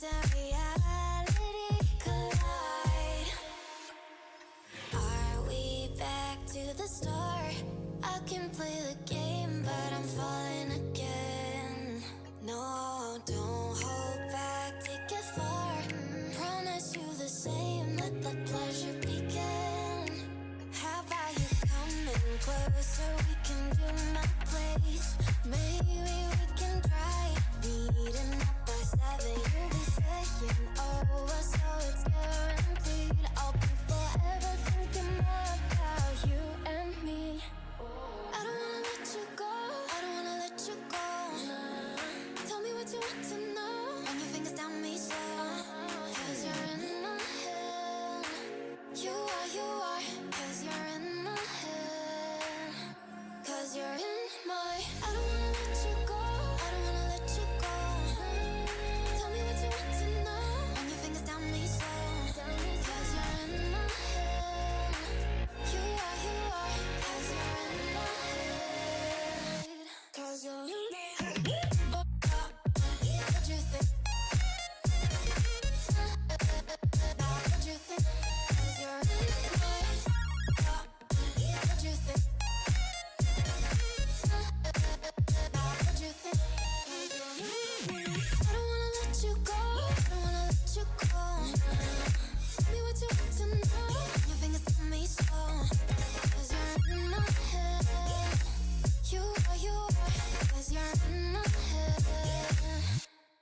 and reality collide. Are we back to the start? I can play the game, but I'm falling again. No, don't hold back, take it far. Promise you the same, let the pleasure begin. How about you coming closer? We can do my place. Maybe we can try meeting up by 7. You'll be saying over, so it's guaranteed. I'll be forever thinking more about you and me. I don't wanna let you go. I don't wanna let you go. Tell me what you want to know. Run your fingers down me so. Cause you're in my head. You are. Cause you're in my head. Cause you're in my. I don't wanna let you go. I don't wanna let you go. Tell me what you want to know. Run your fingers down me so. Cause you're in my head. You are. Cause you're in my head. Cause you're in my head. What you think? What you think? Cause you're in my head. What you think? What you think? I don't wanna let you go. I don't wanna let you go. Tell me what you want to know. Your fingers tell me so. Cause you're in my head. You are. Cause you're in my head.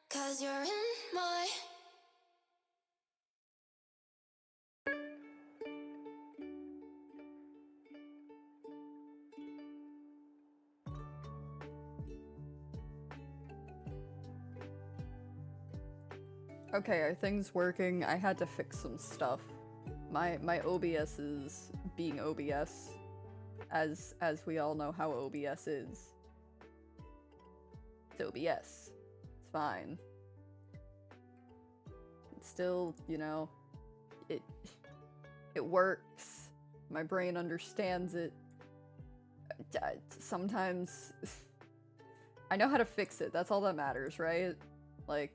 Cause you're in my. Okay, are things working? I had to fix some stuff. My OBS is being OBS, as we all know how OBS is. It's OBS. It's fine. It's still, you know, it works. My brain understands it. Sometimes I know how to fix it. That's all that matters, right? Like,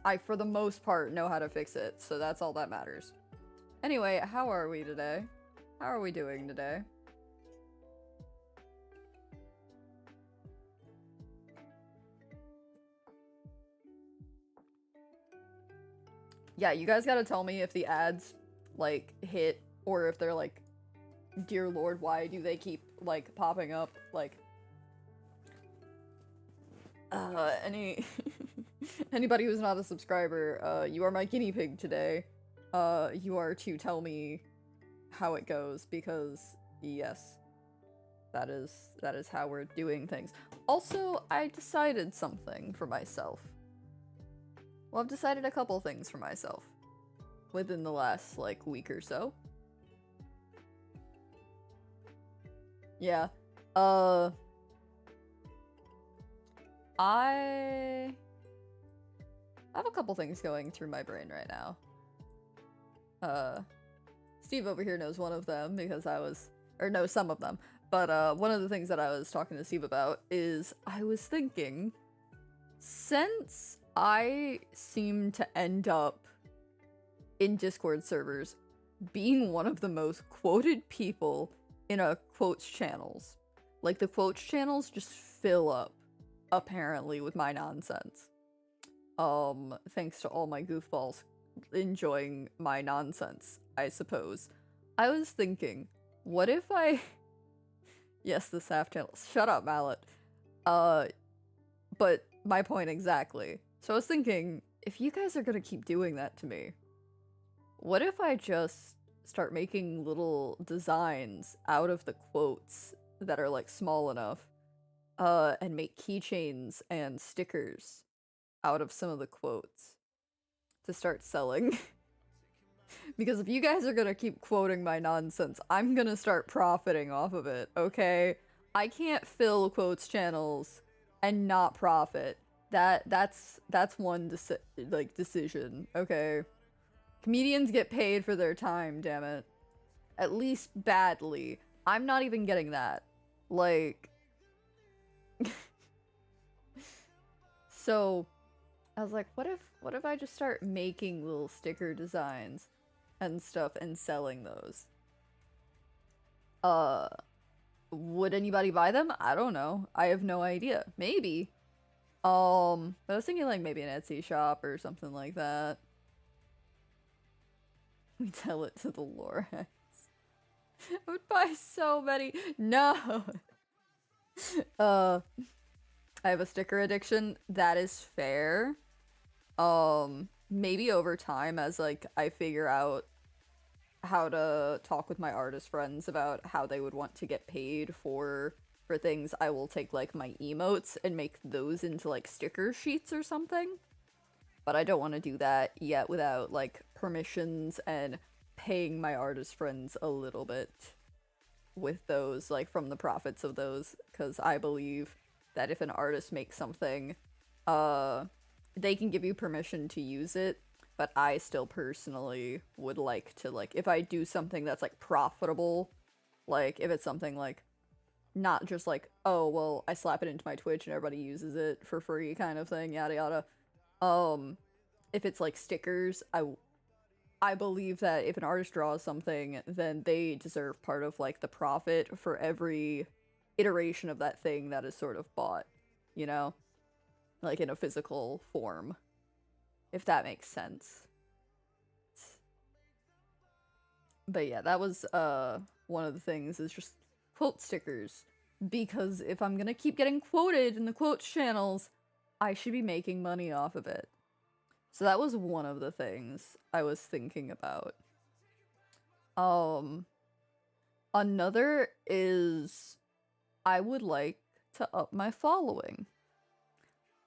I, for the most part, know how to fix it, so that's all that matters. Anyway, how are we today? How are we doing today? Yeah, you guys gotta tell me if the ads, like, hit, or if they're like, dear lord, why do they keep, like, popping up? Like, anybody who's not a subscriber, you are my guinea pig today. You are to tell me how it goes, because, yes, that is how we're doing things. Also, I decided something for myself. Well, I've decided a couple things for myself within the last, like, week or so. Yeah, I have a couple things going through my brain right now. Steve over here knows one of them because knows some of them. But one of the things that I was talking to Steve about is I was thinking, since I seem to end up in Discord servers being one of the most quoted people in a quotes channels, like the quotes channels just fill up, apparently, with my nonsense. Thanks to all my goofballs enjoying my nonsense, I suppose. I was thinking, what if I... Yes, the Saf channel. Shut up, Mallet. But my point exactly. So I was thinking, if you guys are gonna keep doing that to me, what if I just start making little designs out of the quotes that are, like, small enough, and make keychains and stickers out of some of the quotes to start selling? Because if you guys are gonna keep quoting my nonsense, I'm gonna start profiting off of it, okay? I can't fill quotes channels and not profit. That's one decision, okay? Comedians get paid for their time, damn it. At least badly. I'm not even getting that. Like... So, I was like, what if I just start making little sticker designs and stuff and selling those? Would anybody buy them? I don't know. I have no idea. Maybe. But I was thinking like maybe an Etsy shop or something like that. We tell it to the Lorax. I would buy so many. No. I have a sticker addiction. That is fair. Maybe over time as like I figure out how to talk with my artist friends about how they would want to get paid for things, I will take like my emotes and make those into like sticker sheets or something. But I don't want to do that yet without like permissions and paying my artist friends a little bit with those, like from the profits of those, because I believe that if an artist makes something, they can give you permission to use it, but I still personally would like to, like, if I do something that's like profitable, like if it's something like not just like, oh well, I slap it into my Twitch and everybody uses it for free kind of thing, yada yada. If it's like stickers, I believe that if an artist draws something, then they deserve part of like the profit for every iteration of that thing that is sort of bought, you know? Like in a physical form. If that makes sense. But yeah, that was one of the things is just quote stickers. Because if I'm gonna keep getting quoted in the quotes channels, I should be making money off of it. So that was one of the things I was thinking about. Another is I would like to up my following.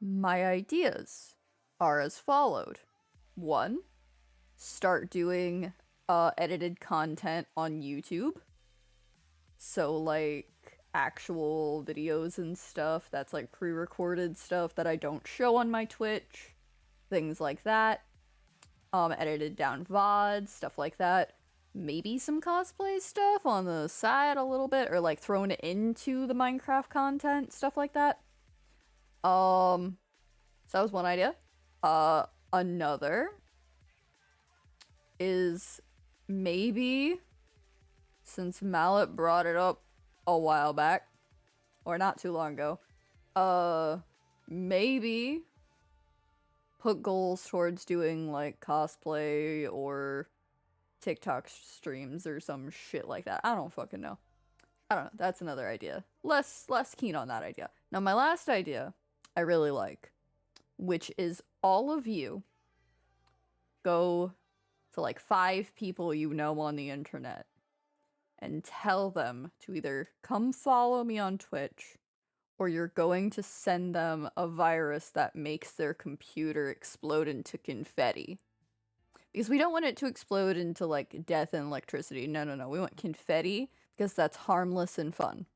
My ideas are as followed. 1, start doing edited content on YouTube. So like actual videos and stuff that's like pre-recorded stuff that I don't show on my Twitch. Things like that. Edited down VODs, stuff like that. Maybe some cosplay stuff on the side a little bit, or like thrown into the Minecraft content, stuff like that. So that was one idea. Another is maybe, since Mallet brought it up a while back, or not too long ago, maybe put goals towards doing like cosplay or TikTok streams or some shit like that. I don't fucking know. I don't know. That's another idea. Less keen on that idea. Now my last idea I really like, which is all of you go to like 5 people you know on the internet and tell them to either come follow me on Twitch or you're going to send them a virus that makes their computer explode into confetti. Because we don't want it to explode into like death and electricity. No. We want confetti because that's harmless and fun.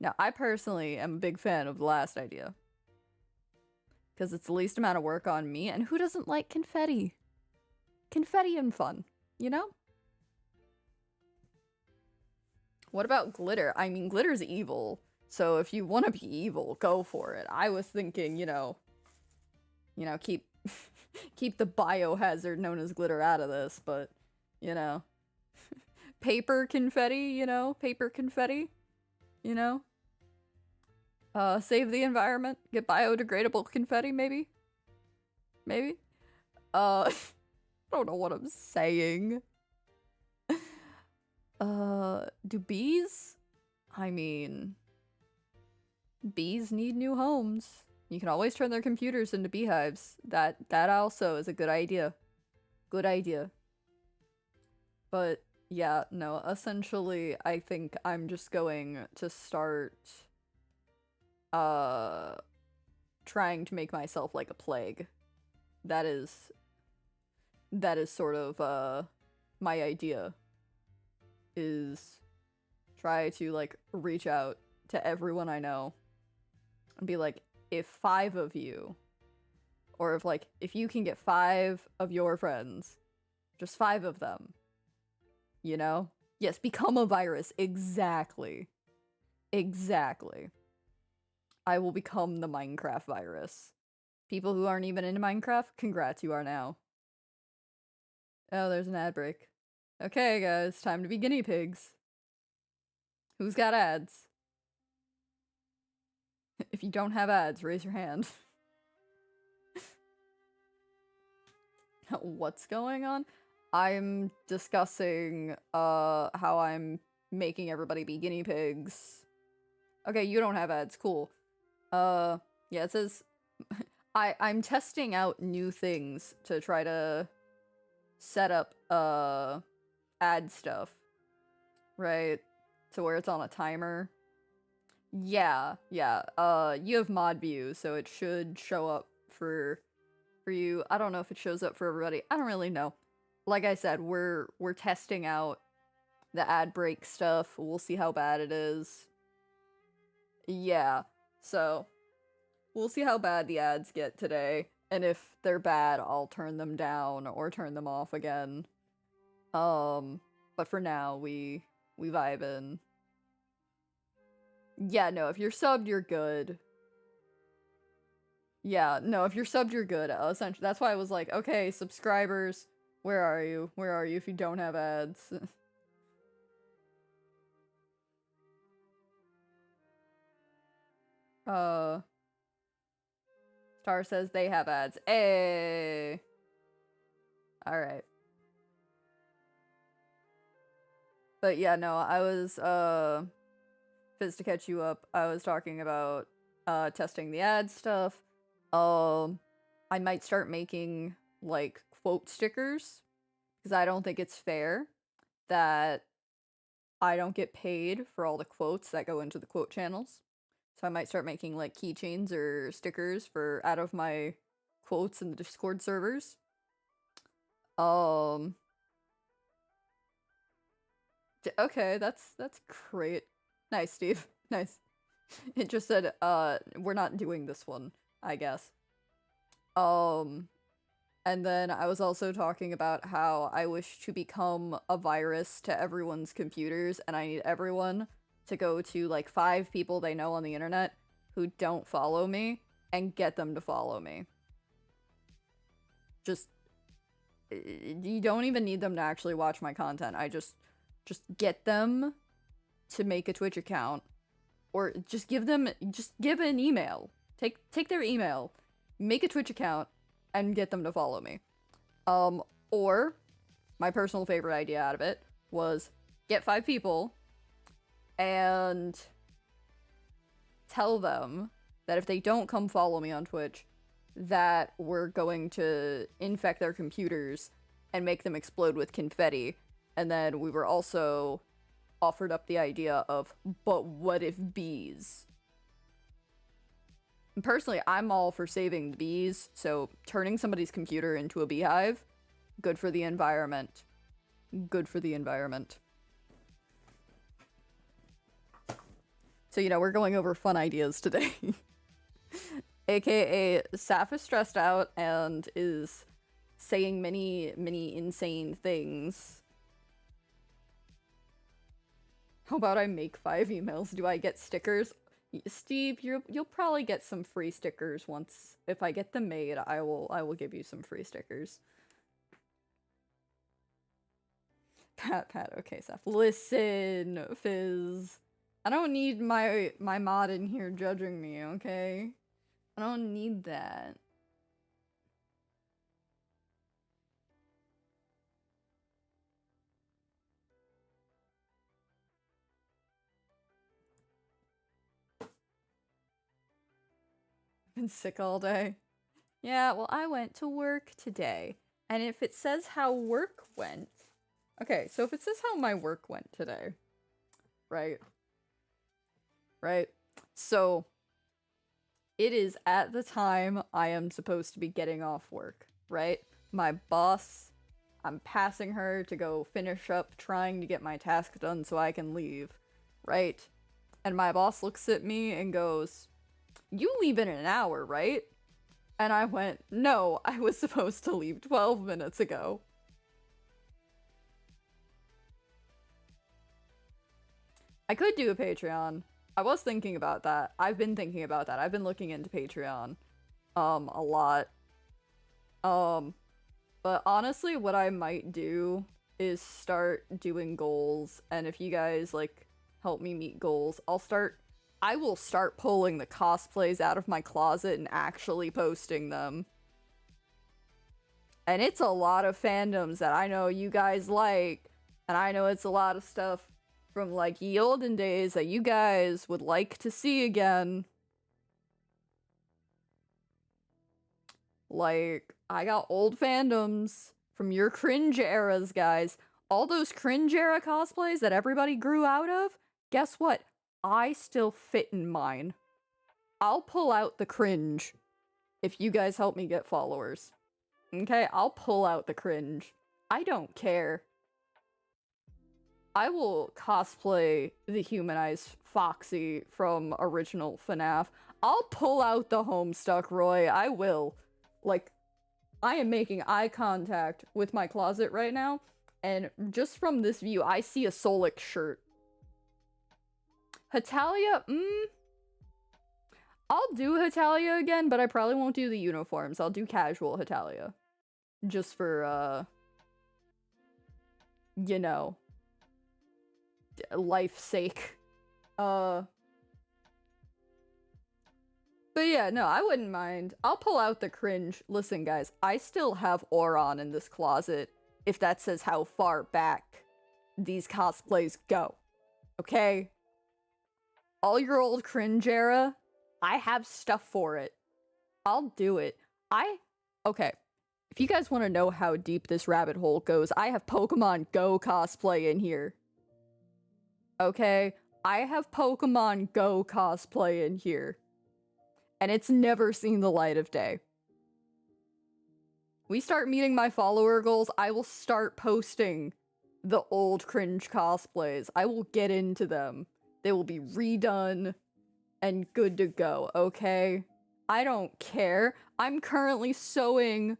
Now, I personally am a big fan of the last idea. Because it's the least amount of work on me, and who doesn't like confetti? Confetti and fun, you know? What about glitter? I mean, glitter's evil, so if you want to be evil, go for it. I was thinking, you know, keep keep the biohazard known as glitter out of this, but, you know. Paper confetti, you know? Paper confetti, you know? Save the environment. Get biodegradable confetti, maybe? Maybe? I don't know what I'm saying. Do bees? I mean, bees need new homes. You can always turn their computers into beehives. That also is a good idea. Good idea. But yeah, no, essentially I think I'm just going to start trying to make myself like a plague. That is sort of my idea, is try to like reach out to everyone I know and be like, if 5 of you, or if you can get 5 of your friends, just 5 of them, you know? Yes, become a virus. Exactly. I will become the Minecraft virus. People who aren't even into Minecraft, congrats, you are now. Oh, there's an ad break. Okay, guys, time to be guinea pigs. Who's got ads? If you don't have ads, raise your hand. What's going on? I'm discussing how I'm making everybody be guinea pigs. Okay, you don't have ads, cool. Yeah, it says I'm testing out new things to try to set up ad stuff. Right? To where it's on a timer. Yeah. You have mod view, so it should show up for you. I don't know if it shows up for everybody. I don't really know. Like I said, we're testing out the ad break stuff. We'll see how bad it is. Yeah. So, we'll see how bad the ads get today. And if they're bad, I'll turn them down or turn them off again. But for now, we vibe in. Yeah, no, if you're subbed, you're good. Yeah, no, if you're subbed, you're good. Essentially, that's why I was like, okay, subscribers, where are you? Where are you if you don't have ads? Star says they have ads. Hey! Alright. But yeah, no, I was, Fizz, to catch you up, I was talking about, testing the ad stuff. I might start making, like, quote stickers, because I don't think it's fair that I don't get paid for all the quotes that go into the quote channels. So I might start making, like, keychains or stickers for out of my quotes in the Discord servers. Okay, that's great. Nice, Steve. Nice. It just said, we're not doing this one, I guess. And then I was also talking about how I wish to become a virus to everyone's computers, and I need everyone to go to, like, 5 people they know on the internet who don't follow me, and get them to follow me. Just, you don't even need them to actually watch my content. I just get them to make a Twitch account, or just give an email. Take their email, make a Twitch account, and get them to follow me. Or my personal favorite idea out of it was get 5 people and tell them that if they don't come follow me on Twitch, that we're going to infect their computers and make them explode with confetti. And then we were also offered up the idea of, but what if bees? And personally, I'm all for saving the bees, so turning somebody's computer into a beehive, good for the environment. Good for the environment. So, you know, we're going over fun ideas today. AKA, Saf is stressed out and is saying many insane things. How about I make 5 emails? Do I get stickers? Steve, you'll probably get some free stickers once. If I get them made, I will give you some free stickers. Pat, okay, Seth. Listen, Fizz. I don't need my mod in here judging me, okay? I don't need that. Been sick all day. Yeah, well, I went to work today. And if it says how work went... Okay, so if it says how my work went today, right? Right? So, it is at the time I am supposed to be getting off work, right? My boss, I'm passing her to go finish up trying to get my task done so I can leave, right? And my boss looks at me and goes, "You leave in an hour, right?" And I went, "No, I was supposed to leave 12 minutes ago." I could do a Patreon, I was thinking about that. I've been thinking about that. I've been looking into Patreon, a lot. But honestly, what I might do is start doing goals, and if you guys, like, help me meet goals, I will start pulling the cosplays out of my closet and actually posting them. And it's a lot of fandoms that I know you guys like, and I know it's a lot of stuff from, like, ye olden days that you guys would like to see again. Like, I got old fandoms from your cringe eras, guys. All those cringe era cosplays that everybody grew out of, guess what? I still fit in mine. I'll pull out the cringe if you guys help me get followers. Okay, I'll pull out the cringe. I don't care. I will cosplay the humanized Foxy from original FNAF. I'll pull out the Homestuck Roy. I will. Like, I am making eye contact with my closet right now, and just from this view, I see a Solik shirt. Hetalia, I'll do Hetalia again, but I probably won't do the uniforms. I'll do casual Hetalia. Just for, you know, life's sake. But yeah, no, I wouldn't mind. I'll pull out the cringe. Listen, guys, I still have Auron in this closet, if that says how far back these cosplays go. Okay? All your old cringe era, I have stuff for it. I'll do it. Okay. If you guys want to know how deep this rabbit hole goes, I have Pokemon Go cosplay in here. Okay? I have Pokemon Go cosplay in here. And it's never seen the light of day. We start meeting my follower goals, I will start posting the old cringe cosplays. I will get into them. They will be redone and good to go, okay? I don't care. I'm currently sewing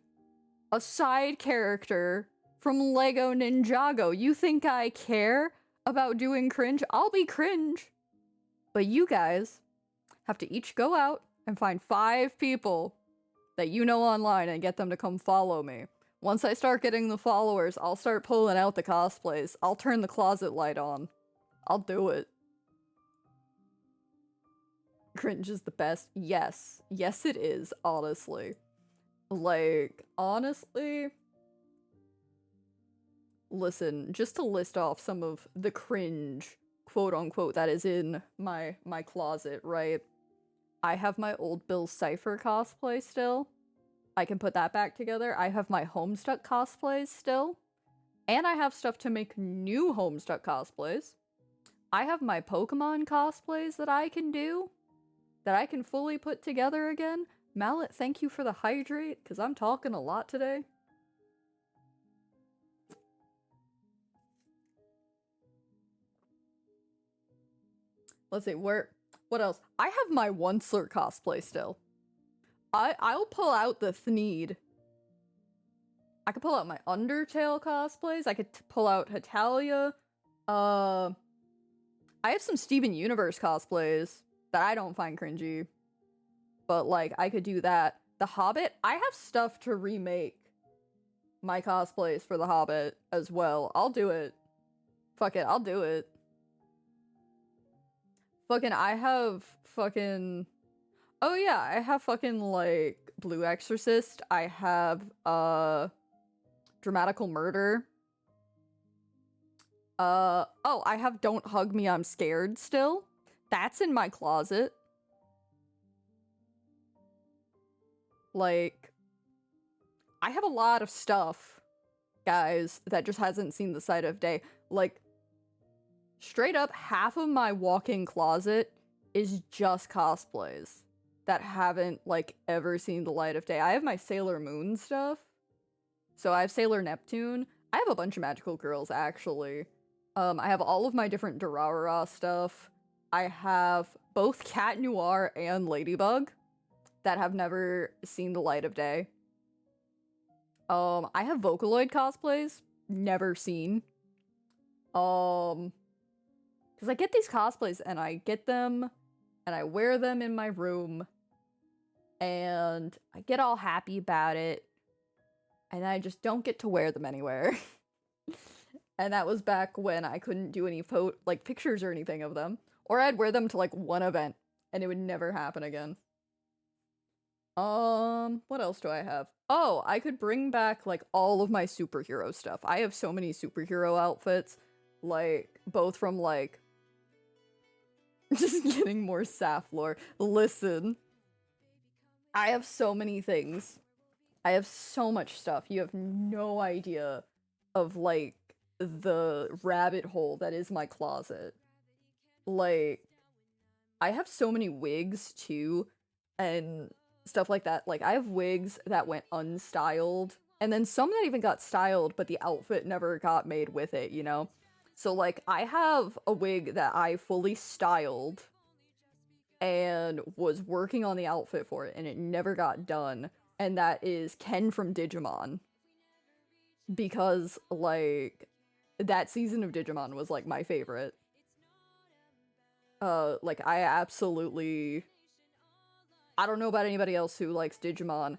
a side character from Lego Ninjago. You think I care about doing cringe? I'll be cringe. But you guys have to each go out and find 5 people that you know online and get them to come follow me. Once I start getting the followers, I'll start pulling out the cosplays. I'll turn the closet light on. I'll do it. Cringe is the best. Yes. Yes, it is, honestly. Like, honestly... Listen, just to list off some of the cringe, quote-unquote, that is in my closet, right? I have my old Bill Cipher cosplay still. I can put that back together. I have my Homestuck cosplays still. And I have stuff to make new Homestuck cosplays. I have my Pokemon cosplays that I can do. That I can fully put together again. Mallet, thank you for the hydrate, because I'm talking a lot today. Let's see, what else? I have my Onceler cosplay still. I'll pull out the Thneed. I could pull out my Undertale cosplays. I could pull out Hetalia. I have some Steven Universe cosplays that I don't find cringy. But, like, I could do that. The Hobbit, I have stuff to remake my cosplays for The Hobbit as well. I'll do it. Fuck it, I'll do it. Fucking, I have fucking... Oh yeah, I have fucking, like, Blue Exorcist. I have, Dramatical Murder. Oh, I have Don't Hug Me, I'm Scared still. That's in my closet. Like, I have a lot of stuff, guys, that just hasn't seen the sight of day. Like, straight up, half of my walk-in closet is just cosplays that haven't, like, ever seen the light of day. I have my Sailor Moon stuff. So I have Sailor Neptune. I have a bunch of magical girls, actually. I have all of my different Durarara stuff. I have both Cat Noir and Ladybug that have never seen the light of day. I have Vocaloid cosplays, never seen. Because Because I get these cosplays and I get them and I wear them in my room and I get all happy about it and I just don't get to wear them anywhere. And that was back when I couldn't do any pictures or anything of them. Or I'd wear them to like one event and it would never happen again. What else do I have? Oh, I could bring back like all of my superhero stuff. I have so many superhero outfits, like both from like just getting more Saf lore. Listen, I have so many things. I have so much stuff. You have no idea of like the rabbit hole that is my closet. Like, I have so many wigs too, and stuff like that. Like, I have wigs that went unstyled, and then some that even got styled, but the outfit never got made with it, you know? So, like, I have a wig that I fully styled and was working on the outfit for it, and it never got done, and that is Ken from Digimon. Because, like, that season of Digimon was, like, my favorite. Like, I don't know about anybody else who likes Digimon,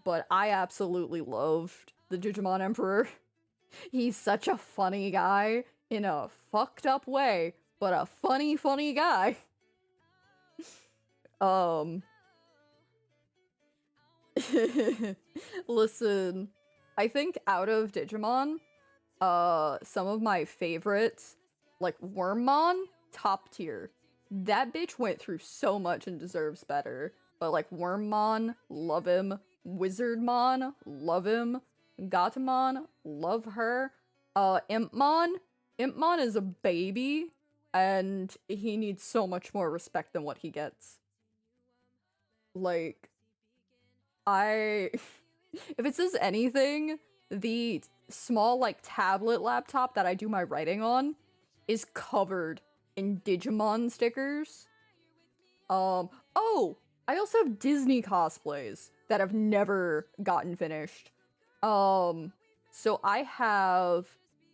but I absolutely loved the Digimon Emperor. He's such a funny guy in a fucked up way, but a funny, funny guy. Listen, I think out of Digimon, some of my favorites, like Wormmon, top tier. That bitch went through so much and deserves better. But like Wormmon, love him. Wizardmon, love him. Gatomon, love her. Impmon is a baby, and he needs so much more respect than what he gets. Like, if it says anything, the small, like, tablet laptop that I do my writing on is covered in Digimon stickers. Oh, I also have Disney cosplays that have never gotten finished. So I have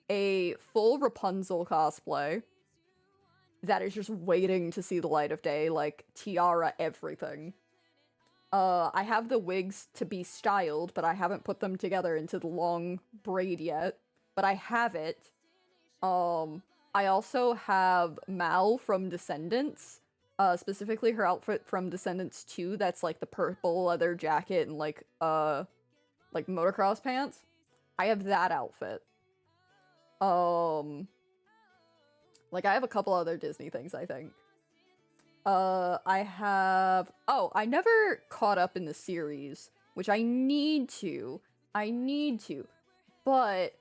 a full Rapunzel cosplay that is just waiting to see the light of day, like tiara, everything. I have the wigs to be styled, but I haven't put them together into the long braid yet, but I have it. I also have Mal from Descendants, specifically her outfit from Descendants 2, that's like the purple leather jacket and like motocross pants. I have that outfit. Like I have a couple other Disney things, I think. I never caught up in the series, which I need to, but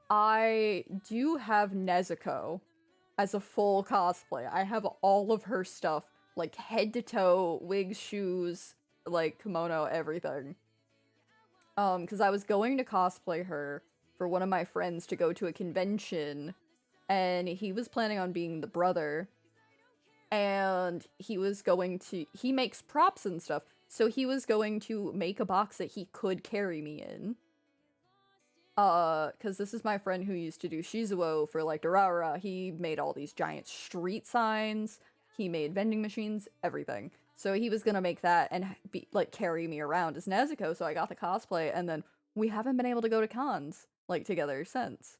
I do have Nezuko as a full cosplay. I have all of her stuff, like head to toe, wigs, shoes, like kimono, everything. Because I was going to cosplay her for one of my friends to go to a convention, and he was planning on being the brother, and he makes props and stuff, so he was going to make a box that he could carry me in. Because this is my friend who used to do Shizuo for, like, Durara. He made all these giant street signs, he made vending machines, everything. So he was gonna make that and carry me around as Nezuko, so I got the cosplay, and then we haven't been able to go to cons, like, together since.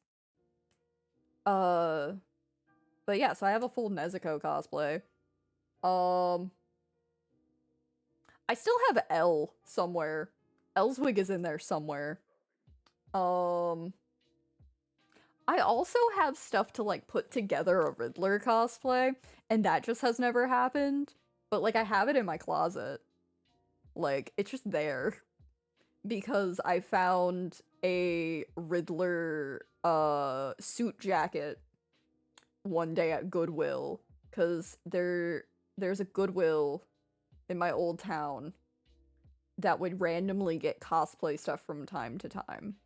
But yeah, so I have a full Nezuko cosplay. I still have Elle somewhere. Elle's wig is in there somewhere. I also have stuff to, like, put together a Riddler cosplay, and that just has never happened. But, like, I have it in my closet. Like, it's just there. Because I found a Riddler, suit jacket one day at Goodwill. Because there's a Goodwill in my old town that would randomly get cosplay stuff from time to time.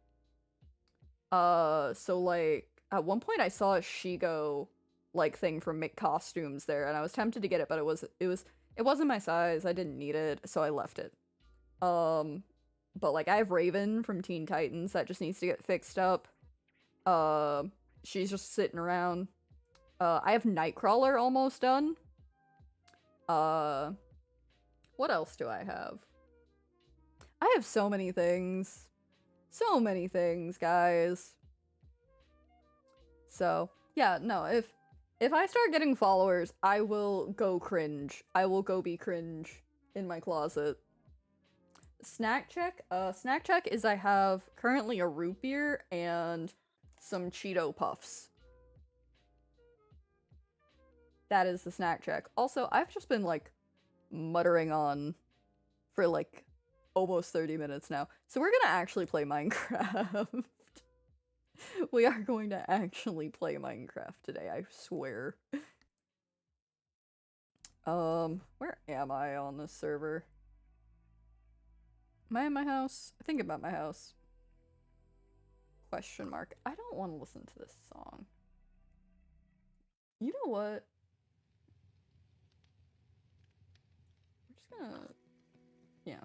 So, like, at one point I saw a Shigo, like, thing from Make Costumes there, and I was tempted to get it, but it wasn't my size, I didn't need it, so I left it. But, like, I have Raven from Teen Titans that just needs to get fixed up. She's just sitting around. I have Nightcrawler almost done. What else do I have? I have so many things. So many things, guys. So, yeah, no, if I start getting followers, I will go cringe. I will go be cringe in my closet. Snack check? Snack check is I have currently a root beer and some Cheeto Puffs. That is the snack check. Also, I've just been, like, muttering on for, like, almost 30 minutes now. So we're gonna actually play Minecraft. We are going to actually play Minecraft today, I swear. Where am I on this server? Am I in my house? I think about my house. Question mark. I don't want to listen to this song. You know what? We're just gonna... Yeah.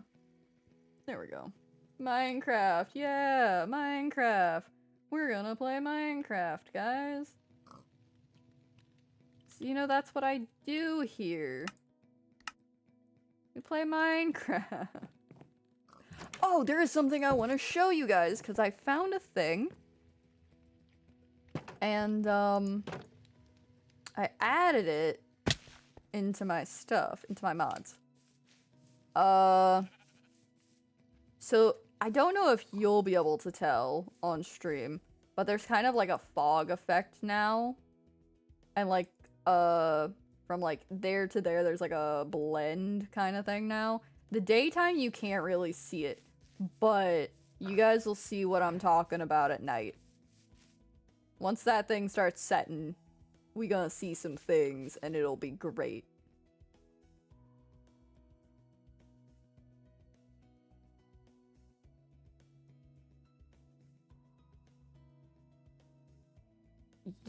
There we go. Minecraft! Yeah! Minecraft! We're gonna play Minecraft, guys! So, you know, that's what I do here. We play Minecraft. Oh, there is something I want to show you guys, because I found a thing. And, I added it into my stuff, into my mods. So, I don't know if you'll be able to tell on stream, but there's kind of like a fog effect now. And like, from like there to there, there's like a blend kind of thing now. The daytime, you can't really see it, but you guys will see what I'm talking about at night. Once that thing starts setting, we gonna see some things, and it'll be great.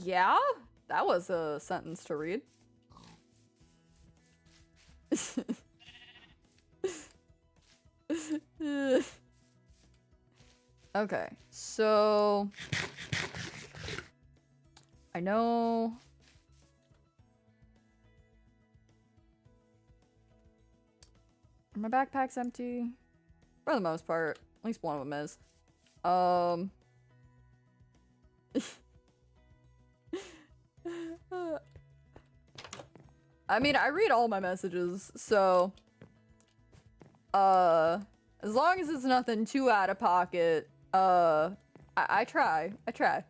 Yeah? That was a sentence to read. Okay, so... I know... My backpack's empty. For the most part. At least one of them is. I mean, I read all my messages, so... as long as it's nothing too out of pocket, I try. I try.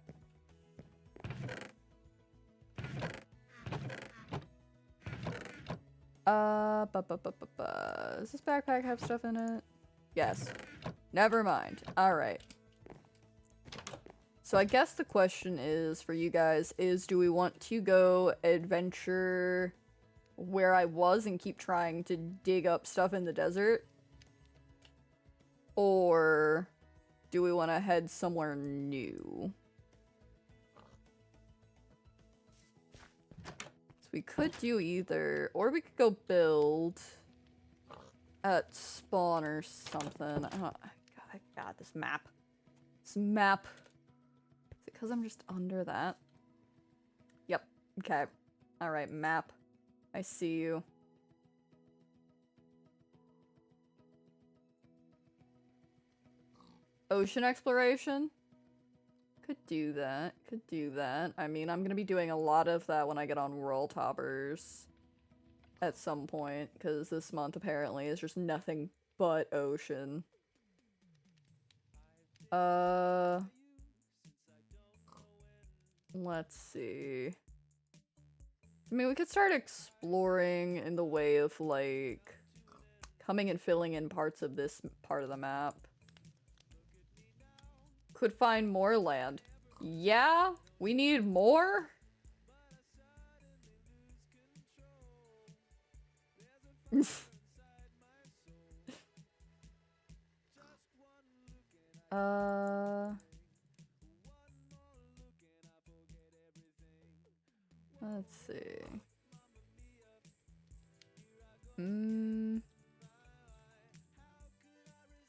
Does this backpack have stuff in it? Yes. Never mind. Alright. So I guess the question is, for you guys, is do we want to go adventure where I was and keep trying to dig up stuff in the desert? Or do we want to head somewhere new? So we could do either, or we could go build at spawn or something. God, this map. This map. Is it because I'm just under that? Yep. Okay. Alright, map. I see you. Ocean exploration? Could do that. Could do that. I mean, I'm gonna be doing a lot of that when I get on World Toppers at some point, because this month apparently is just nothing but ocean. Let's see. I mean, we could start exploring in the way of, like, coming and filling in parts of this part of the map. Could find more land. Yeah? We need more? Let's see.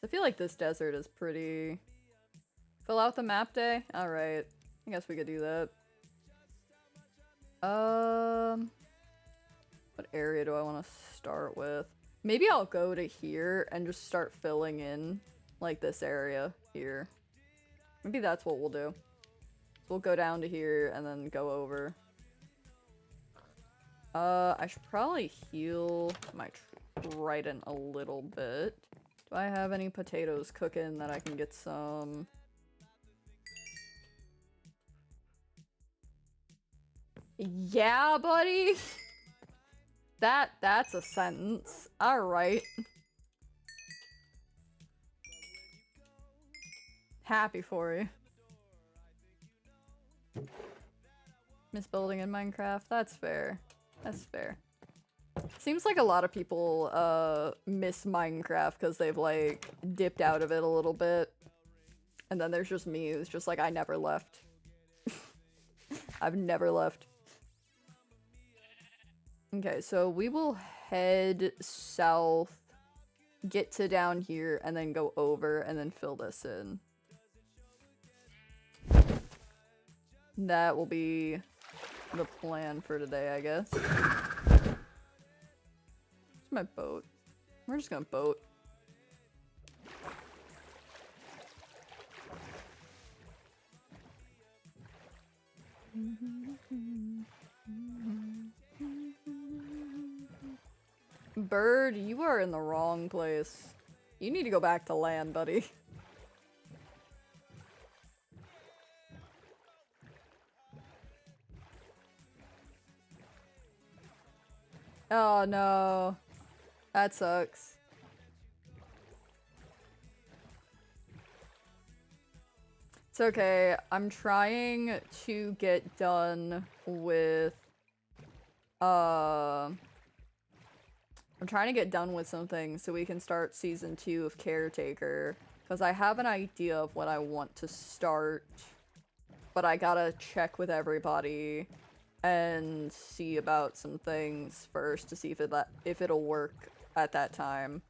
I feel like this desert is pretty... Fill out the map day? Alright. I guess we could do that. What area do I want to start with? Maybe I'll go to here and just start filling in, like, this area here. Maybe that's what we'll do. So we'll go down to here and then go over. I should probably heal my trident a little bit. Do I have any potatoes cooking that I can get some? Yeah, buddy! That's a sentence. Alright. Happy for you. Miss building in Minecraft? That's fair. That's fair. Seems like a lot of people miss Minecraft because they've like dipped out of it a little bit. And then there's just me who's just like, I never left. I've never left. Okay, so we will head south, get to down here, and then go over and then fill this in. That will be the plan for today, I guess. Where's my boat? We're just gonna boat. Bird, you are in the wrong place. You need to go back to land, buddy. Oh no. That sucks. It's okay. I'm trying to get done with I'm trying to get done with something so we can start season 2 of Caretaker. Because I have an idea of what I want to start. But I gotta check with everybody and see about some things first to see if it'll work at that time.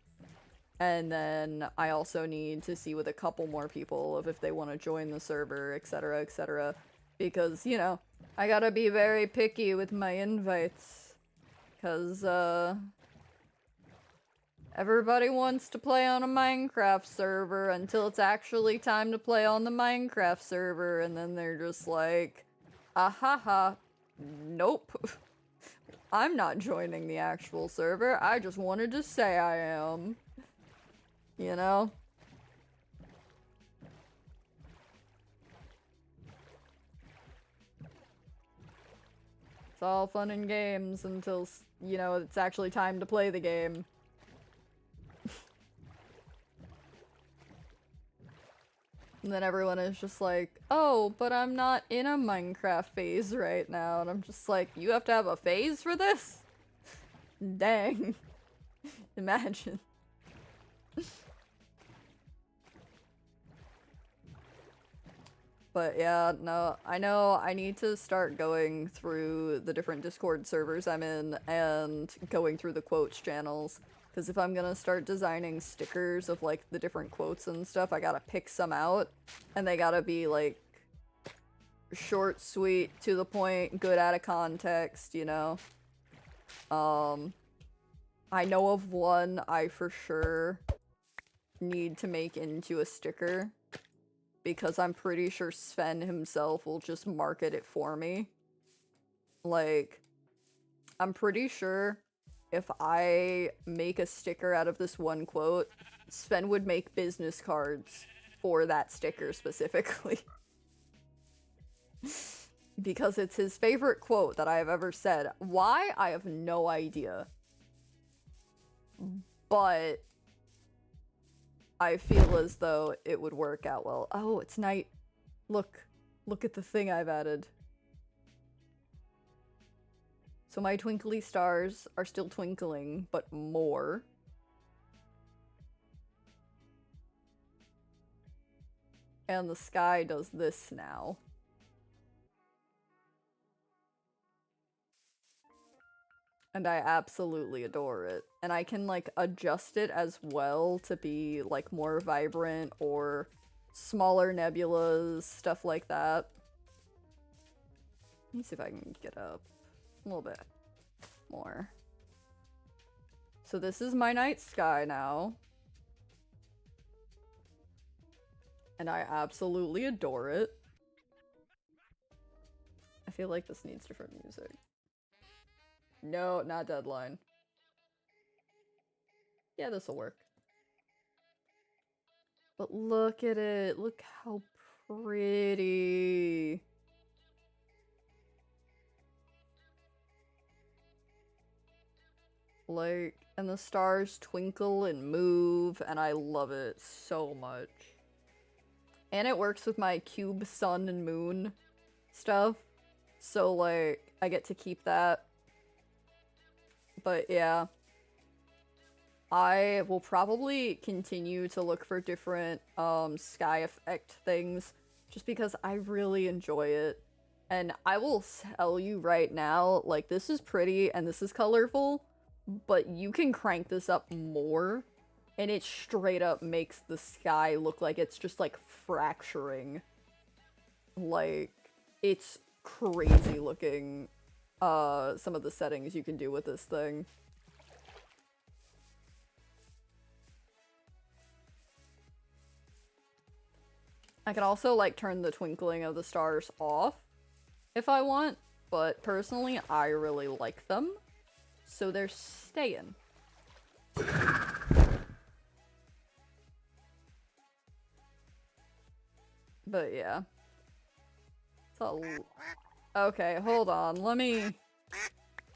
And then I also need to see with a couple more people of if they want to join the server, etc, etc. Because, you know, I gotta be very picky with my invites. Because, everybody wants to play on a Minecraft server until it's actually time to play on the Minecraft server, and then they're just like, ahaha, nope. I'm not joining the actual server, I just wanted to say I am. You know? It's all fun and games until, you know, it's actually time to play the game. And then everyone is just like, oh, but I'm not in a Minecraft phase right now. And I'm just like, you have to have a phase for this? Dang. Imagine. But yeah, no, I know I need to start going through the different Discord servers I'm in and going through the quotes channels. Because if I'm gonna start designing stickers of, like, the different quotes and stuff, I gotta pick some out. And they gotta be, like, short, sweet, to the point, good out of context, you know? I know of one I for sure need to make into a sticker. Because I'm pretty sure Sven himself will just market it for me. Like, I'm pretty sure if I make a sticker out of this one quote, Sven would make business cards for that sticker specifically. Because it's his favorite quote that I have ever said. Why? I have no idea. But I feel as though it would work out well. Oh, it's night. Look. Look at the thing I've added. So my twinkly stars are still twinkling, but more. And the sky does this now. And I absolutely adore it. And I can, like, adjust it as well to be, like, more vibrant or smaller nebulas, stuff like that. Let me see if I can get up. A little bit more. So this is my night sky now. And I absolutely adore it. I feel like this needs different music. No, not deadline. Yeah, this'll work. But look at it. Look how pretty. Like, and the stars twinkle and move, and I love it so much. And it works with my cube sun and moon stuff. So, like, I get to keep that. But yeah. I will probably continue to look for different sky effect things just because I really enjoy it. And I will tell you right now, like, this is pretty and this is colorful, but you can crank this up more and it straight up makes the sky look like it's just like fracturing. Like, it's crazy looking some of the settings you can do with this thing. I can also, like, turn the twinkling of the stars off if I want, but personally, I really like them, so they're staying. But yeah. So, okay, hold on, let me...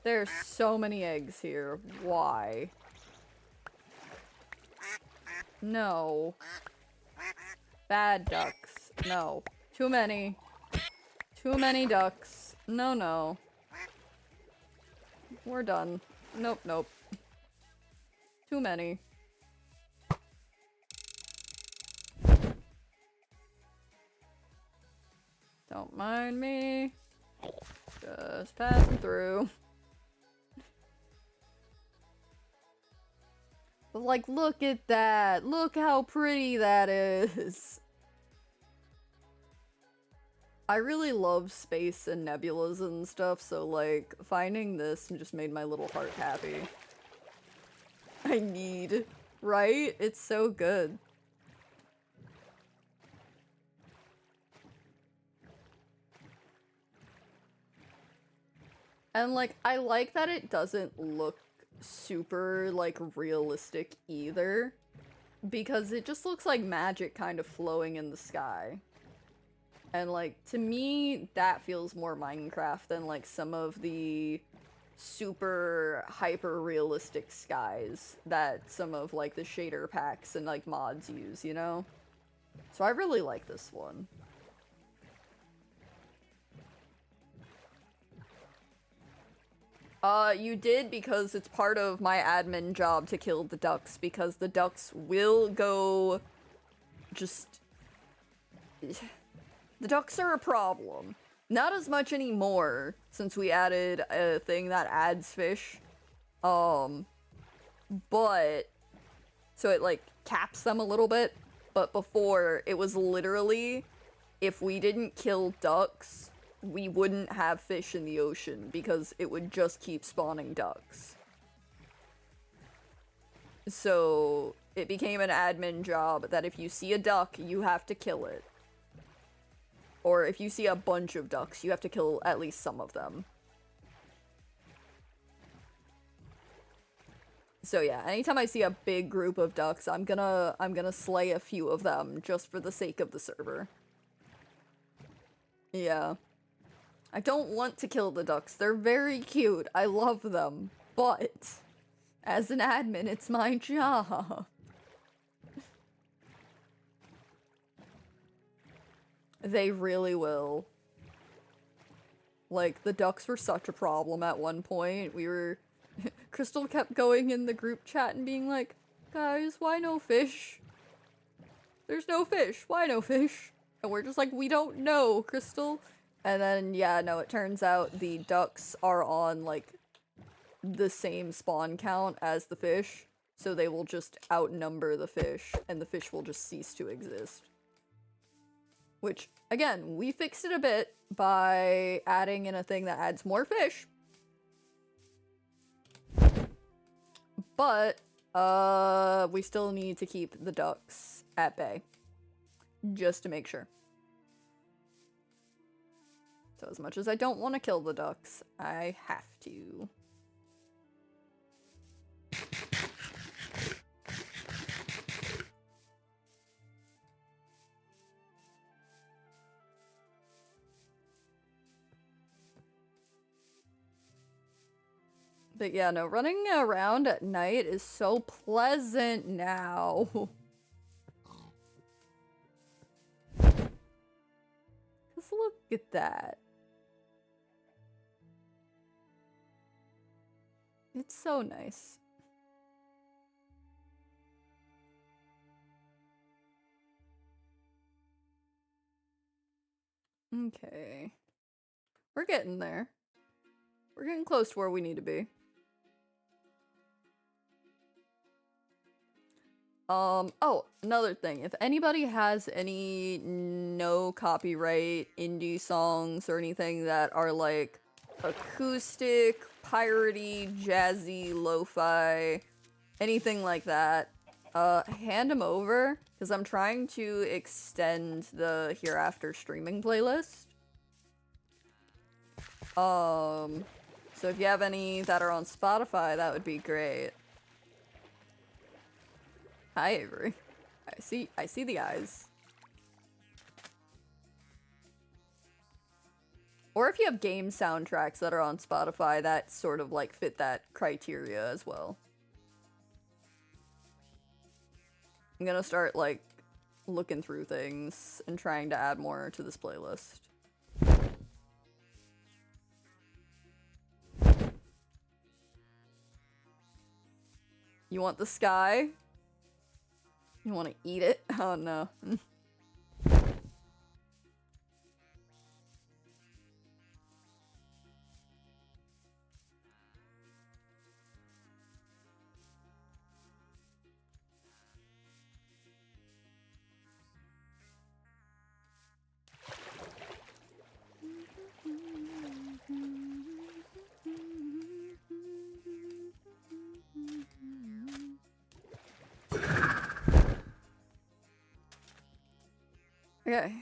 There's so many eggs here. Why? No. Bad ducks. No. Too many. Too many ducks. No, no. We're done. Nope, nope. Too many. Don't mind me. Just passing through. But, like, look at that. Look how pretty that is. I really love space and nebulas and stuff, so, like, finding this just made my little heart happy. I need, right? It's so good. And, like, I like that it doesn't look super, like, realistic either, because it just looks like magic kind of flowing in the sky. And, like, to me, that feels more Minecraft than, like, some of the super hyper-realistic skies that some of, like, the shader packs and, like, mods use, you know? So I really like this one. You did because it's part of my admin job to kill the ducks, because the ducks will go... just... The ducks are a problem. Not as much anymore, since we added a thing that adds fish. But... So it, like, caps them a little bit. But before, it was literally... If we didn't kill ducks, we wouldn't have fish in the ocean, because it would just keep spawning ducks. So, it became an admin job that if you see a duck, you have to kill it. Or if you see a bunch of ducks, you have to kill at least some of them. So yeah, anytime I see a big group of ducks, I'm gonna slay a few of them just for the sake of the server. Yeah. I don't want to kill the ducks. They're very cute. I love them. But as an admin, it's my job. They really will. Like, the ducks were such a problem at one point. We were... Crystal kept going in the group chat and being like, guys, why no fish? There's no fish. Why no fish? And we're just like, we don't know, Crystal. And then, yeah, no, it turns out the ducks are on, like, the same spawn count as the fish. So they will just outnumber the fish, and the fish will just cease to exist. Which, again, we fixed it a bit by adding in a thing that adds more fish. But, we still need to keep the ducks at bay. Just to make sure. So as much as I don't want to kill the ducks, I have to. But yeah, no, running around at night is so pleasant now. Just look at that. It's so nice. Okay. We're getting there. We're getting close to where we need to be. Oh, another thing. If anybody has any no copyright indie songs or anything that are like acoustic, piratey, jazzy, lo-fi, anything like that, hand them over, because I'm trying to extend the Hereafter streaming playlist. So if you have any that are on Spotify, that would be great. Hi, Avery. I see the eyes. Or if you have game soundtracks that are on Spotify that sort of like fit that criteria as well. I'm gonna start like looking through things and trying to add more to this playlist. You want the sky? You want to eat it? Oh no. Okay.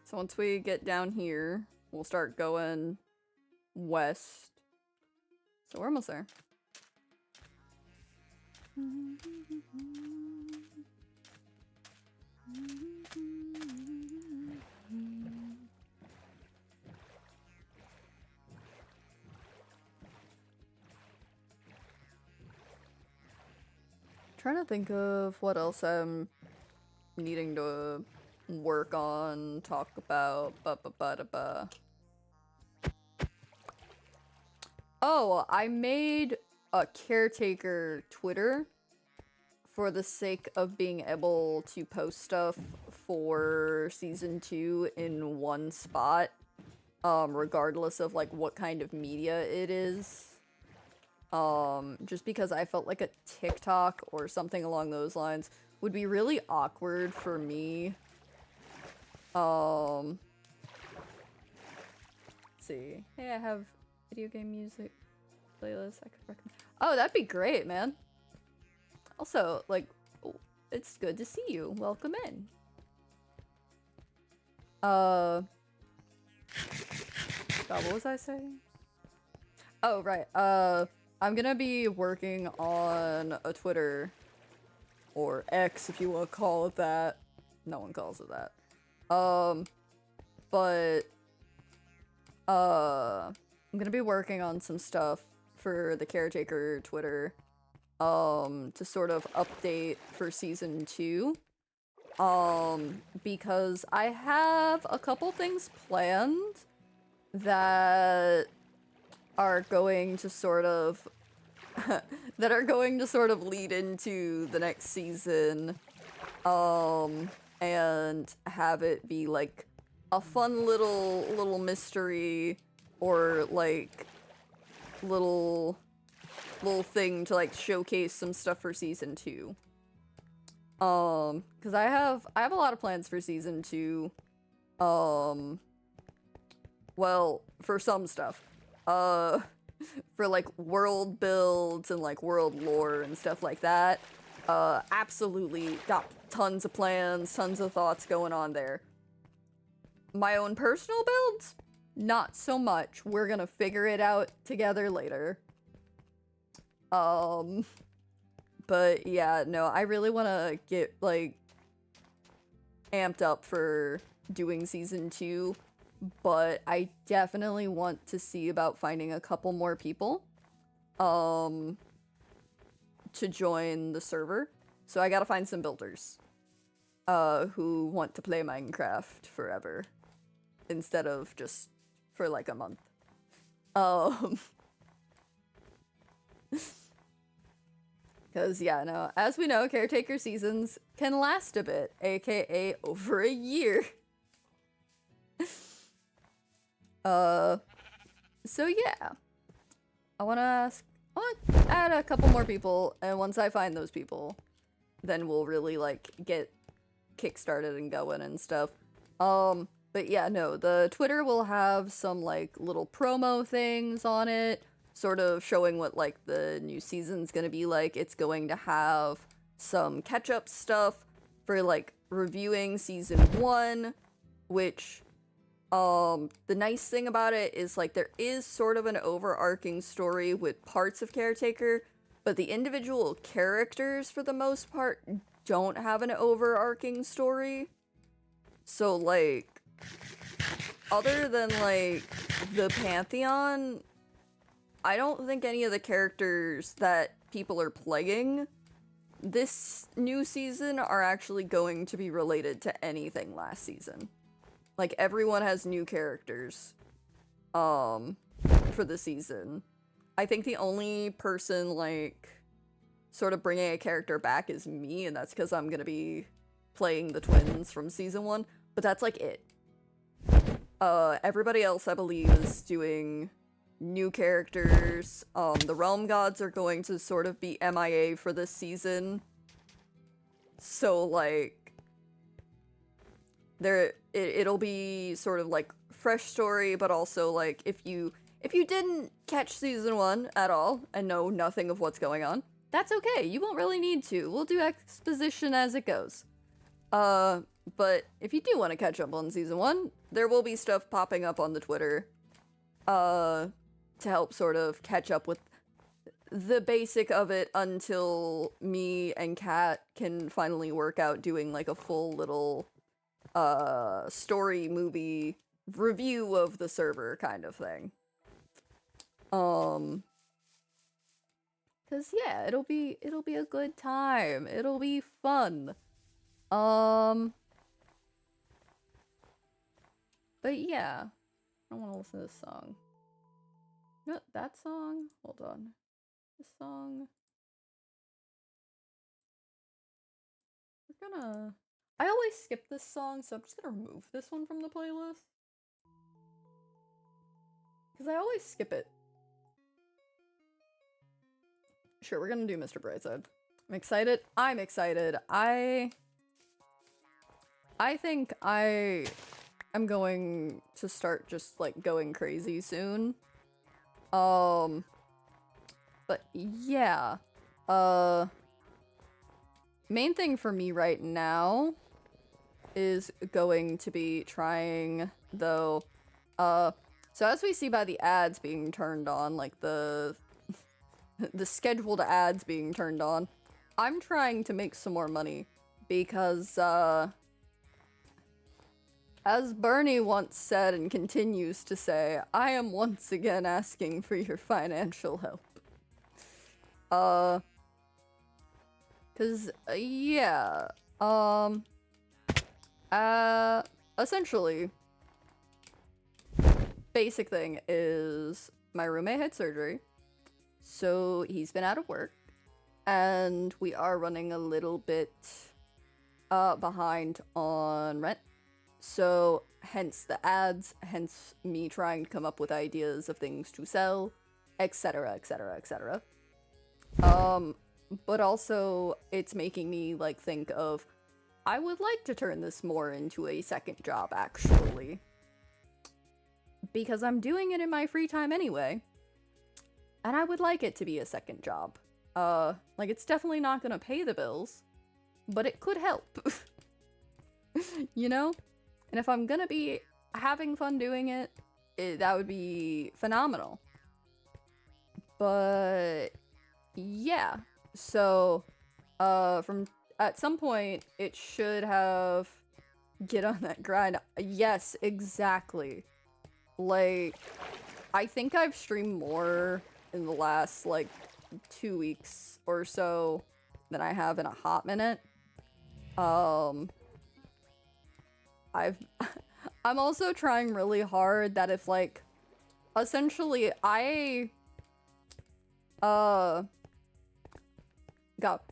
So once we get down here, we'll start going west. So we're almost there. Trying to think of what else I'm needing to work on, talk about, Oh, I made a caretaker Twitter for the sake of being able to post stuff for season 2 in one spot, regardless of like what kind of media it is. Just because I felt like a TikTok or something along those lines would be really awkward for me. Let's see. Hey, I have video game music playlist I could recommend. Oh, that'd be great, man. Also, like, it's good to see you. Welcome in. God, what was I saying? Oh, right. I'm gonna be working on a Twitter, or X if you want to call it that. No one calls it that. But, I'm gonna be working on some stuff for the caretaker Twitter, to sort of update for season 2. Because I have a couple things planned that are going to sort of lead into the next season, and have it be like a fun little mystery, or like little thing to like showcase some stuff for season 2. Because I have a lot of plans for season 2. Well, for some stuff. for like world builds and like world lore and stuff like that. Absolutely got tons of plans, tons of thoughts going on there. My own personal builds, not so much. We're gonna figure it out together later. But yeah, no, I really want to get like amped up for doing season 2, but I definitely want to see about finding a couple more people to join the server. So I gotta find some builders who want to play Minecraft forever instead of just for like a month. Because, yeah, no, as we know, caretaker seasons can last a bit, aka over a year. So yeah. I want to add a couple more people, and once I find those people, then we'll really, like, get kickstarted and going and stuff. But yeah, no, the Twitter will have some, like, little promo things on it, sort of showing what, like, the new season's gonna be like. It's going to have some catch-up stuff for, like, reviewing season 1, which, the nice thing about it is, like, there is sort of an overarching story with parts of Caretaker, but the individual characters, for the most part, don't have an overarching story. So, like, other than, like, the Pantheon, I don't think any of the characters that people are playing this new season are actually going to be related to anything last season. Like, everyone has new characters, for the season. I think the only person, like, sort of bringing a character back is me, and that's because I'm gonna be playing the twins from season 1, but that's, like, it. Everybody else, I believe, is doing new characters. The Realm Gods are going to sort of be MIA for this season. So, like, it'll be sort of like fresh story, but also, like, if you didn't catch season 1 at all and know nothing of what's going on, that's okay. You won't really need to. We'll do exposition as it goes. But if you do want to catch up on season 1, there will be stuff popping up on the Twitter, to help sort of catch up with the basic of it until me and Kat can finally work out doing, like, a full little, story movie review of the server kind of thing. 'Cause yeah, it'll be a good time. It'll be fun. But yeah, I don't want to listen to this song. You know what, that song? Hold on. This song. I always skip this song, so I'm just gonna remove this one from the playlist. Because I always skip it. Sure, we're gonna do Mr. Brightside. I'm excited. I'm excited. I think I am going to start just, like, going crazy soon. But yeah. Main thing for me right now is going to be trying, though, so as we see by the ads being turned on, like the scheduled ads being turned on, I'm trying to make some more money because, as Bernie once said and continues to say, I am once again asking for your financial help. Cause, yeah, essentially, basic thing is my roommate had surgery, so he's been out of work, and we are running a little bit, behind on rent. So, hence the ads, hence me trying to come up with ideas of things to sell, etc, etc, etc. But also, it's making me, like, think of, I would like to turn this more into a second job, actually. Because I'm doing it in my free time anyway. And I would like it to be a second job. Like, it's definitely not gonna pay the bills, but it could help. You know? And if I'm gonna be having fun doing it, that would be phenomenal. But yeah. So, from at some point, it should have get on that grind. Yes, exactly. Like, I think I've streamed more in the last, like, 2 weeks or so than I have in a hot minute. I've I'm also trying really hard that if, like, essentially God,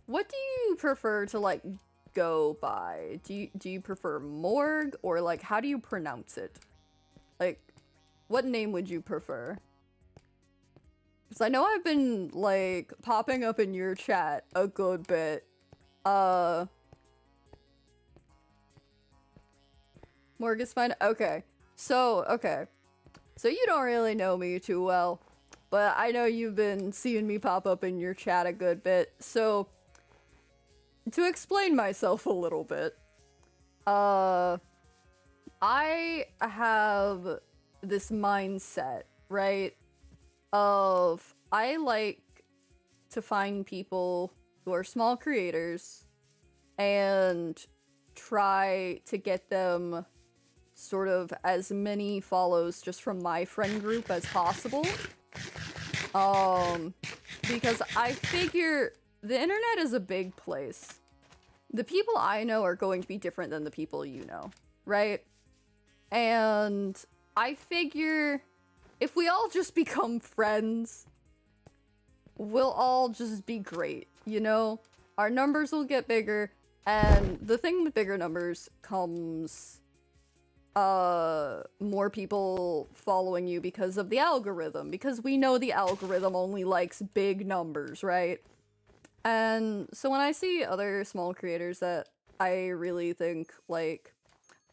what do you prefer to, like, go by? Do you prefer Morg, or, like, how do you pronounce it? Like, what name would you prefer? Because I know I've been, like, popping up in your chat a good bit. Morg is fine? Okay. Okay. So you don't really know me too well, but I know you've been seeing me pop up in your chat a good bit. So, to explain myself a little bit, I have this mindset, right, of I like to find people who are small creators and try to get them sort of as many follows just from my friend group as possible. Because I figure the internet is a big place. The people I know are going to be different than the people you know, right? And I figure if we all just become friends, we'll all just be great, you know? Our numbers will get bigger, and the thing with bigger numbers comes more people following you because of the algorithm, because we know the algorithm only likes big numbers, right? And so when I see other small creators that I really think, like,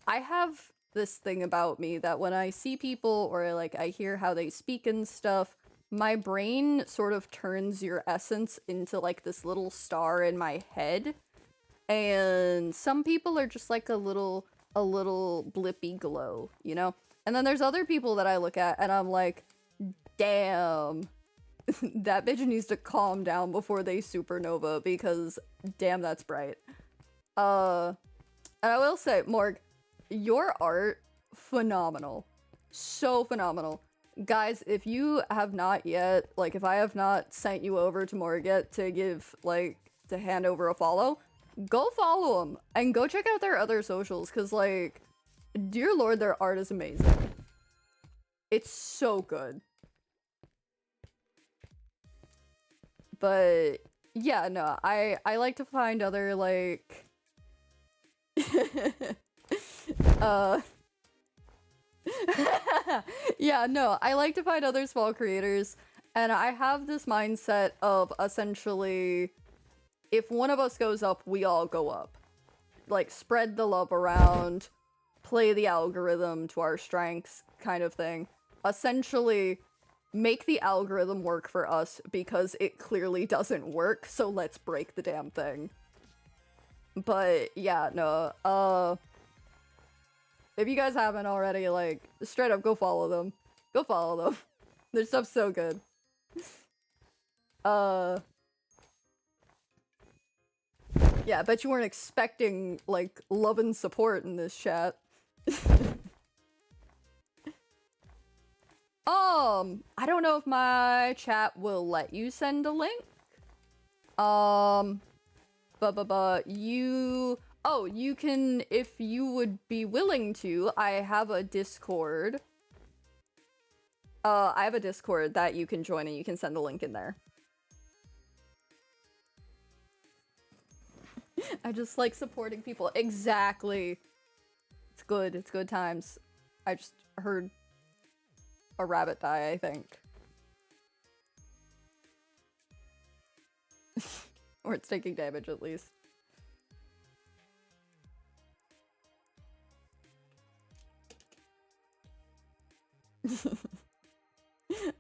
I have this thing about me that when I see people or, like, I hear how they speak and stuff, my brain sort of turns your essence into, like, this little star in my head. And some people are just like a little blippy glow, you know? And then there's other people that I look at and I'm like, damn, that bitch needs to calm down before they supernova, because damn, that's bright. And I will say, Morg, your art, phenomenal. So phenomenal. Guys, if you have not yet, like, if I have not sent you over to Morg yet to give, like, to hand over a follow, go follow them and go check out their other socials, because, like, dear lord, their art is amazing. It's so good. But yeah, no, I like to find other, like, yeah, no, I like to find other small creators, and I have this mindset of essentially, if one of us goes up, we all go up. Like, spread the love around, play the algorithm to our strengths, kind of thing. Essentially, make the algorithm work for us, because it clearly doesn't work, so let's break the damn thing. But yeah, no, if you guys haven't already, like, straight up go follow them. Go follow them. Their stuff's so good. Yeah, I bet you weren't expecting, like, love and support in this chat. I don't know if my chat will let you send a link. You can, if you would be willing to, I have a Discord. I have a Discord that you can join and you can send the link in there. I just like supporting people. Exactly. It's good. It's good times. I just heard a rabbit die, I think. Or it's taking damage, at least.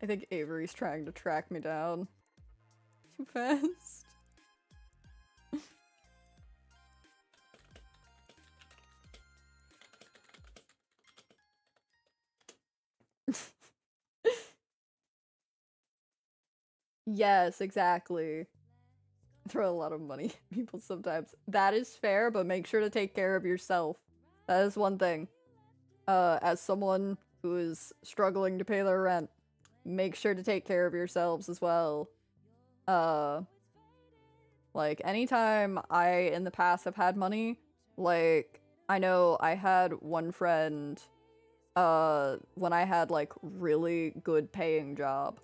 I think Avery's trying to track me down too fast. Yes, exactly. Throw a lot of money at people sometimes. That is fair, but make sure to take care of yourself. That is one thing. As someone who is struggling to pay their rent, make sure to take care of yourselves as well. Like, anytime I, in the past, have had money, like, I know I had one friend, when I had, like, really good paying job,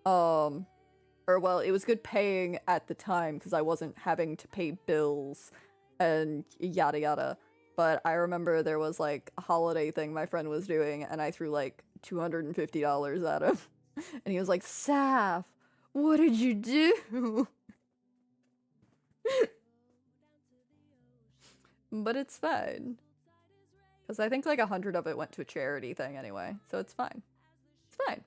or, well, it was good paying at the time, because I wasn't having to pay bills, and yada yada. But I remember there was, like, a holiday thing my friend was doing, and I threw, like, $250 at him. And he was like, Saf, what did you do? But it's fine. Because I think, like, 100 of it went to a charity thing anyway, so it's fine. It's fine.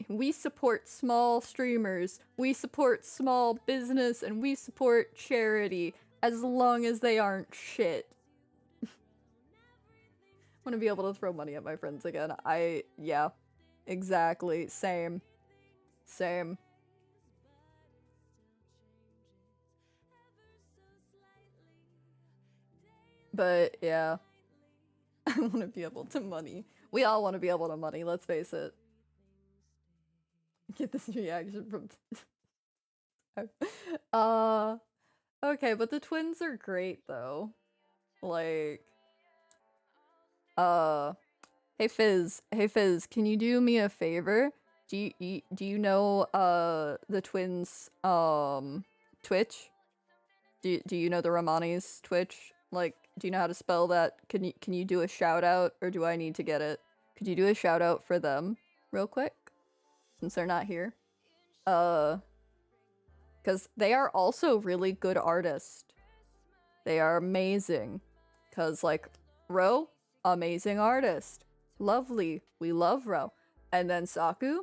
We support small streamers, we support small business, and we support charity as long as they aren't shit. I want to be able to throw money at my friends again. Yeah, exactly. Same. Same. But yeah, I want to be able to money. We all want to be able to money, let's face it. Get this reaction from okay, but the twins are great though. Like, hey Fizz, can you do me a favor? Do you know the twins Twitch? Do you know the Ramani's Twitch? Like, do you know how to spell that? Can you do a shout out, or do I need to get it? Could you do a shout out for them real quick? Since they're not here. Because they are also really good artists. They are amazing. Because, like, Ro, amazing artist. Lovely. We love Ro. And then Saku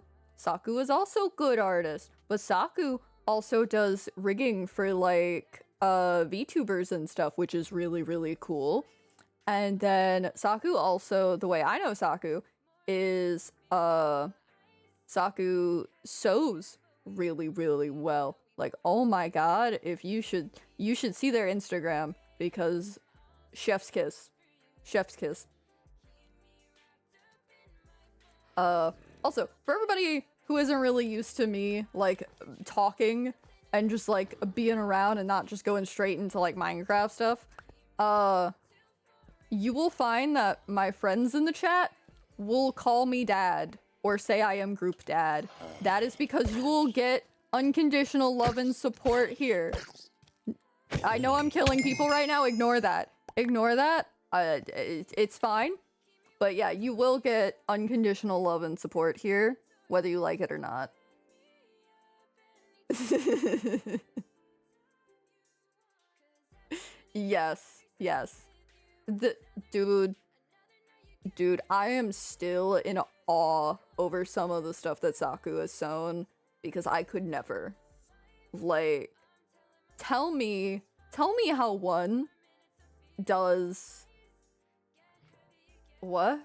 is also good artist. But Saku also does rigging for, like, VTubers and stuff, which is really, really cool. And then Saku also, the way I know Saku, is, Saku sews really, really well. Like, oh my god, if you should see their Instagram, because chef's kiss. Chef's kiss. Also, for everybody who isn't really used to me, like, talking and just, like, being around and not just going straight into, like, Minecraft stuff, you will find that my friends in the chat will call me dad. Or say I am group dad. That is because you will get unconditional love and support here. I know I'm killing people right now. Ignore that. Ignore that. It's fine. But yeah, you will get unconditional love and support here, whether you like it or not. Yes. Yes. Dude, I am still in awe over some of the stuff that Saku has sewn, because I could never. Like, tell me how one does... What?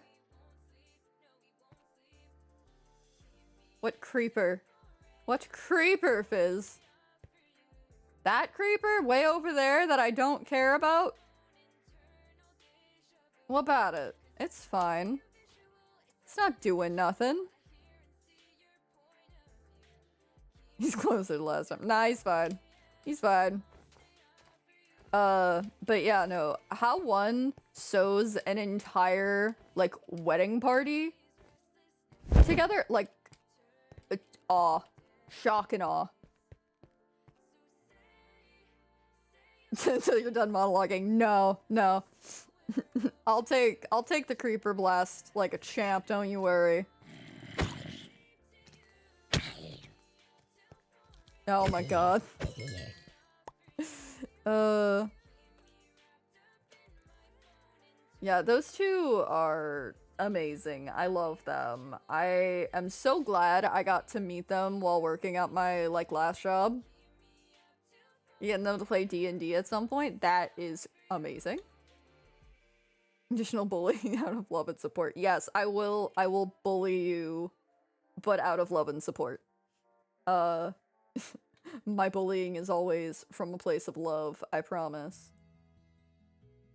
What creeper? What creeper, Fizz? That creeper way over there that I don't care about? What about it? It's fine. It's not doing nothing. He's closer to last time. Nah, he's fine. He's fine. But yeah, no. How one sews an entire, like, wedding party together, like, awe. Shock and awe. Until you're done monologuing. No, no. I'll take the creeper blast like a champ, don't you worry. Oh my god. Yeah, those two are amazing. I love them. I am so glad I got to meet them while working at my like last job. Getting them to play D&D at some point, that is amazing. Additional bullying out of love and support. Yes, I will bully you, but out of love and support. My bullying is always from a place of love, I promise.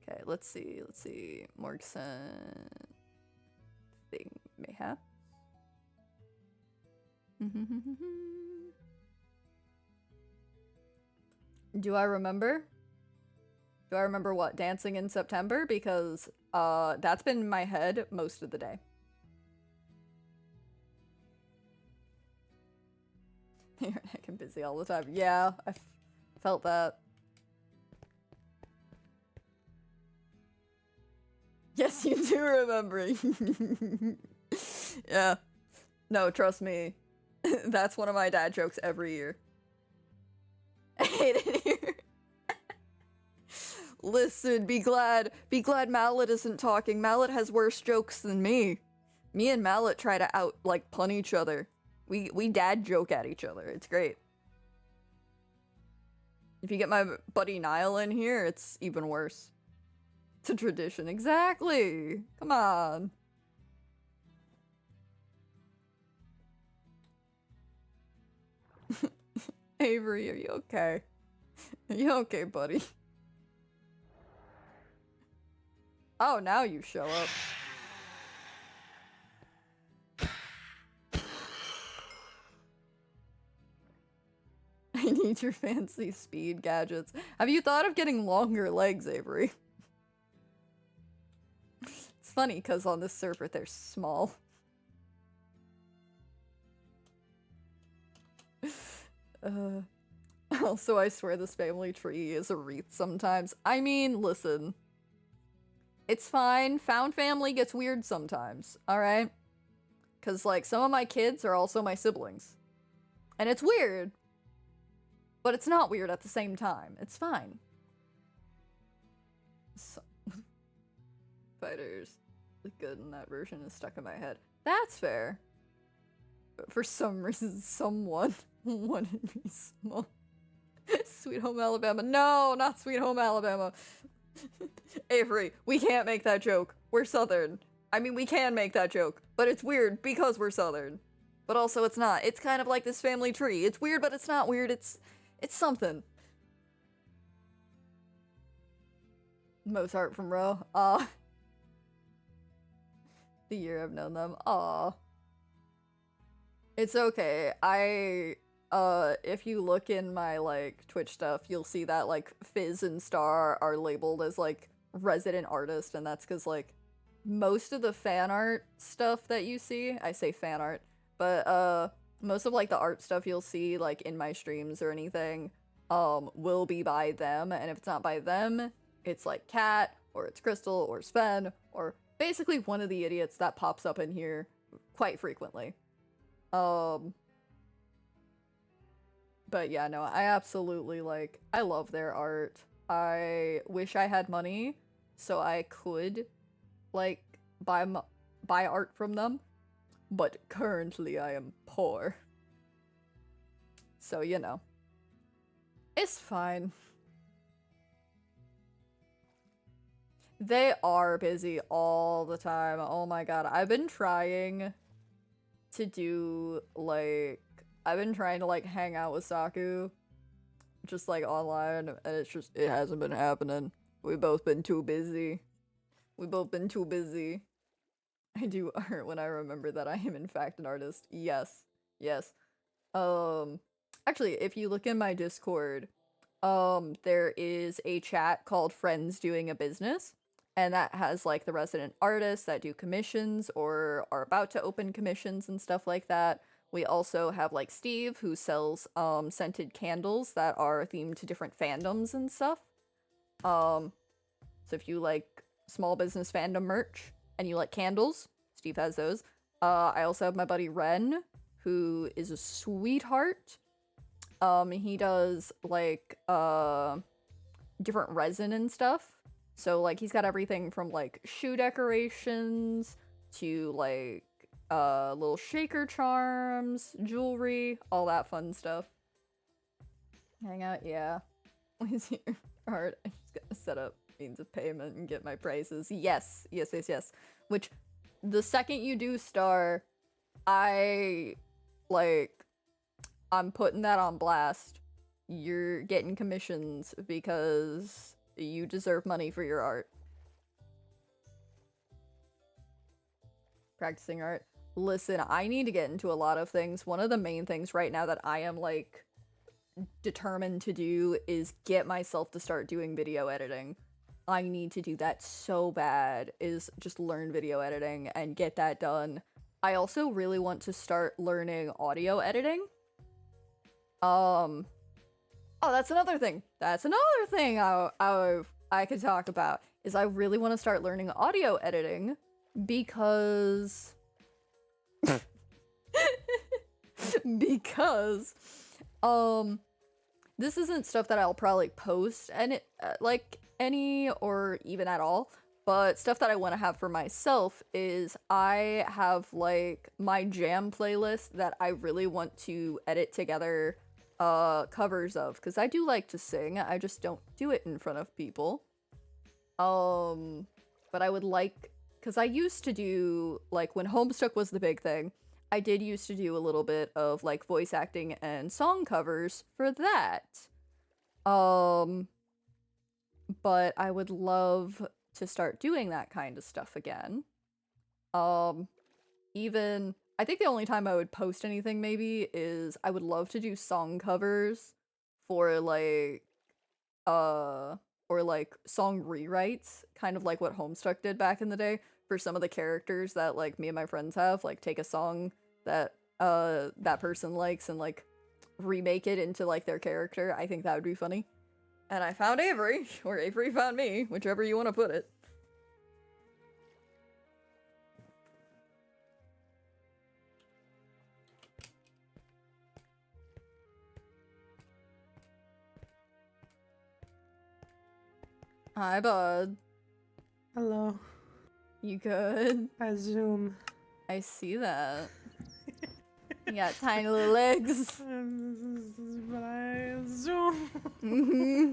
Okay, let's see. Morgson thing mayhap. Do I remember? Do I remember what? Dancing in September? Because that's been in my head most of the day. You're heckin' busy all the time. Yeah, I felt that. Yes, you do remember. Yeah. No, trust me. That's one of my dad jokes every year. I hate it here. Listen, be glad Mallet isn't talking. Mallet has worse jokes than me. Me and Mallet try to pun each other. We dad joke at each other. It's great. If you get my buddy Niall in here, it's even worse. It's a tradition. Exactly. Come on. Avery, are you okay? Are you okay, buddy? Oh, now you show up. I need your fancy speed gadgets. Have you thought of getting longer legs, Avery? It's funny, because on this server, they're small. Also, I swear this family tree is a wreath sometimes. I mean, listen. It's fine. Found family gets weird sometimes, alright? Because, like, some of my kids are also my siblings. And it's weird. But it's not weird at the same time. It's fine. So Fighters. The good in that version is stuck in my head. That's fair. But for some reason, someone wanted me small. Sweet Home Alabama. No, not Sweet Home Alabama. Avery, we can't make that joke. We're Southern. I mean, we can make that joke, but it's weird because we're Southern. But also it's not. It's kind of like this family tree. It's weird, but it's not weird. It's something. Mozart from Row. Aw. The year I've known them. Aw. It's okay. If you look in my, like, Twitch stuff, you'll see that, like, Fizz and Star are labeled as, like, resident artist, and that's because, like, most of the fan art stuff that you see, I say fan art, but, most of, like, the art stuff you'll see, like, in my streams or anything, will be by them, and if it's not by them, it's, like, Kat, or it's Crystal, or Sven, or basically one of the idiots that pops up in here quite frequently. But yeah, no, I absolutely, like, I love their art. I wish I had money so I could, like, buy art from them. But currently I am poor. So, you know. It's fine. They are busy all the time. Oh my god. I've been trying to do, like, hang out with Saku, just, like, online, and it hasn't been happening. We've both been too busy. I do art when I remember that I am in fact an artist. Yes. Yes. Actually, if you look in my Discord, there is a chat called Friends Doing a Business, and that has, like, the resident artists that do commissions or are about to open commissions and stuff like that. We also have, like, Steve, who sells, scented candles that are themed to different fandoms and stuff. So if you like small business fandom merch and you like candles, Steve has those. I also have my buddy Ren, who is a sweetheart. He does, like, different resin and stuff. So, like, he's got everything from, like, shoe decorations, to like little shaker charms, jewelry, all that fun stuff. Hang out, yeah. Is your art? I just gotta set up means of payment and get my prices. Yes. Which, the second you do Star, I'm putting that on blast. You're getting commissions because you deserve money for your art. Practicing art. Listen, I need to get into a lot of things. One of the main things right now that I am like determined to do is get myself to start doing video editing. I need to do that so bad, is just learn video editing and get that done. I also really want to start learning audio editing. Oh, that's another thing. That's another thing I could talk about, is I really want to start learning audio editing because because this isn't stuff that I'll probably post and like any or even at all, but stuff that I want to have for myself is I have like my jam playlist that I really want to edit together covers of, because I do like to sing. I just don't do it in front of people. But I would like, because I used to do, like, when Homestuck was the big thing, I did used to do a little bit of, like, voice acting and song covers for that. But I would love to start doing that kind of stuff again. Even, I think the only time I would post anything maybe is I would love to do song covers for, like, or like song rewrites, kind of like what Homestuck did back in the day, for some of the characters that like me and my friends have, like take a song that that person likes and like remake it into like their character. I think that would be funny. And I found Avery, or Avery found me, whichever you want to put it. Hi, bud. Hello. You good? I Zoom. I see that. You got tiny little legs. But I Zoom. Mm-hmm.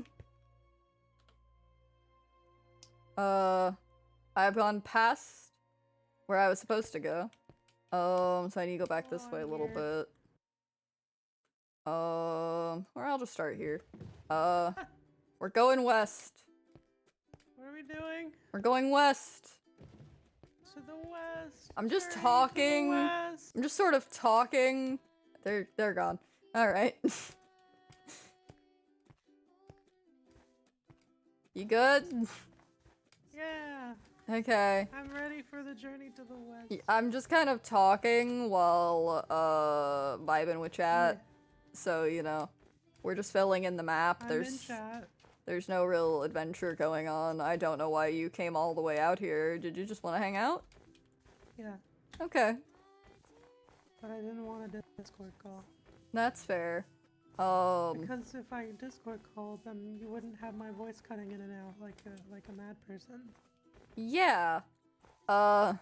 I've gone past where I was supposed to go. So I need to go back this way a little bit. Or I'll just start here. We're going west. What are we doing? We're going west. To the west. I'm just Journey to the talking. west. I'm just sort of talking. They're gone. All right. You good? Yeah. Okay. I'm ready for the journey to the west. I'm just kind of talking while vibing with chat. Yeah. So, you know, we're just filling in the map. I'm in chat. There's no real adventure going on. I don't know why you came all the way out here. Did you just want to hang out? Yeah. Okay. But I didn't want to Discord call. That's fair. Because if I Discord called, then you wouldn't have my voice cutting in and out like a mad person. Yeah. Oh,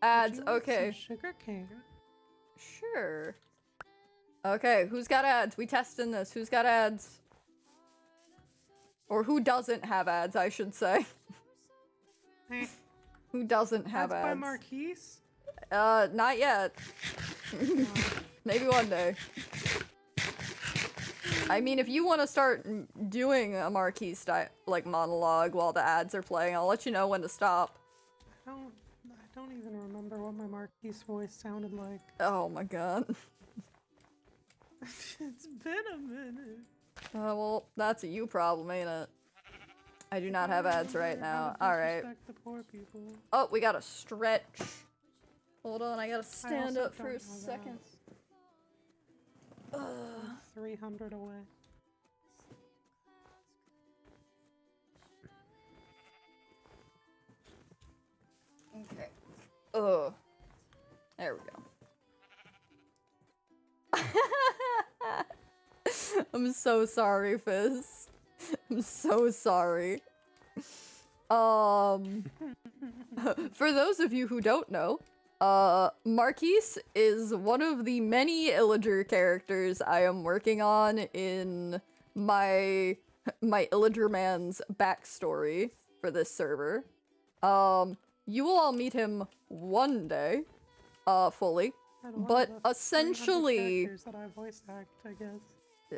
ads. Would you like Okay. some sugar cane. Sure. Okay, who's got ads? We testing this. Who's got ads? Or who doesn't have ads, I should say. Who doesn't have Ads ads? by Marquise? Not yet. Maybe one day. I mean, if you want to start doing a Marquis style, like, monologue while the ads are playing, I'll let you know when to stop. I don't even remember what my Marquise voice sounded like. Oh my god. It's been a minute. Well, that's a you problem, ain't it? I do not have ads right now. Alright. The poor people. Oh, we gotta stretch. Hold on, I gotta stand also up for a don't have second. ads. I'm 300 away. Okay. Ugh. There we go. I'm so sorry, Fizz. I'm so sorry. For those of you who don't know, Marquise is one of the many Illager characters I am working on in my Illager man's backstory for this server. You will all meet him one day, fully, And one but of the 300 essentially, characters that I voice act, I guess.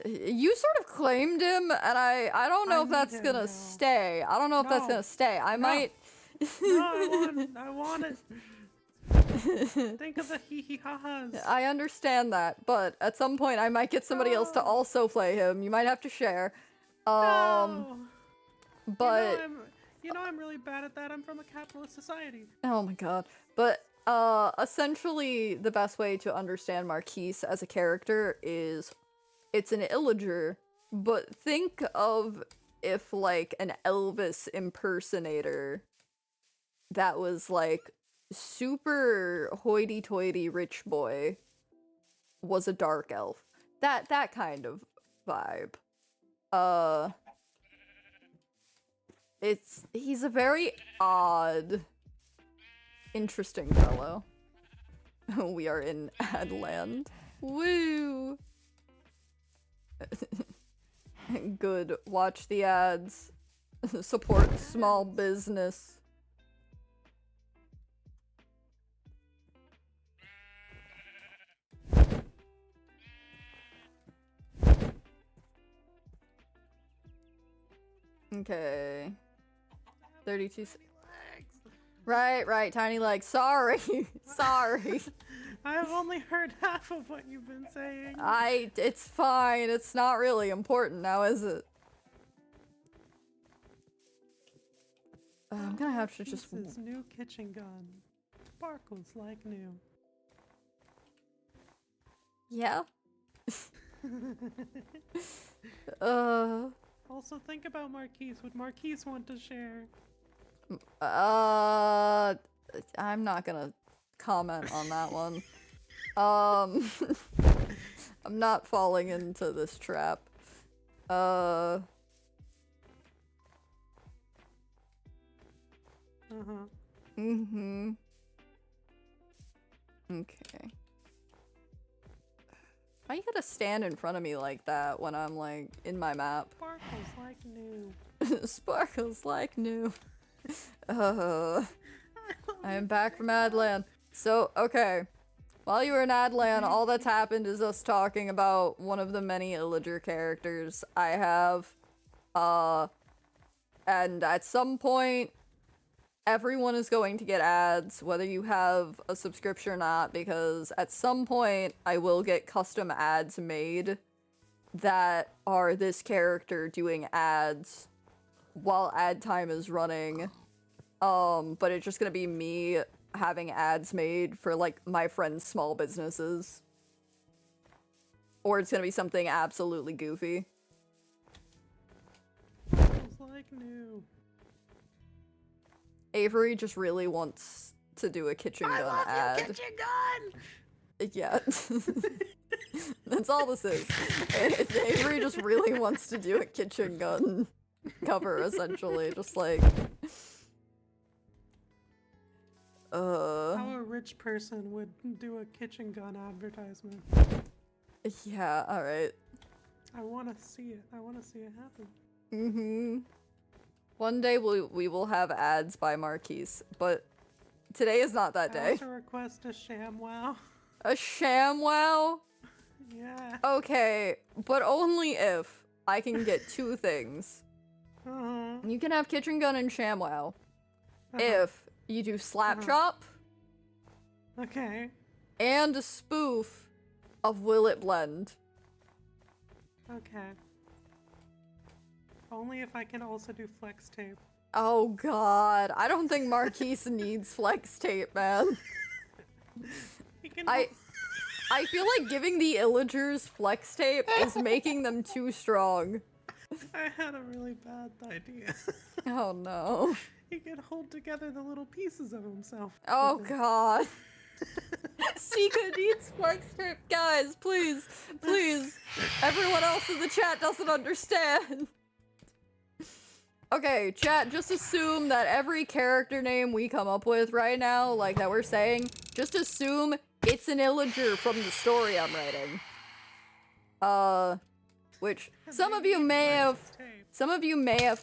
you sort of claimed him, and I don't know I if that's need him gonna now. stay. I don't know if that's No. gonna stay. I No. might. No, I want it. Think of the hee-hee-ha-has. I understand that, but at some point I might get somebody else to No. also play him. You might have to share. No. But You know I'm really bad at that. I'm from a capitalist society. oh my god. But essentially the best way to understand Marquise as a character is it's an Illager, but think of if like an Elvis impersonator that was like super hoity-toity rich boy was a dark elf. That kind of vibe. He's a very odd, interesting fellow. We are in Adland. Woo! Good. Watch the ads. Support small business. Okay. 32 Right, tiny legs. Sorry. Sorry. I've only heard half of what you've been saying. It's fine. It's not really important now, is it? I'm gonna have to just... This is new kitchen gun. Sparkles like new. Yeah? Also, think about Marquise. Would Marquise want to share? I'm not gonna comment on that one. I'm not falling into this trap. Uh-huh. Mm-hmm. Okay. Why you gotta stand in front of me like that when I'm like in my map? Sparkles like new. Sparkles like new. I am back from Adland. So, okay. While you were in Adland, all that's happened is us talking about one of the many Illager characters I have. And at some point, everyone is going to get ads, whether you have a subscription or not, because at some point, I will get custom ads made that are this character doing ads while ad time is running. But it's just gonna be me having ads made for, like, my friends' small businesses. Or it's gonna be something absolutely goofy. Sparkles like new. Avery just really wants to do a kitchen gun ad. kitchen gun! Yeah. That's all this is. Avery just really wants to do a kitchen gun cover, essentially. Just like... How a rich person would do a kitchen gun advertisement. Yeah, alright. I want to see it. I want to see it happen. Mm-hmm. One day we will have ads by Marquise, but today is not that I day. also request a ShamWow. A ShamWow? Yeah. Okay, but only if I can get two things. Uh-huh. You can have kitchen gun and ShamWow Uh-huh. if you do slap chop Okay. and a spoof of Will It Blend. Okay. Only if I can also do flex tape. Oh god, I don't think Marquise needs flex tape, man. He can I feel like giving the Illagers flex tape is making them too strong. I had a really bad idea. Oh no. He could hold together the little pieces of himself. Oh with it. god. Sika needs flex tape. Guys, please, please. Everyone else in the chat doesn't understand. Okay, chat, just assume that every character name we come up with right now, like that we're saying, just assume it's an illager from the story I'm writing. Which some of you may have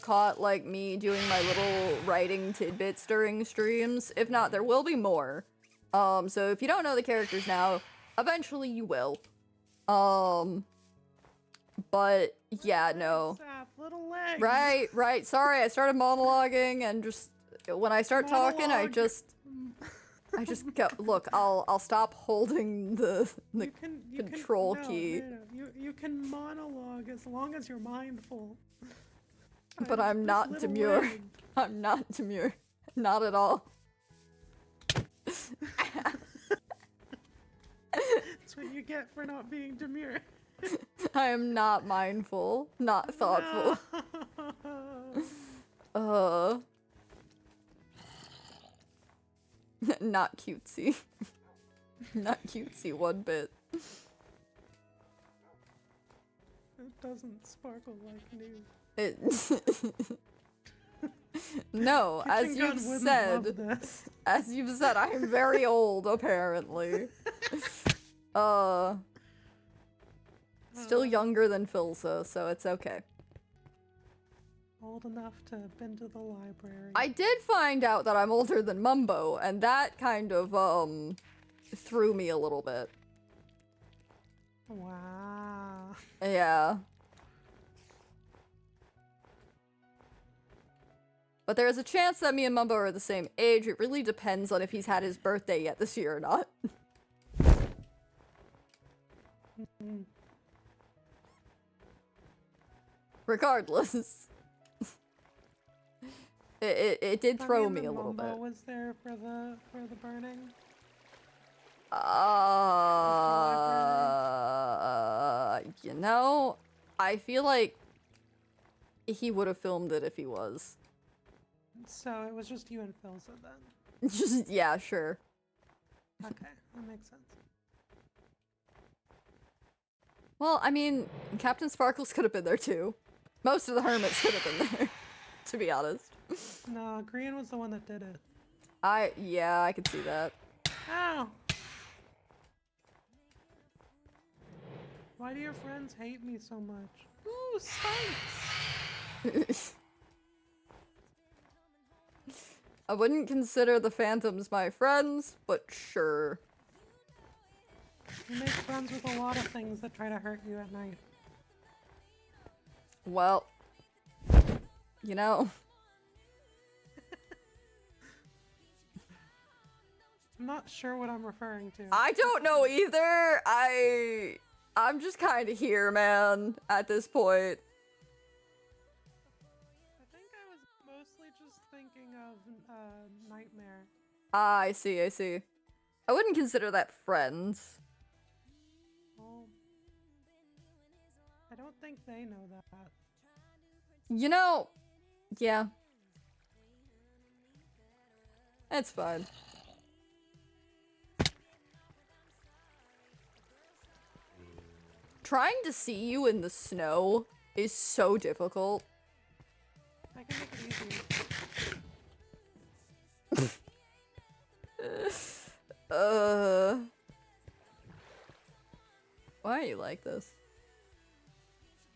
caught, like, me doing my little writing tidbits during streams. If not, there will be more. So if you don't know the characters now, eventually you will. But yeah, no. Little legs. Right. Sorry, I started monologuing, and just when I start talking, I just go. Look, I'll stop holding the control key. No. You can monologue as long as you're mindful. But I'm not demure. Leg. I'm not demure. Not at all. That's what you get for not being demure. I am not mindful, not thoughtful. Not cutesy. Not cutesy one bit. It doesn't sparkle like new. It No, as you've said, I am very old, apparently. Still younger than Philza, so it's okay. Old enough to have been to the library. I did find out that I'm older than Mumbo, and that kind of, threw me a little bit. Wow. Yeah. But there's a chance that me and Mumbo are the same age. It really depends on if he's had his birthday yet this year or not. Regardless. It did throw me a little bit. Mumbo was there for the burning? You know, I feel like he would have filmed it if he was. So it was just you and Philza then? Just, yeah, sure. Okay, that makes sense. Well, I mean, Captain Sparkles could have been there too. Most of the hermits could have been there, to be honest. No, Green was the one that did it. Yeah, I could see that. Ow! Why do your friends hate me so much? Ooh, spikes! I wouldn't consider the phantoms my friends, but sure. You make friends with a lot of things that try to hurt you at night. Well, you know. I'm not sure what I'm referring to. I don't know either. I'm just kind of here, man, at this point. I think I was mostly just thinking of Nightmare. Ah, I see. I wouldn't consider that friends. Well, I don't think they know that. You know, yeah. It's fine. Trying to see you in the snow is so difficult. I can make it easy. Why are you like this?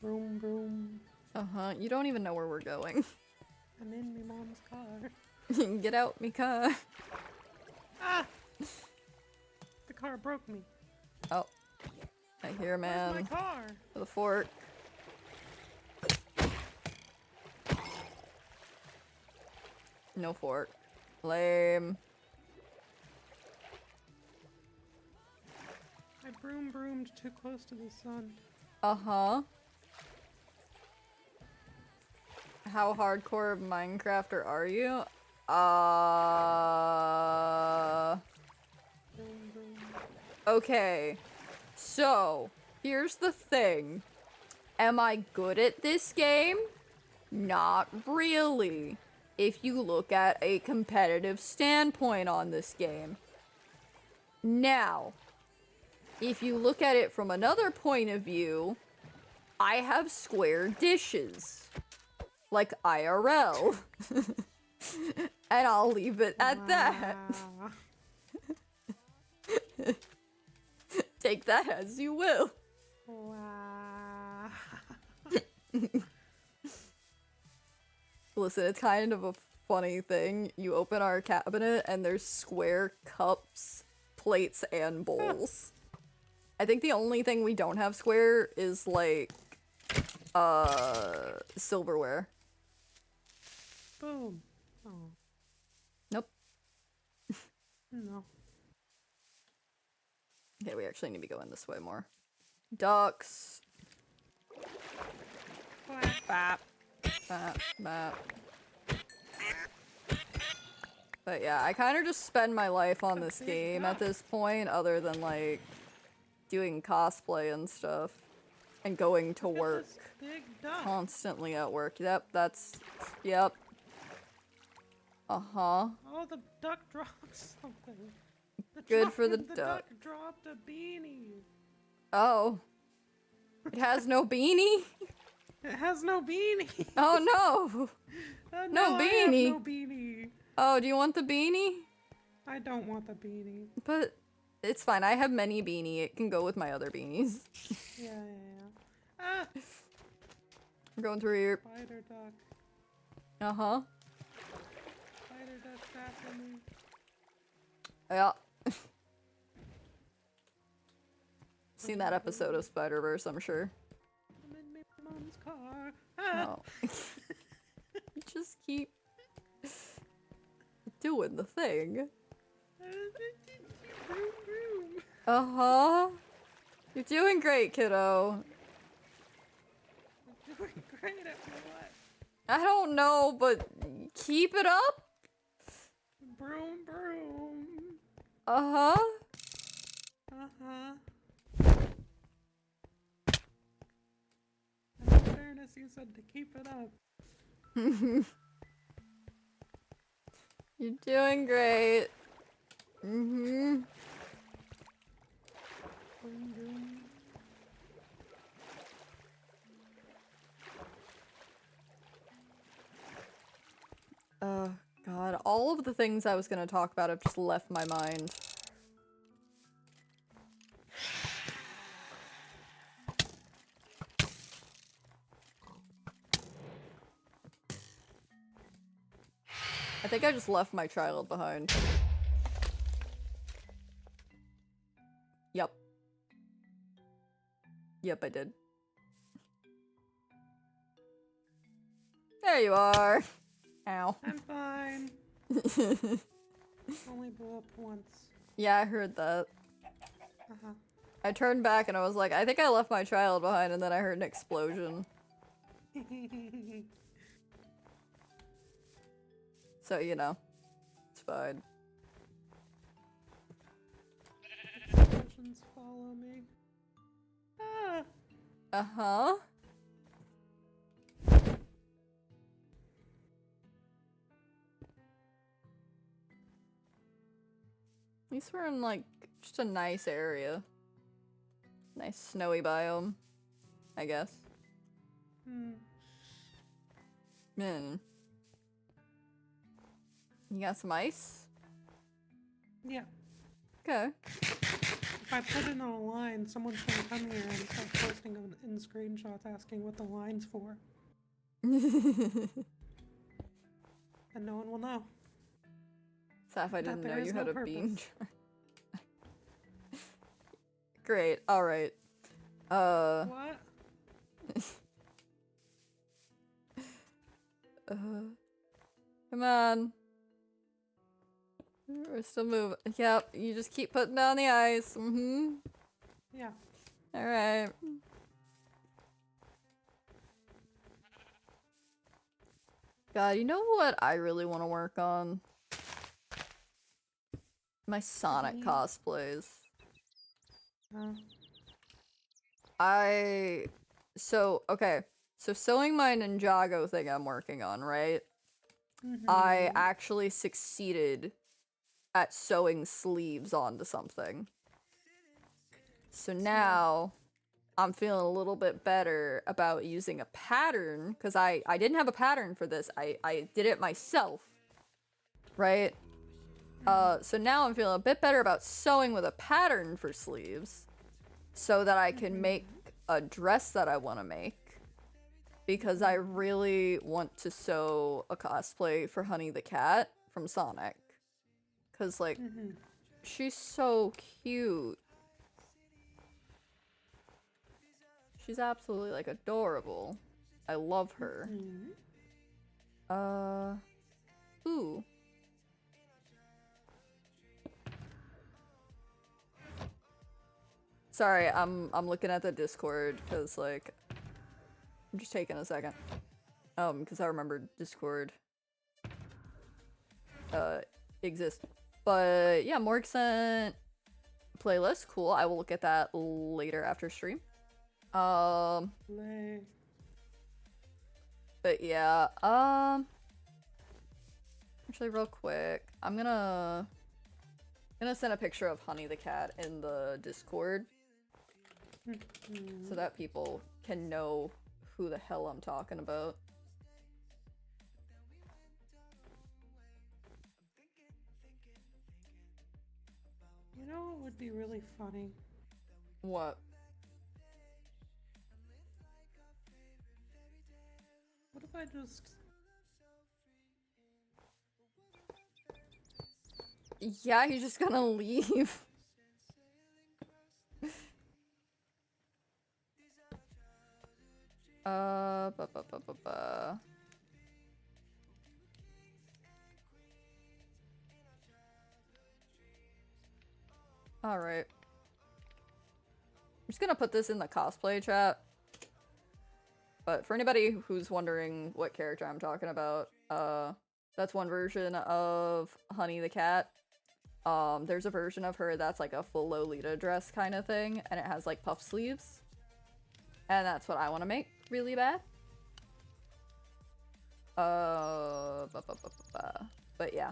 Broom, broom. Uh-huh, you don't even know where we're going. I'm in my mom's car. Get out me car. Ah! The car broke me. Oh. I hear, man. Where's my car? For the fork. No fork. Lame. I broomed too close to the sun. Uh-huh. How hardcore of Minecrafter are you? Broom, broom. Okay. So, here's the thing. Am I good at this game? Not really. If you look at a competitive standpoint on this game. Now, if you look at it from another point of view, I have square dishes. Like IRL. And I'll leave it at that. Wow. Take that as you will. Wow. Listen, it's kind of a funny thing. You open our cabinet and there's square cups, plates, and bowls. I think the only thing we don't have square is like silverware. Boom. Oh. Nope. No. Okay, we actually need to go in this way more. Ducks. Quack. Bap. Bap. Bap. But yeah, I kind of just spend my life on this game at this point, other than like doing cosplay and stuff and going to Look at work. this big duck. Constantly at work. Yep, that's... Yep. Uh-huh. Oh, the duck dropped something. Good for the The duck. duck dropped a beanie. Oh. It has no beanie? It has no beanie. Oh no! No beanie. I have no beanie. Oh, do you want the beanie? I don't want the beanie. But it's fine. I have many beanie. It can go with my other beanies. Yeah. Ah! I'm going through here. Spider duck. Uh-huh. Spider duck's after me. Yeah. Seen that episode of Spider-Verse, I'm sure. I'm in my mom's car. Ah! Oh. Just keep doing the thing. Vroom, vroom. Uh-huh. You're doing great, kiddo. I'm doing great at what? I don't know, but keep it up. Broom, broom. Uh-huh. Uh-huh. In fairness, you said to keep it up. You're doing great. Mm-hmm. Broom, broom. Oh, God. All of the things I was gonna talk about have just left my mind. I think I just left my child behind. Yep. Yep, I did. There you are. Ow. I'm fine. Only blew up once. Yeah, I heard that. Uh-huh. I turned back and I was like, I think I left my child behind, and then I heard an explosion. So, you know, it's fine. Explosions follow me. Ah! Uh-huh. At least we're in, like, just a nice area. Nice snowy biome, I guess. Hmm. You got some ice? Yeah. Okay. If I put it on a line, someone's gonna come here and start posting them in screenshots asking what the line's for. And no one will know. Saf, I That didn't know there is you no had a purpose. bean jar. Great, alright. What? Come on. We're still moving. Yep, you just keep putting down the ice. Mm-hmm. Yeah. Alright. God, you know what I really want to work on? My Sonic Me? cosplays. Uh, Okay. So sewing my Ninjago thing I'm working on, right? I actually succeeded at sewing sleeves onto something. So now I'm feeling a little bit better about using a pattern, because I didn't have a pattern for this. I did it myself, right? So now I'm feeling a bit better about sewing with a pattern for sleeves so that I can make a dress that I want to make, because I really want to sew a cosplay for Honey the Cat from Sonic, because, like, she's so cute. She's absolutely, like, adorable. I love her. Ooh. Sorry, I'm looking at the Discord, because, like, I'm just taking a second. Because I remember Discord exists. But yeah, Morg sent playlist. Cool. I will look at that later after stream. But yeah, actually real quick, I'm gonna send a picture of Honey the Cat in the Discord so that people can know who the hell I'm talking about. You know what would be really funny? What? What if I just... Yeah, he's just gonna leave. Alright. I'm just gonna put this in the cosplay chat. But for anybody who's wondering what character I'm talking about, that's one version of Honey the Cat. There's a version of her that's like a full Lolita dress kind of thing, and it has like puff sleeves. And that's what I want to make really bad. But yeah.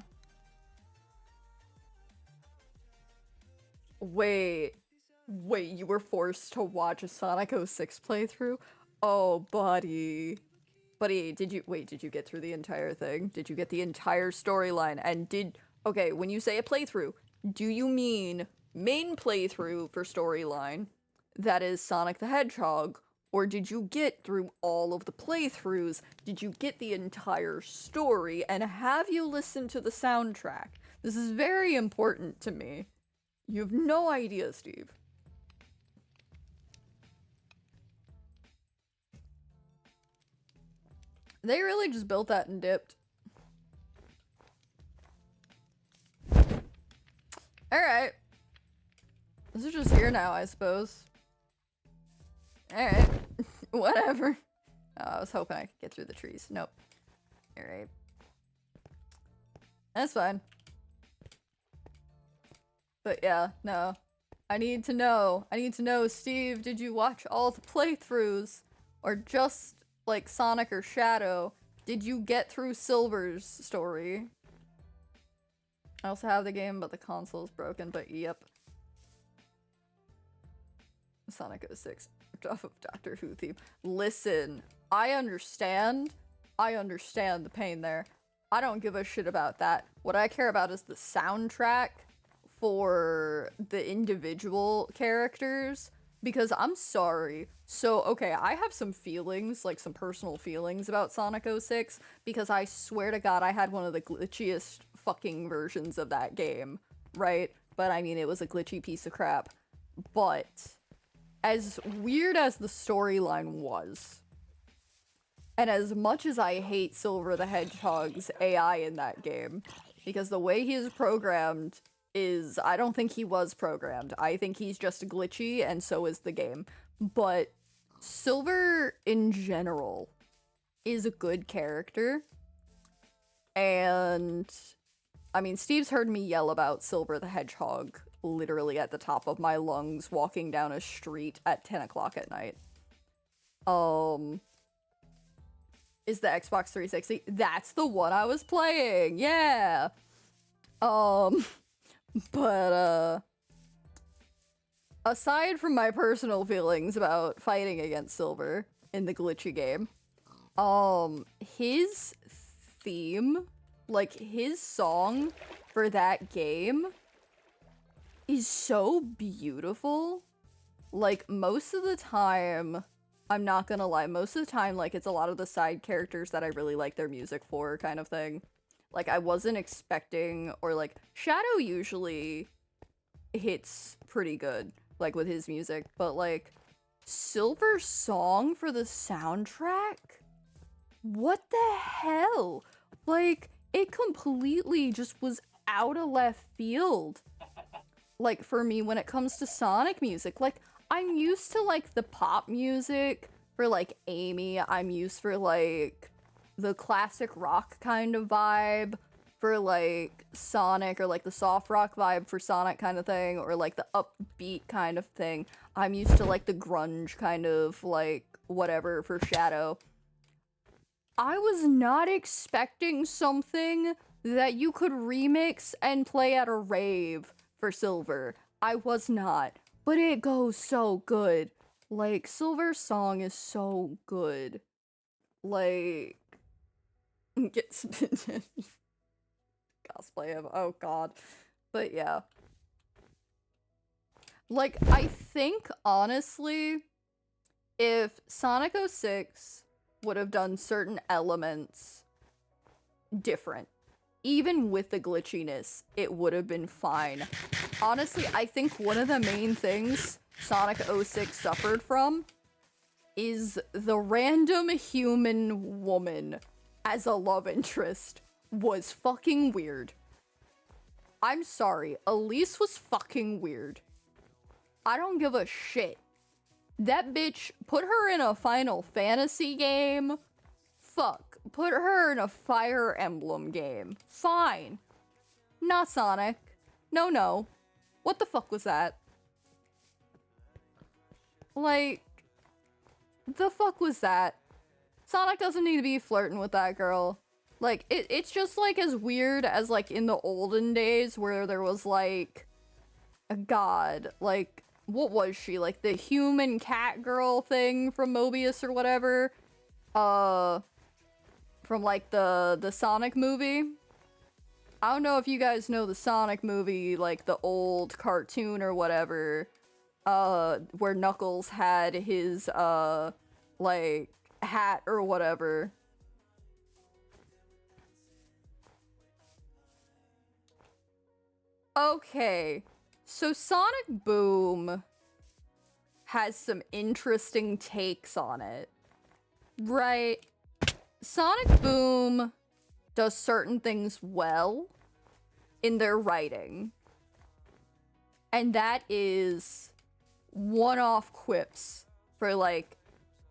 Wait, you were forced to watch a Sonic 06 playthrough? Oh, buddy. Buddy, did you get through the entire thing? Did you get the entire storyline? And okay, when you say a playthrough, do you mean main playthrough for storyline, that is Sonic the Hedgehog, or did you get through all of the playthroughs? Did you get the entire story? And have you listened to the soundtrack? This is very important to me. You have no idea, Steve. They really just built that and dipped. Alright. This is just here now, I suppose. Alright. Whatever. Oh, I was hoping I could get through the trees. Nope. Alright. That's fine. But yeah, no. I need to know, Steve, did you watch all the playthroughs? Or just, like, Sonic or Shadow? Did you get through Silver's story? I also have the game, but the console's broken, but yep. Sonic 06, off of Doctor Who theme. Listen, I understand the pain there. I don't give a shit about that. What I care about is the soundtrack for the individual characters, because I'm sorry. So, okay, I have some feelings, like some personal feelings about Sonic 06, because I swear to God I had one of the glitchiest fucking versions of that game, right? But I mean, it was a glitchy piece of crap. But as weird as the storyline was, and as much as I hate Silver the Hedgehog's AI in that game, because the way he is programmed is, I don't think he was programmed. I think he's just glitchy, and so is the game. But Silver, in general, is a good character. And, I mean, Steve's heard me yell about Silver the Hedgehog literally at the top of my lungs walking down a street at 10 o'clock at night. Is the Xbox 360? That's the one I was playing, yeah! But, aside from my personal feelings about fighting against Silver in the glitchy game, his theme, like his song for that game is so beautiful. Like, most of the time, I'm not gonna lie, most of the time, like, it's a lot of the side characters that I really like their music for, kind of thing. Like, I wasn't expecting, or like, Shadow usually hits pretty good, like, with his music, but like, Silver's song for the soundtrack? What the hell? Like, it completely just was out of left field. Like, for me, when it comes to Sonic music, like, I'm used to, like, the pop music for, like, Amy. I'm used for, like, the classic rock kind of vibe for, like, Sonic, or, like, the soft rock vibe for Sonic kind of thing, or, like, the upbeat kind of thing. I'm used to, like, the grunge kind of, like, whatever for Shadow. I was not expecting something that you could remix and play at a rave for Silver. I was not. But it goes so good. Like, Silver's song is so good. Like, get spin cosplay of, oh god. But yeah. Like, I think, honestly, if Sonic 06 would have done certain elements different, even with the glitchiness, it would have been fine. Honestly, I think one of the main things Sonic 06 suffered from is the random human woman as a love interest was fucking weird. I'm sorry, Elise was fucking weird. I don't give a shit. That bitch, put her in a Final Fantasy game. Fuck. Put her in a Fire Emblem game. Fine. Not Sonic. No, no. What the fuck was that? Like, the fuck was that? Sonic doesn't need to be flirting with that girl. Like, it's just, like, as weird as, like, in the olden days where there was, like, a god. Like, what was she? Like, the human cat girl thing from Mobius or whatever? From, like, the Sonic movie. I don't know if you guys know the Sonic movie, like, the old cartoon or whatever, where Knuckles had his, like, hat or whatever. Okay, so Sonic Boom has some interesting takes on it, right? Sonic Boom does certain things well in their writing, and that is one-off quips for, like,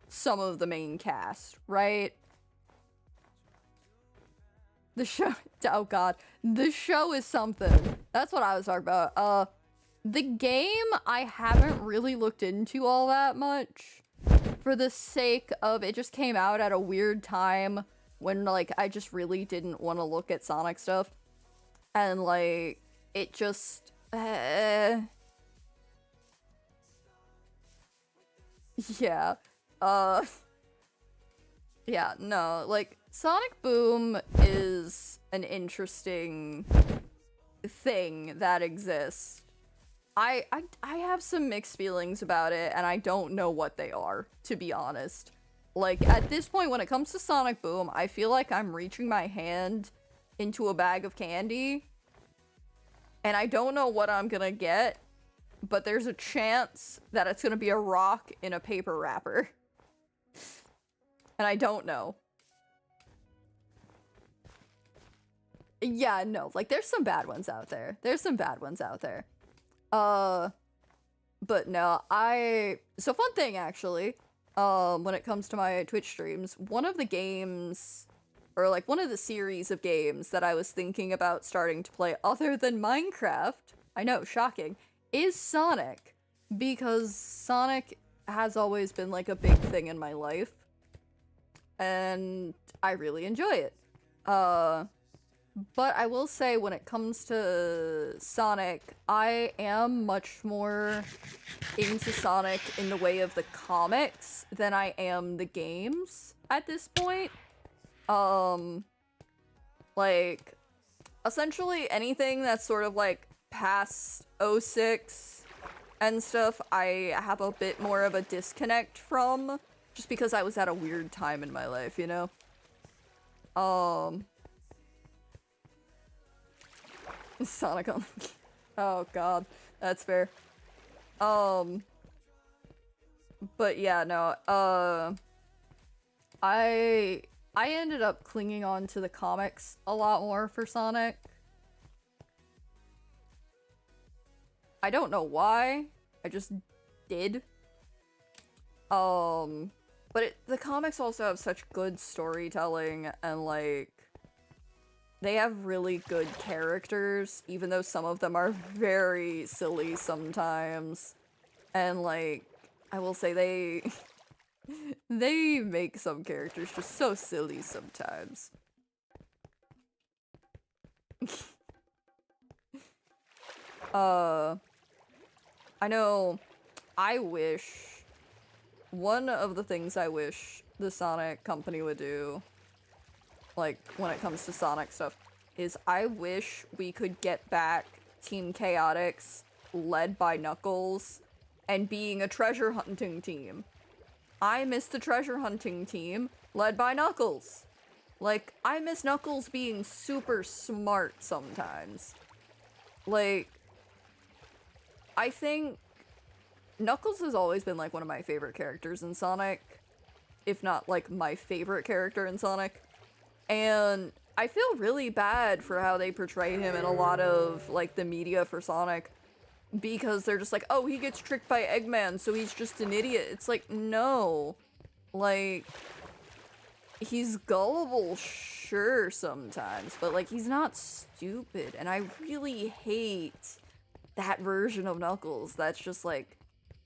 some of the main cast, right? The show, oh god, the show is something. That's what I was talking about. The game I haven't really looked into all that much, for the sake of it just came out at a weird time when, like, I just really didn't want to look at Sonic stuff. And, like, it just, yeah. Yeah, no, like, Sonic Boom is an interesting thing that exists. I have some mixed feelings about it, and I don't know what they are, to be honest. Like, at this point, when it comes to Sonic Boom, I feel like I'm reaching my hand into a bag of candy, and I don't know what I'm gonna get, but there's a chance that it's gonna be a rock in a paper wrapper. And I don't know. Yeah, no, like, there's some bad ones out there. There's some bad ones out there. But no, so fun thing, actually, when it comes to my Twitch streams, one of the games, or, like, one of the series of games that I was thinking about starting to play other than Minecraft, I know, shocking, is Sonic. Because Sonic has always been, like, a big thing in my life. And I really enjoy it. But I will say, when it comes to Sonic, I am much more into Sonic in the way of the comics than I am the games at this point. Like, essentially anything that's sort of like past '06 and stuff, I have a bit more of a disconnect from, just because I was at a weird time in my life, you know? Sonic on oh god, that's fair. But yeah, no, I ended up clinging on to the comics a lot more for Sonic. I don't know why, I just did. But the comics also have such good storytelling, and like, they have really good characters, even though some of them are very silly sometimes. And like, I will say they make some characters just so silly sometimes. I know, I wish, one of the things I wish the Sonic company would do, like, when it comes to Sonic stuff, is I wish we could get back Team Chaotix led by Knuckles and being a treasure hunting team. I miss the treasure hunting team led by Knuckles. Like, I miss Knuckles being super smart sometimes. Like, I think Knuckles has always been like one of my favorite characters in Sonic, if not like my favorite character in Sonic. And I feel really bad for how they portray him in a lot of like the media for Sonic, because they're just like, oh, he gets tricked by Eggman, so he's just an idiot. It's like, no. Like, he's gullible, sure, sometimes, but like, he's not stupid. And I really hate that version of Knuckles that's just like,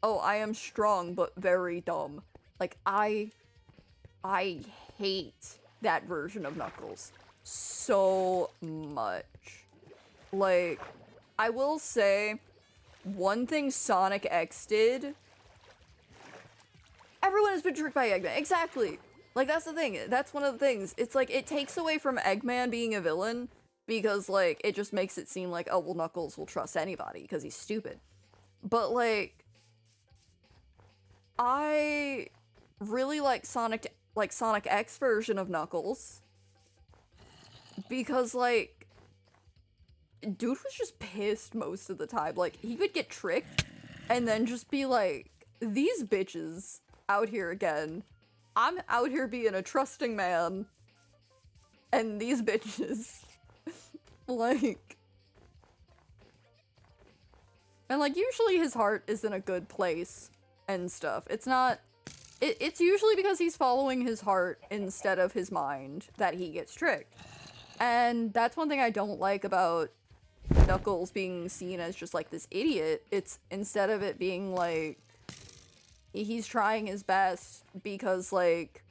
oh, I am strong but very dumb. Like, I hate that version of Knuckles so much. Like, I will say, one thing Sonic X did, everyone has been tricked by Eggman. Exactly. Like, that's the thing. That's one of the things. It's like, it takes away from Eggman being a villain, because, like, it just makes it seem like, oh, well, Knuckles will trust anybody because he's stupid. But, like, I really like Sonic X version of Knuckles, because, like, dude was just pissed most of the time. Like, he would get tricked and then just be like, these bitches out here again. I'm out here being a trusting man, and these bitches like, and like, usually his heart is in a good place and stuff. It's not, it's usually because he's following his heart instead of his mind that he gets tricked. And that's one thing I don't like about Knuckles being seen as just like this idiot. It's, instead of it being like, he's trying his best because like,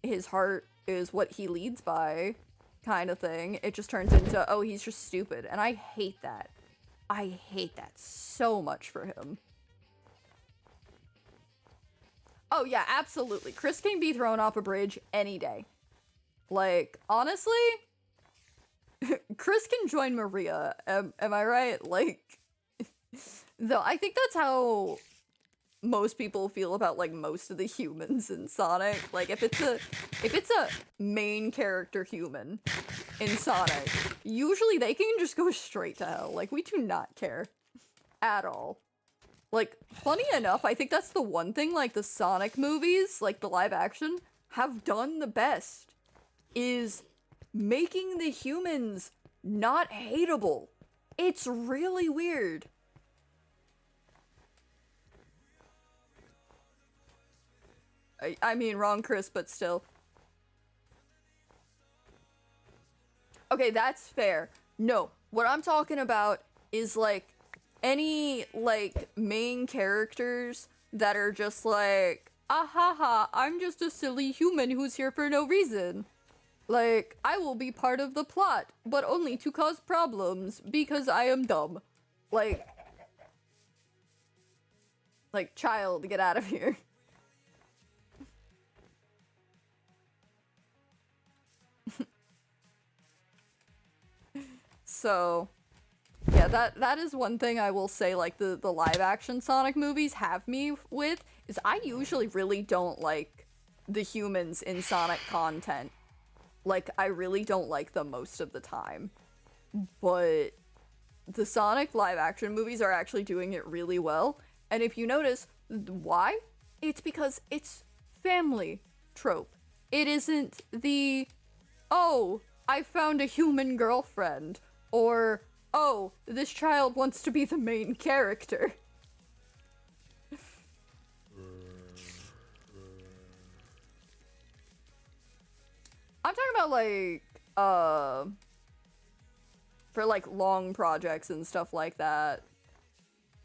his heart is what he leads by, kind of thing, it just turns into, oh, he's just stupid. And I hate that. I hate that so much for him. Oh yeah, absolutely. Chris can be thrown off a bridge any day. Like, honestly, Chris can join Maria. Am I right? Like, though, I think that's how most people feel about like most of the humans in Sonic. Like, if it's a main character human in Sonic, usually they can just go straight to hell. Like, we do not care at all. Like, funny enough, I think that's the one thing, like, the Sonic movies, like, the live action, have done the best, is making the humans not hateable. It's really weird. I mean, wrong Chris, but still. Okay, that's fair. No, what I'm talking about is, like, any, like, main characters that are just like, ah ha ha, I'm just a silly human who's here for no reason. Like, I will be part of the plot, but only to cause problems because I am dumb. Like, child, get out of here. So, yeah, that is one thing I will say, like, the live action Sonic movies have me with, is I usually really don't like the humans in Sonic content. Like, I really don't like them most of the time. But the Sonic live action movies are actually doing it really well. And if you notice, why? It's because it's family trope. It isn't the, oh, I found a human girlfriend, or, oh, this child wants to be the main character. I'm talking about, like, for, like, long projects and stuff like that.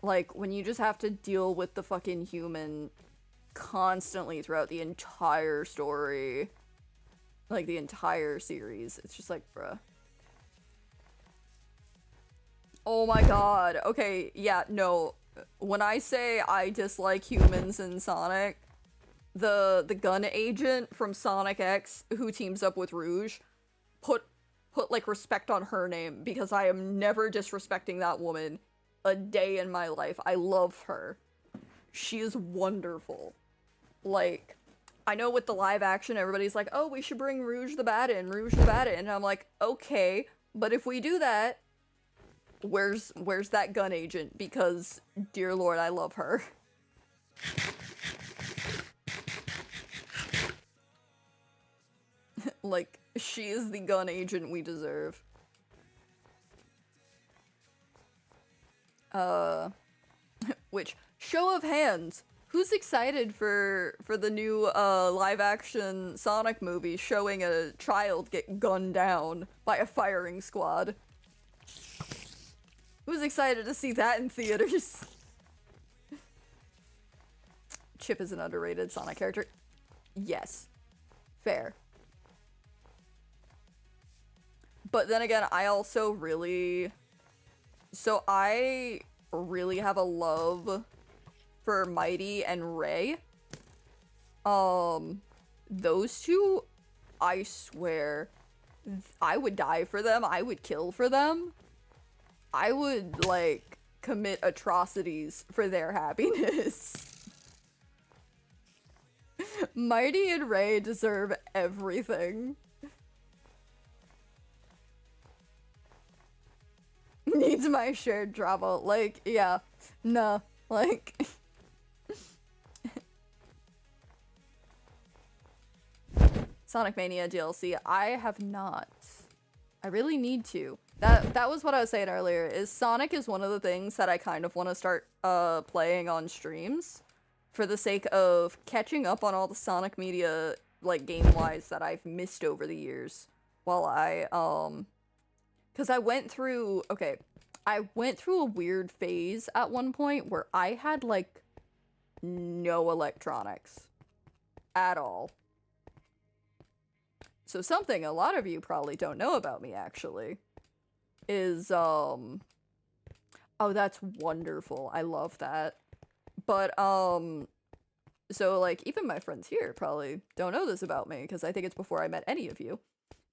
Like, when you just have to deal with the fucking human constantly throughout the entire story. Like, the entire series. It's just like, bruh. Oh my god. Okay, yeah, no. When I say I dislike humans in Sonic, the gun agent from Sonic X who teams up with Rouge, put like respect on her name, because I am never disrespecting that woman a day in my life. I love her. She is wonderful. Like, I know with the live action everybody's like, oh, we should bring Rouge the Bat in, and I'm like, okay, but if we do that, where's that gun agent? Because dear lord, I love her. Like, she is the gun agent we deserve. Which, show of hands, who's excited for the new live action Sonic movie showing a child get gunned down by a firing squad? Who's excited to see that in theaters? Chip is an underrated Sonic character. Yes. Fair. But then again, I also really... So I really have a love for Mighty and Ray. Those two, I swear, I would die for them. I would kill for them. I would, like, commit atrocities for their happiness. Mighty and Ray deserve everything. Needs my shared drama. Like, yeah. Nah. Like... Sonic Mania DLC. I have not. I really need to. That was what I was saying earlier, is Sonic is one of the things that I kind of want to start playing on streams for the sake of catching up on all the Sonic media, like, game-wise that I've missed over the years. While I, because I went through a weird phase at one point where I had, like, no electronics at all. So something a lot of you probably don't know about me, actually, is, oh, that's wonderful. I love that. But, so, like, even my friends here probably don't know this about me, because I think it's before I met any of you.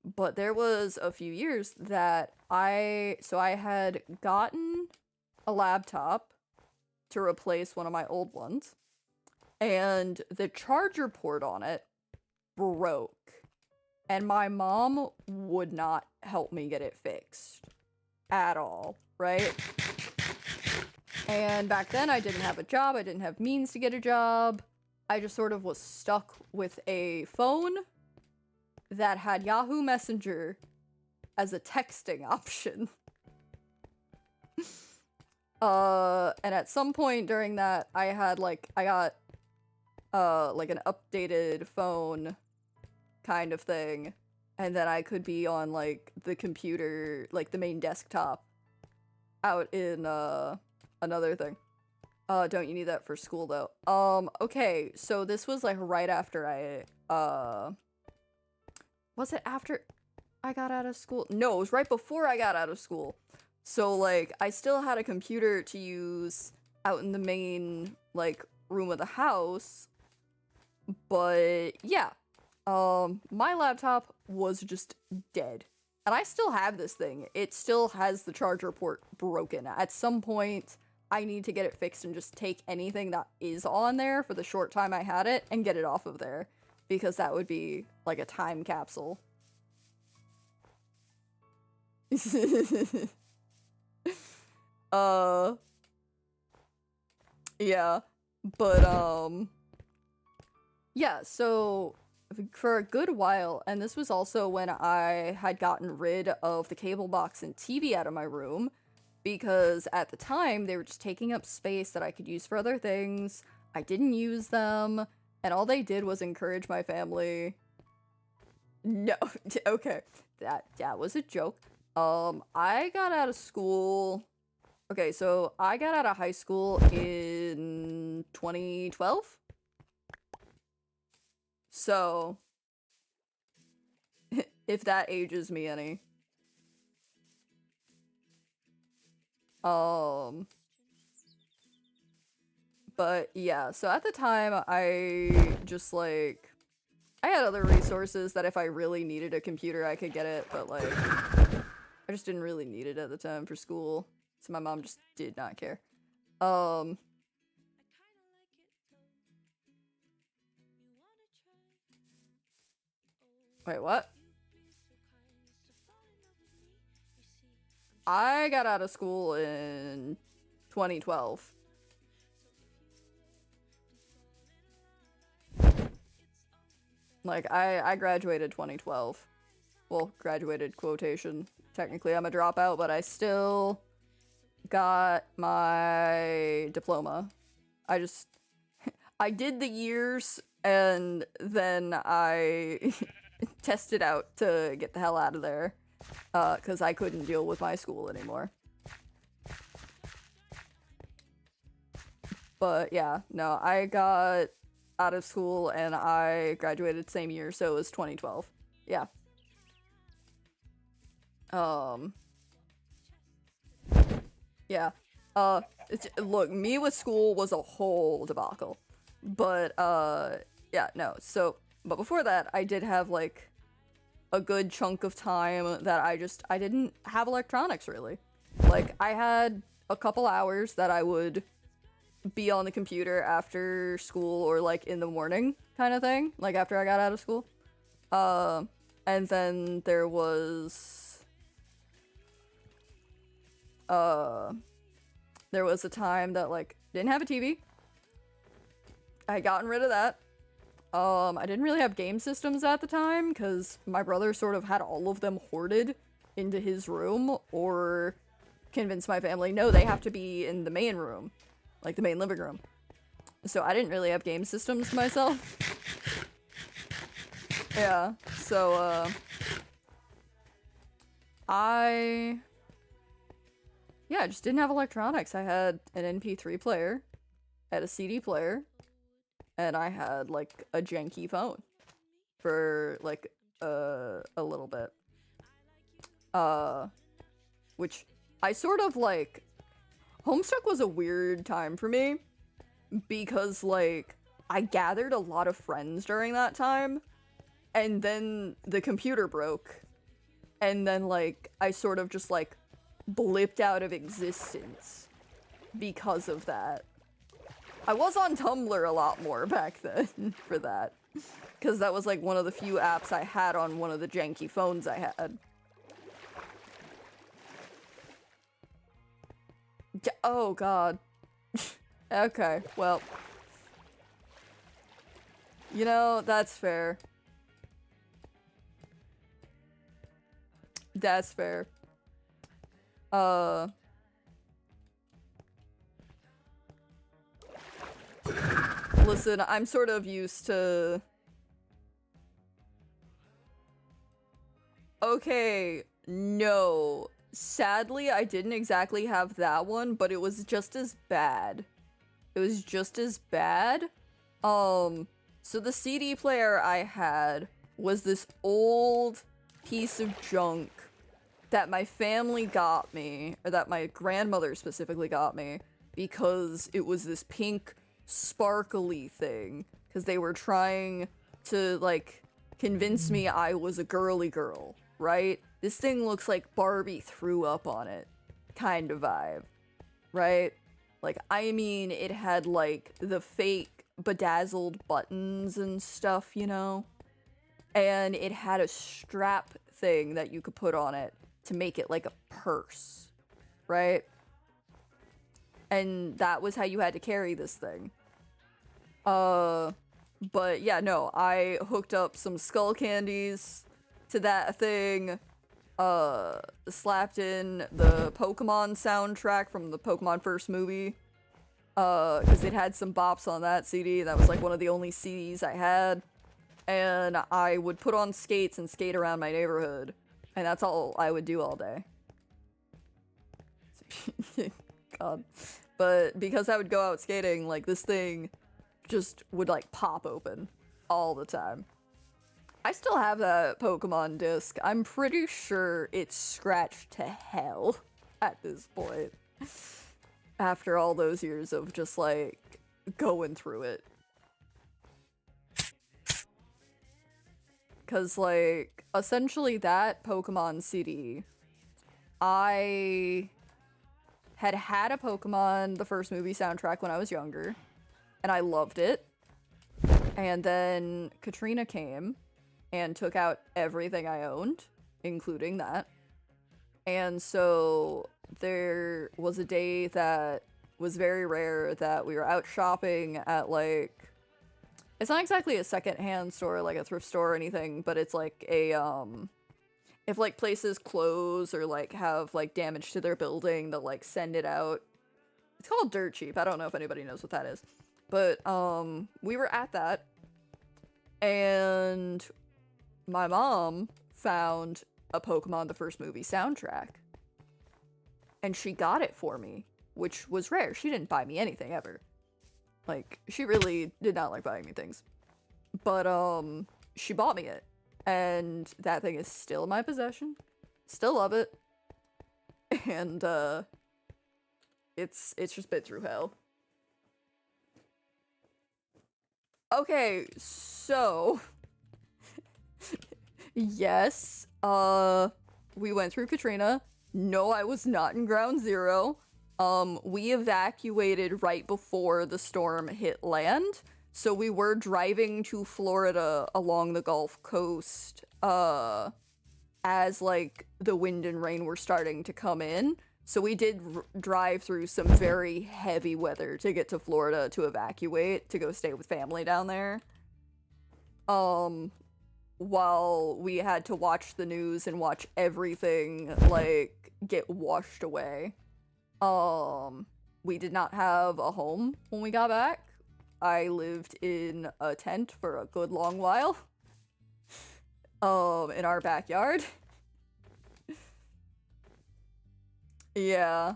But there was a few years that I had gotten a laptop to replace one of my old ones, and the charger port on it broke. And my mom would not help me get it fixed. At all, right? And back then I didn't have a job, I didn't have means to get a job. I just sort of was stuck with a phone that had Yahoo Messenger as a texting option. And at some point during that, I got, like, an updated phone kind of thing, and then I could be on, like, the computer, like, the main desktop out in, another thing. Don't you need that for school, though? Okay, so this was, like, right after Was it after I got out of school? No, it was right before I got out of school. So, like, I still had a computer to use out in the main, like, room of the house. But, yeah. My laptop was just dead. And I still have this thing. It still has the charger port broken. At some point, I need to get it fixed and just take anything that is on there for the short time I had it and get it off of there. Because that would be, like, a time capsule. Yeah. But, yeah, so for a good while, and this was also when I had gotten rid of the cable box and TV out of my room, because at the time they were just taking up space that I could use for other things. I didn't use them, and all they did was encourage my family. No, okay, that was a joke. I got out of school. Okay, so I got out of high school in 2012. So, if that ages me any. But yeah, so at the time, I just, like, I had other resources that if I really needed a computer, I could get it, but, like, I just didn't really need it at the time for school, so my mom just did not care. Wait, what? I got out of school in 2012. Like, I graduated 2012. Well, graduated quotation. Technically, I'm a dropout, but I still got my diploma. I did the years, and then I tested out to get the hell out of there. Because I couldn't deal with my school anymore. But yeah, no, I got out of school and I graduated the same year, so it was 2012. Yeah. Yeah. Look, me with school was a whole debacle. But, yeah, no, so, but before that, I did have, like, a good chunk of time that I didn't have electronics, really. Like, I had a couple hours that I would be on the computer after school or, like, in the morning kind of thing, like, after I got out of school. And then there was a time that, like, didn't have a TV. I had gotten rid of that. I didn't really have game systems at the time, because my brother sort of had all of them hoarded into his room, or convinced my family, no, they have to be in the main room, like the main living room. So I didn't really have game systems myself. Yeah, so, I just didn't have electronics. I had an MP3 player, I had a CD player, and I had, like, a janky phone for, like, a little bit. Which I sort of, like, Homestuck was a weird time for me, because, like, I gathered a lot of friends during that time, and then the computer broke, and then, like, I sort of just, like, blipped out of existence because of that. I was on Tumblr a lot more back then for that, because that was, like, one of the few apps I had on one of the janky phones I had. Oh, God. Okay, well. You know, that's fair. That's fair. Listen, I'm sort of used to... Okay, no. Sadly, I didn't exactly have that one, but it was just as bad. It was just as bad. So the CD player I had was this old piece of junk that my family got me, or that my grandmother specifically got me, because it was this pink sparkly thing, because they were trying to, like, convince me I was a girly girl, right? This thing looks like Barbie threw up on it, kind of vibe, right? Like, I mean, it had, like, the fake bedazzled buttons and stuff, you know? And it had a strap thing that you could put on it to make it like a purse, right? And that was how you had to carry this thing. But yeah, no, I hooked up some skull candies to that thing, slapped in the Pokemon soundtrack from the Pokemon first movie, because it had some bops on that CD. That was like one of the only CDs I had. And I would put on skates and skate around my neighborhood. And that's all I would do all day. God. But because I would go out skating, like, this thing just would, like, pop open all the time. I still have that Pokemon disc. I'm pretty sure it's scratched to hell at this point. After all those years of just, like, going through it. Because, like, essentially that Pokemon CD, I had a Pokemon, the first movie soundtrack, when I was younger, and I loved it. And then Katrina came and took out everything I owned, including that. And so there was a day that was very rare that we were out shopping at, like, it's not exactly a secondhand store, like a thrift store or anything, but it's like a, if, like, places close or, like, have, like, damage to their building, they'll, like, send it out. It's called Dirt Cheap. I don't know if anybody knows what that is. But, we were at that, and my mom found a Pokemon the first movie soundtrack. And she got it for me, which was rare. She didn't buy me anything ever. Like, she really did not like buying me things. But, she bought me it. And that thing is still in my possession. Still love it. And, it's just been through hell. Okay, so... yes, we went through Katrina. No, I was not in Ground Zero. We evacuated right before the storm hit land, so we were driving to Florida along the Gulf Coast, as, like, the wind and rain were starting to come in. So we did drive through some very heavy weather to get to Florida to evacuate, to go stay with family down there. While we had to watch the news and watch everything, like, get washed away. We did not have a home when we got back. I lived in a tent for a good long while. In our backyard. Yeah.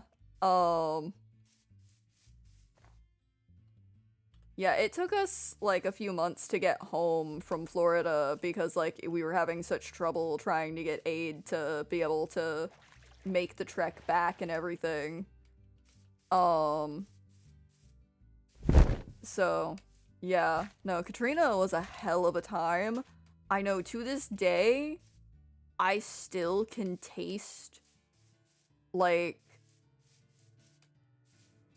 Yeah, it took us, like, a few months to get home from Florida because, like, we were having such trouble trying to get aid to be able to make the trek back and everything. So, yeah. No, Katrina was a hell of a time. I know to this day, I still can taste, like,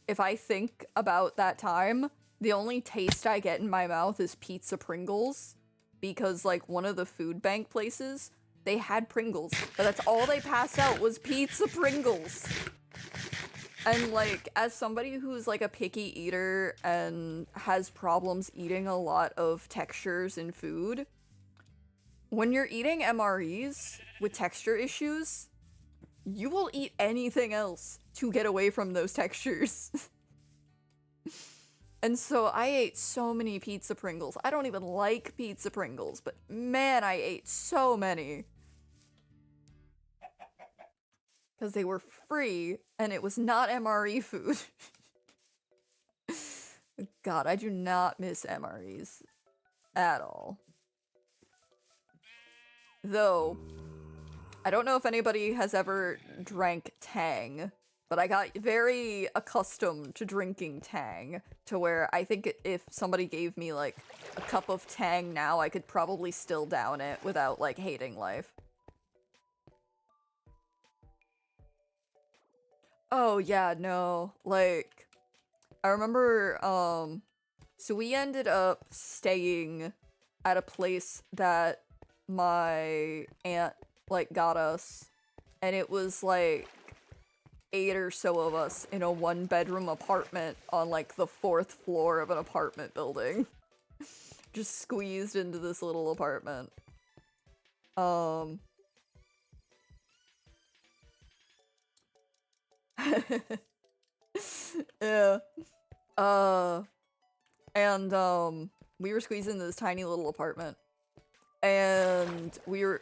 if I think about that time, the only taste I get in my mouth is pizza Pringles, because, like, one of the food bank places, they had Pringles, but that's all they passed out was pizza Pringles. And, like, as somebody who's, like, a picky eater and has problems eating a lot of textures in food, when you're eating MREs with texture issues, you will eat anything else to get away from those textures. And so I ate so many pizza Pringles. I don't even like pizza Pringles, but man, I ate so many. Because they were free, and it was not MRE food. God, I do not miss MREs. At all. Though, I don't know if anybody has ever drank Tang, but I got very accustomed to drinking Tang to where I think if somebody gave me like a cup of Tang now, I could probably still down it without like hating life. Oh yeah, no, like, I remember, so we ended up staying at a place that my aunt, like, got us, and it was, like, 8 or so of us in a 1-bedroom apartment on, like, the 4th floor of an apartment building. Just squeezed into this little apartment. Yeah. And, we were squeezed into this tiny little apartment. And we were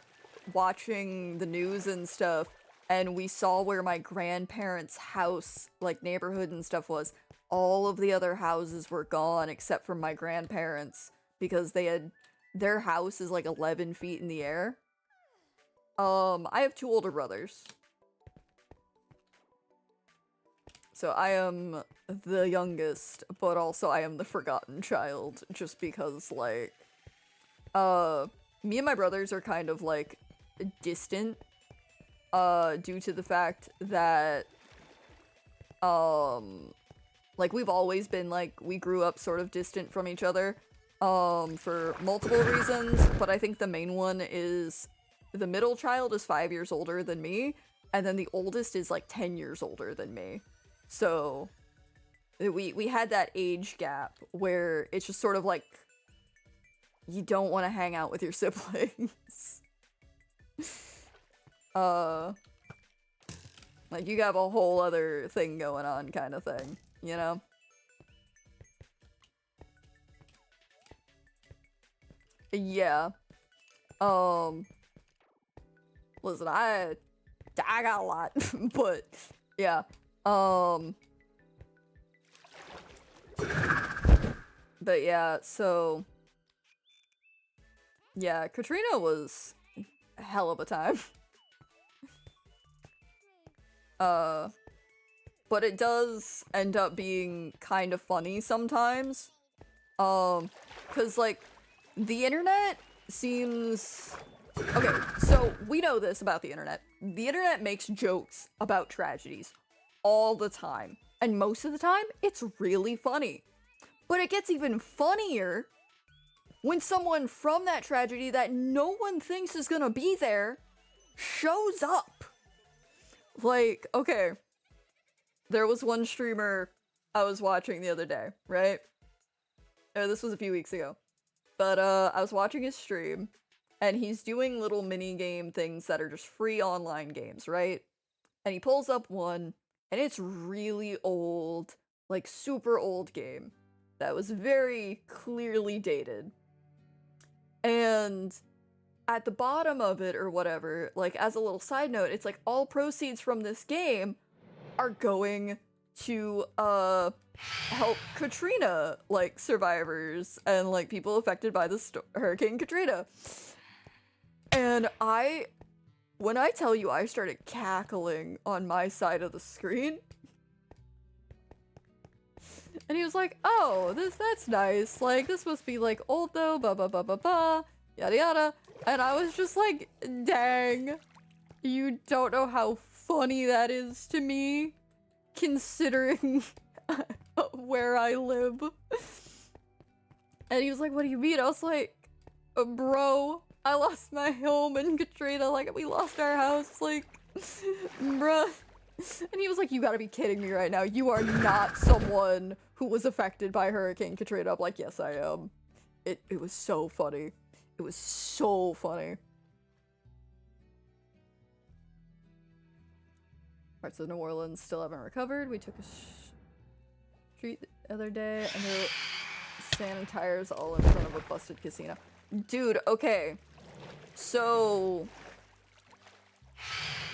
watching the news and stuff, and we saw where my grandparents' house, like, neighborhood and stuff was. All of the other houses were gone except for my grandparents, because they had... Their house is, like, 11 feet in the air. I have 2 older brothers. So I am the youngest, but also I am the forgotten child, just because, like, me and my brothers are kind of, like, distant, due to the fact that, like, we've always been, like, we grew up sort of distant from each other, for multiple reasons, but I think the main one is the middle child is 5 years older than me, and then the oldest is, like, 10 years older than me. So, we had that age gap where it's just sort of like, you don't want to hang out with your siblings. Like, you have a whole other thing going on kind of thing, you know? Yeah. Listen, I got a lot, but, yeah. But yeah, so... Yeah, Katrina was a hell of a time. But it does end up being kind of funny sometimes. 'Cause, like, the internet seems... Okay, so we know this about the internet. The internet makes jokes about tragedies all the time. And most of the time, it's really funny. But it gets even funnier when someone from that tragedy that no one thinks is gonna be there shows up. Like, okay, there was one streamer I was watching the other day, right? This was a few weeks ago. But, I was watching his stream, and he's doing little mini-game things that are just free online games, right? And he pulls up one, and it's really old, like, super old game that was very clearly dated. And at the bottom of it, or whatever, like, as a little side note, it's like, all proceeds from this game are going to, help Katrina, like, survivors and, like, people affected by the Hurricane Katrina. And when I tell you I started cackling on my side of the screen, and he was like, oh, that's nice, like, this must be, like, old though, ba ba ba ba ba, yada yada, and I was just like, dang, you don't know how funny that is to me, considering where I live. And he was like, what do you mean? I was like, bro, I lost my home in Katrina, like, we lost our house, like, bruh. And he was like, you gotta be kidding me right now. You are not someone who was affected by Hurricane Katrina. I'm like, yes, I am. It was so funny. It was so funny. Parts of New Orleans still haven't recovered. We took a street the other day, and there were sand tires all in front of a busted casino. Dude, okay. So,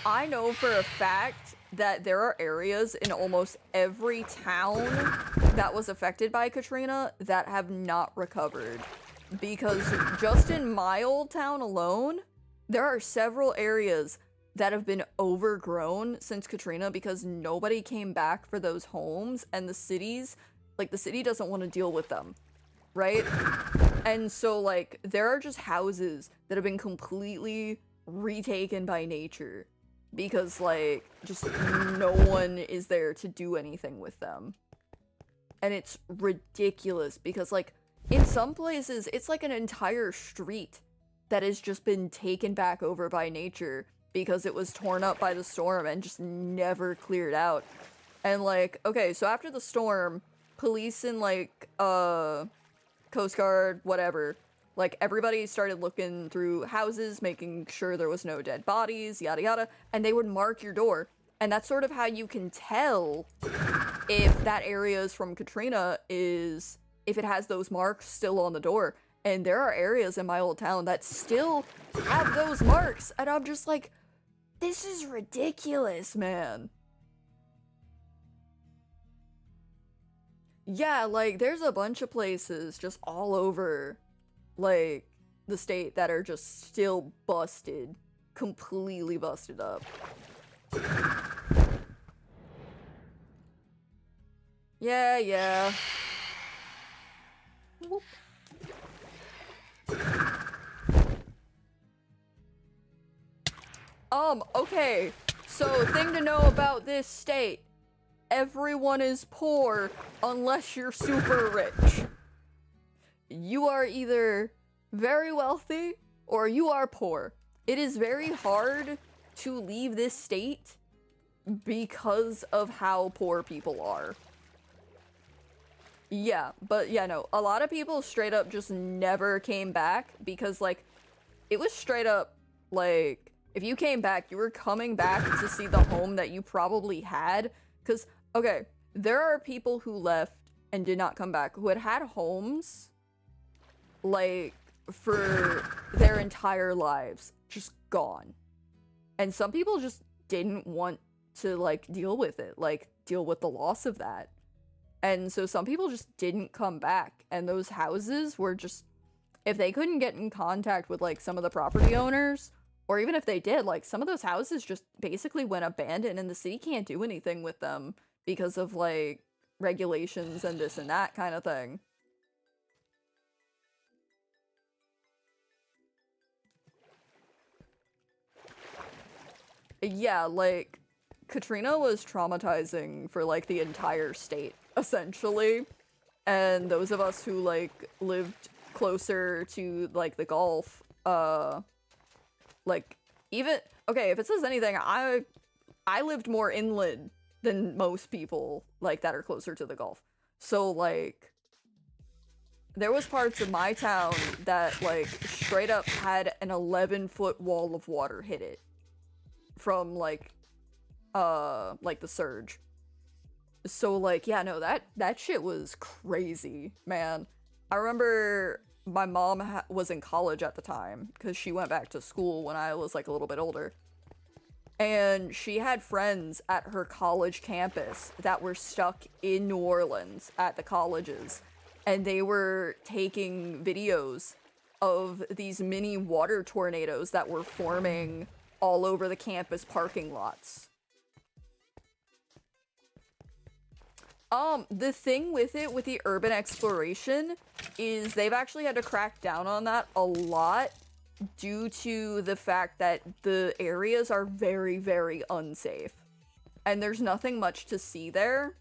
I know for a fact that there are areas in almost every town that was affected by Katrina that have not recovered. Because just in my old town alone, there are several areas that have been overgrown since Katrina because nobody came back for those homes, and the cities, like, the city doesn't want to deal with them, right? And so, like, there are just houses that have been completely retaken by nature because, like, just no one is there to do anything with them. And it's ridiculous because, like, in some places, it's like an entire street that has just been taken back over by nature because it was torn up by the storm and just never cleared out. And, like, okay, so after the storm, police and, like, Coast Guard, whatever, like, everybody started looking through houses, making sure there was no dead bodies, yada yada, and they would mark your door. And that's sort of how you can tell if that area is from Katrina, is if it has those marks still on the door. And there are areas in my old town that still have those marks, and I'm just like, this is ridiculous, man. Yeah, like, there's a bunch of places just all over, like, the state that are just still busted. Completely busted up. Yeah. Whoop. Okay. So, thing to know about this state. Everyone is poor unless you're super rich. You are either very wealthy or you are poor. It is very hard to leave this state because of how poor people are. Yeah, but yeah, no, a lot of people straight up just never came back because, like, it was straight up, like, if you came back, you were coming back to see the home that you probably had. Because, okay, there are people who left and did not come back who had homes, like, for their entire lives, just gone. And some people just didn't want to, like, deal with it, like, deal with the loss of that. And so some people just didn't come back, and those houses were just, if they couldn't get in contact with, like, some of the property owners, or even if they did, like, some of those houses just basically went abandoned, and the city can't do anything with them because of, like, regulations and this and that kind of thing. Yeah, like, Katrina was traumatizing for, like, the entire state, essentially. And those of us who, like, lived closer to, like, the Gulf, like, even, okay, if it says anything, I lived more inland than most people, like, that are closer to the Gulf. So, like, there was parts of my town that, like, straight up had an 11-foot wall of water hit it from, like, the surge. So, like, yeah, no, that shit was crazy, man. I remember my mom was in college at the time because she went back to school when I was, like, a little bit older. And she had friends at her college campus that were stuck in New Orleans at the colleges. And they were taking videos of these mini water tornadoes that were forming all over the campus parking lots. The thing with it, with the urban exploration, is they've actually had to crack down on that a lot due to the fact that the areas are very, very unsafe. And there's nothing much to see there.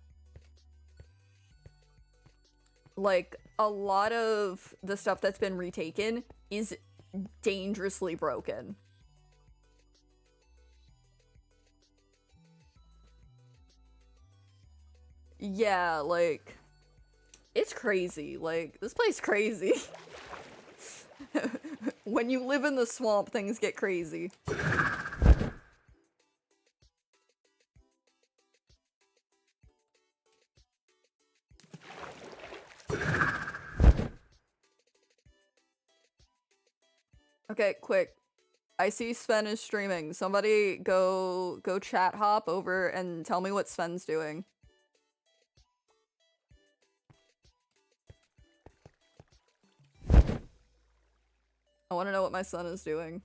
Like, a lot of the stuff that's been retaken is dangerously broken. Yeah, like, it's crazy. Like, this place crazy. When you live in the swamp, things get crazy. Okay, quick. I see Sven is streaming. Somebody go chat hop over and tell me what Sven's doing. I want to know what my son is doing.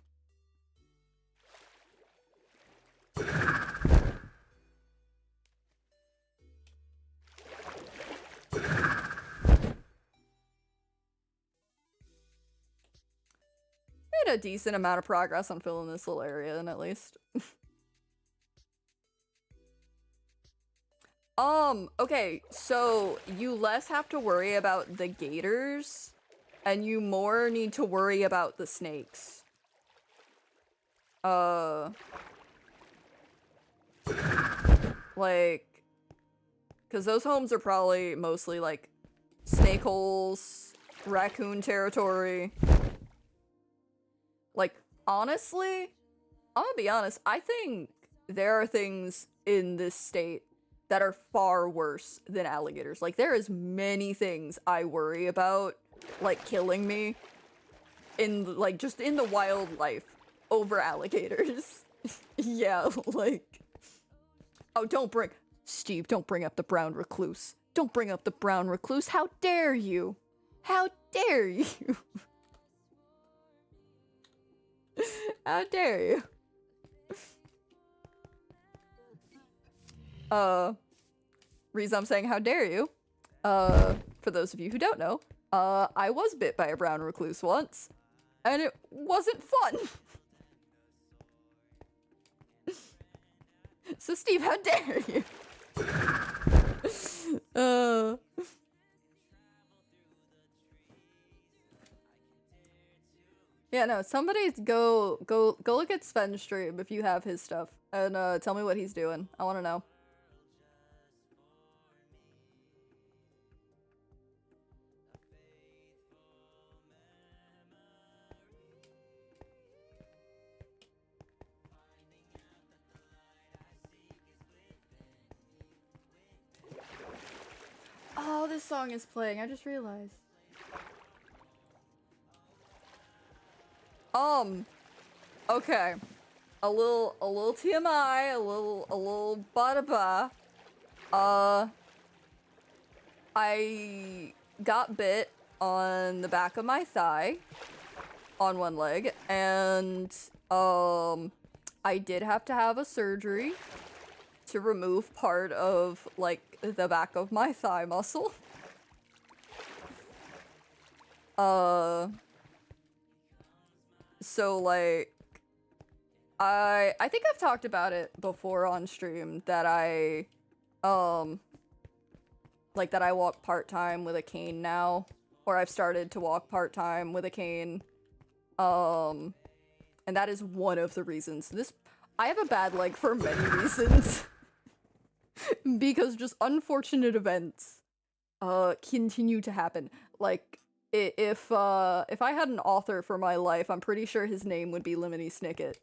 made a decent amount of progress on filling this little area, then at least. Okay, so you less have to worry about the gators, and you more need to worry about the snakes. Like, because those homes are probably mostly, like, snake holes, raccoon territory. Like, honestly, I'm gonna be honest, I think there are things in this state that are far worse than alligators. Like, there is many things I worry about, like, killing me in, like, just in the wildlife over alligators. Yeah, like... Oh, Steve, don't bring up the brown recluse. Don't bring up the brown recluse. How dare you? How dare you? How dare you? Reason I'm saying how dare you, for those of you who don't know, I was bit by a brown recluse once, and it wasn't fun. So Steve, how dare you? Yeah, no, somebody go look at Sven's stream if you have his stuff, and tell me what he's doing. I want to know. Oh, this song is playing. I just realized. Okay. A little TMI, a little ba-da-ba. I got bit on the back of my thigh on one leg, and I did have to have a surgery to remove part of, like, the back of my thigh muscle. So, like, I think I've talked about it before on stream that I walk part-time with a cane now, or I've started to walk part-time with a cane. And that is one of the reasons. I have a bad leg for many reasons. Because just unfortunate events continue to happen. Like, if I had an author for my life, I'm pretty sure his name would be Lemony Snicket.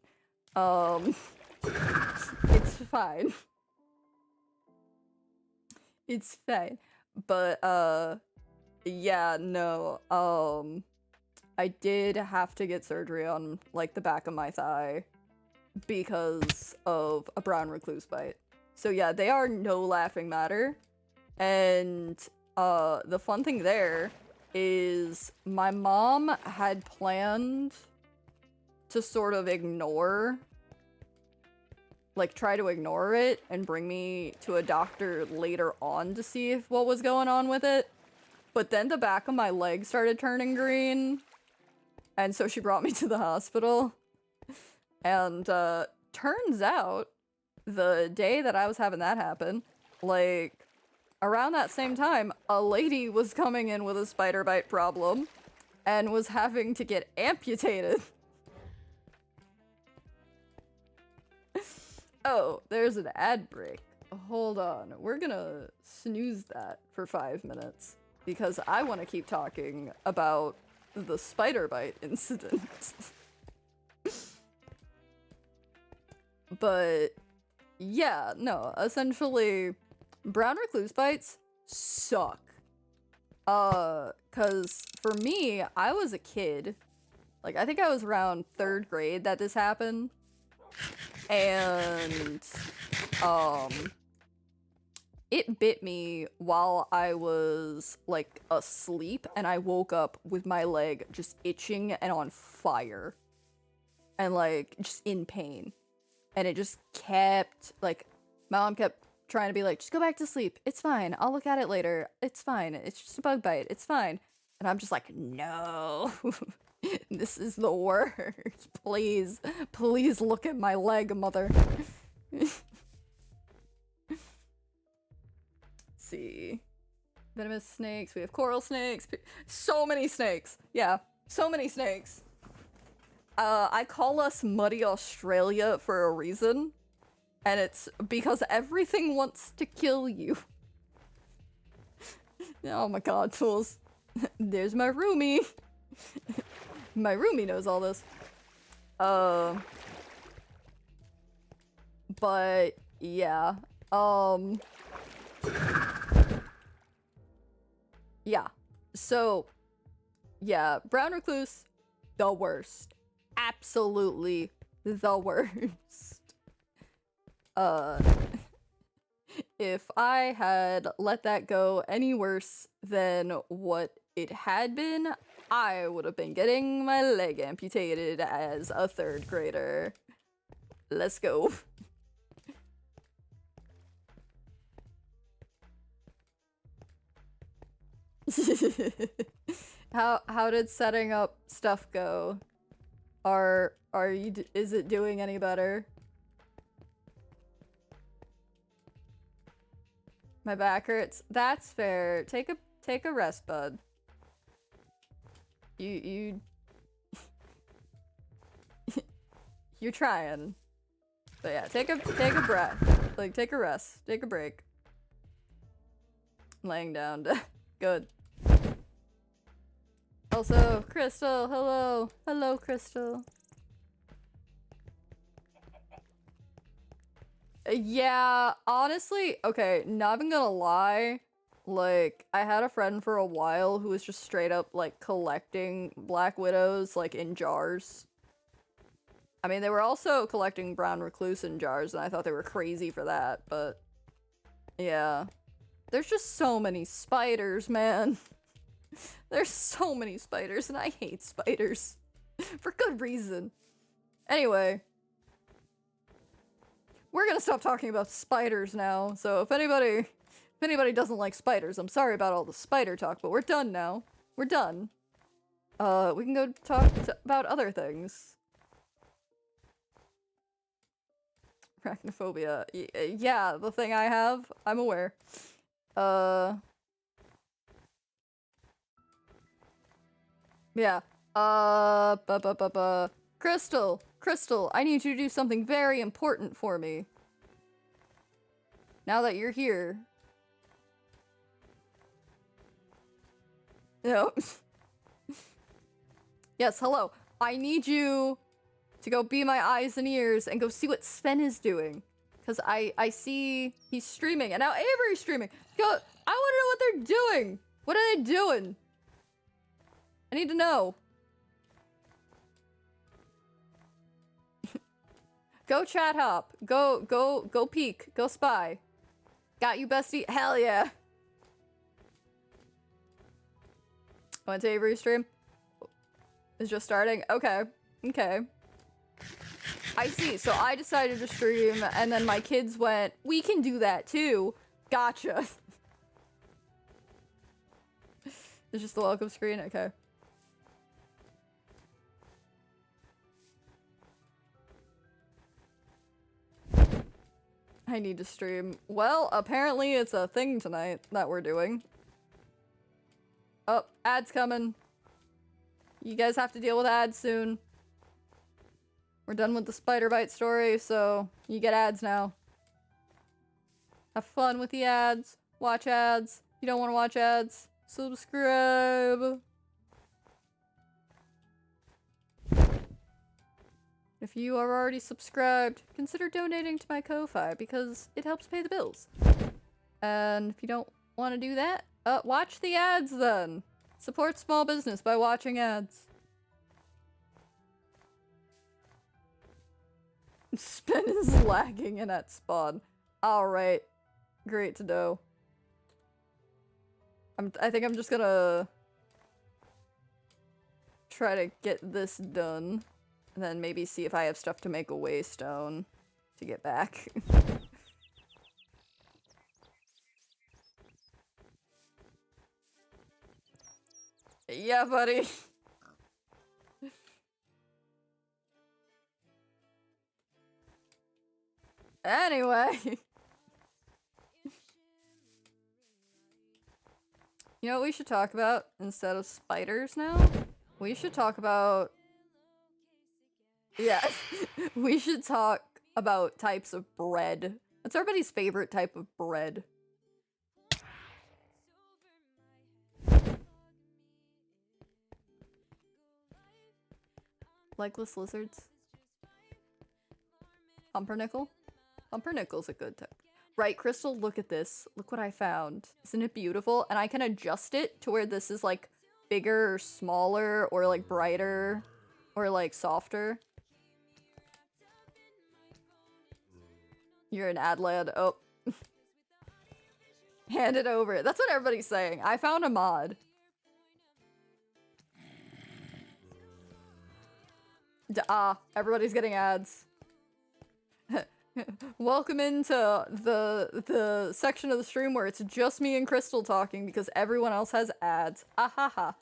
It's fine. It's fine. But yeah, no, I did have to get surgery on, like, the back of my thigh because of a brown recluse bite. So yeah, they are no laughing matter. And the fun thing there is my mom had planned to sort of try to ignore it and bring me to a doctor later on to see what was going on with it. But then the back of my leg started turning green, and so she brought me to the hospital. And turns out, the day that I was having that happen, like, around that same time, a lady was coming in with a spider bite problem and was having to get amputated. Oh, there's an ad break. Hold on. We're gonna snooze that for 5 minutes because I want to keep talking about the spider bite incident. But yeah, no, essentially, brown recluse bites suck. 'Cause for me, I was a kid. Like, I think I was around 3rd grade that this happened. And, it bit me while I was, like, asleep, and I woke up with my leg just itching and on fire. And, like, just in pain. And it just kept, like, my mom kept trying to be like, just go back to sleep. It's fine. I'll look at it later. It's fine. It's just a bug bite. It's fine. And I'm just like, no. This is the worst. Please, please look at my leg, mother. Let's see. Venomous snakes. We have coral snakes. So many snakes. Yeah, so many snakes. I call us Muddy Australia for a reason. And it's because everything wants to kill you. Oh my god, tools. There's my roomie. My roomie knows all this. But yeah. Yeah. So, yeah, brown recluse, the worst. Absolutely the worst. If I had let that go any worse than what it had been, I would have been getting my leg amputated as a 3rd grader. Let's go. How did setting up stuff go? Is it doing any better? My back hurts. That's fair. Take a rest, bud. You you're trying. But yeah, take a breath. Like, take a rest. Take a break. Laying down. Good. Also, Crystal, hello. Hello, Crystal. Yeah, honestly, okay, not even gonna lie. Like, I had a friend for a while who was just straight up, like, collecting Black Widows, like, in jars. I mean, they were also collecting brown recluse in jars, and I thought they were crazy for that, but yeah. There's just so many spiders, man. There's so many spiders, and I hate spiders. For good reason. Anyway. We're gonna stop talking about spiders now, so if anybody doesn't like spiders, I'm sorry about all the spider talk, but we're done now. We're done. We can go talk about other things. Arachnophobia. Yeah, the thing I have. I'm aware. Yeah. Crystal, I need you to do something very important for me. Now that you're here. No. Yes, hello. I need you to go be my eyes and ears and go see what Sven is doing. Because I see he's streaming, and now Avery's streaming. Go, I want to know what they're doing. What are they doing? I need to know. Go chat hop. Go peek. Go spy. Got you, bestie. Hell yeah. Went to Avery's stream. It's just starting. Okay. Okay. I see. So I decided to stream, and then my kids went, we can do that too. Gotcha. It's just the welcome screen? Okay. I need to stream. Well, apparently it's a thing tonight that we're doing. Oh, ads coming. You guys have to deal with ads soon. We're done with the spider bite story, so you get ads now. Have fun with the ads. Watch ads. You don't want to watch ads. Subscribe. If you are already subscribed, consider donating to my Ko-Fi because it helps pay the bills. And if you don't want to do that, watch the ads then. Support small business by watching ads. Spin is lagging in at spawn. Alright. Great to know. I think I'm just gonna try to get this done. And then maybe see if I have stuff to make a waystone to get back. Yeah, buddy. Anyway. You know what we should talk about instead of spiders now? We should talk about... Yeah. We should talk about types of bread. What's everybody's favorite type of bread? Legless lizards? Pumpernickel? Pumpernickel's a good type. Right, Crystal, look at this. Look what I found. Isn't it beautiful? And I can adjust it to where this is like bigger or smaller or like brighter or like softer. You're an ad lad. Oh. Hand it over. That's what everybody's saying. I found a mod. Everybody's getting ads. Welcome into the section of the stream where it's just me and Crystal talking because everyone else has ads. Ah ha ha.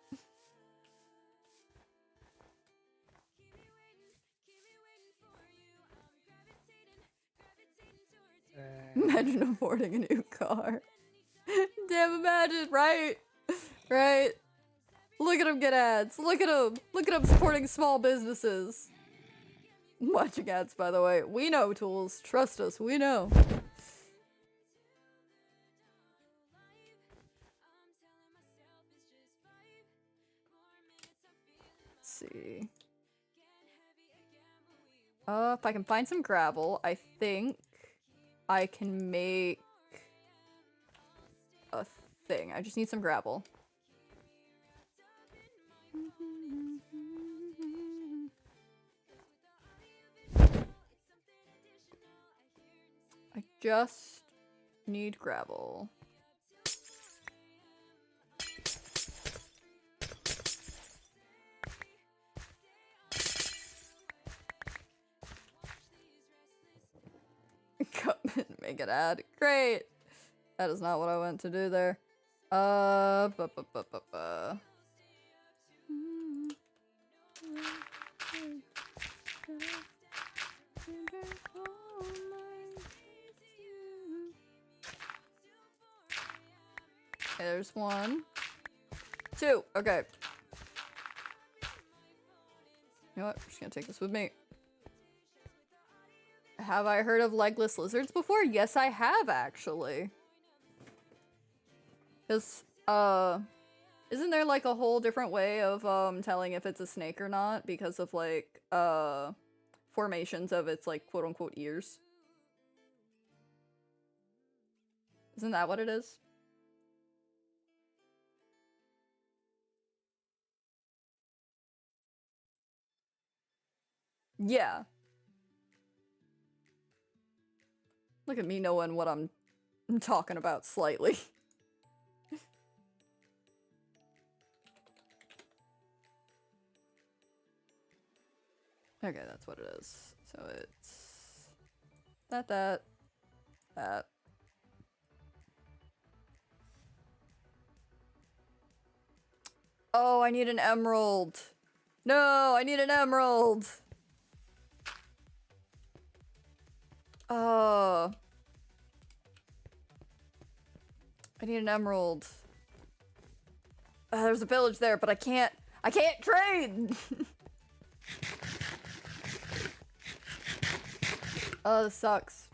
Imagine affording a new car. Damn, imagine, right? Right? Look at them get ads. Look at them. Look at them supporting small businesses. Watching ads, by the way. We know, Tools. Trust us. We know. Let's see. If I can find some gravel, I think I can make a thing. I just need some gravel. I just need gravel. Come and make an ad. Great! That is not what I went to do there. Okay, there's 1. 2. Okay. You know what? I'm just gonna take this with me. Have I heard of legless lizards before? Yes, I have, actually. Because, isn't there, like, a whole different way of, telling if it's a snake or not? Because of, like, formations of its, like, quote-unquote ears? Isn't that what it is? Yeah. Look at me knowing what I'm talking about slightly. Okay, that's what it is. So it's that. Oh, I need an emerald. No, I need an emerald. Oh. I need an emerald. There's a village there, but I can't trade! Oh, this sucks.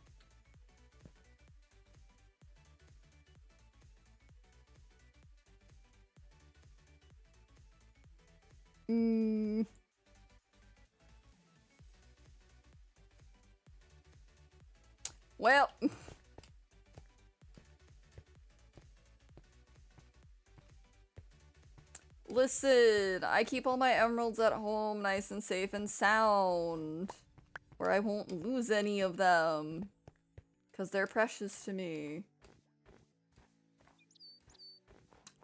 Well. Listen, I keep all my emeralds at home nice and safe and sound. Where I won't lose any of them. Because they're precious to me.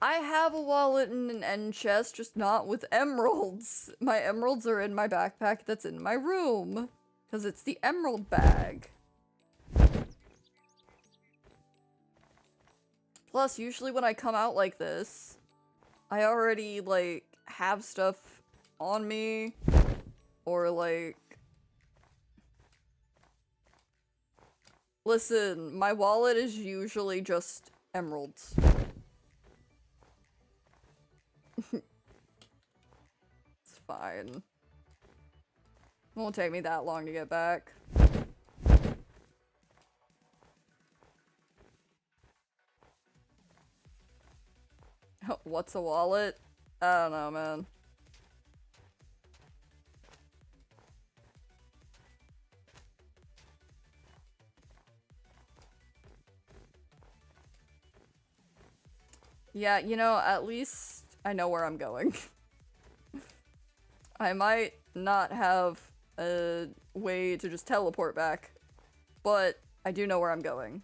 I have a wallet and an end chest, just not with emeralds. My emeralds are in my backpack that's in my room. Because it's the emerald bag. Plus, usually when I come out like this, I already, like, have stuff on me. Or, like... Listen, my wallet is usually just emeralds. It's fine. Won't take me that long to get back. What's a wallet? I don't know, man. Yeah, you know, at least I know where I'm going. I might not have a way to just teleport back, but I do know where I'm going.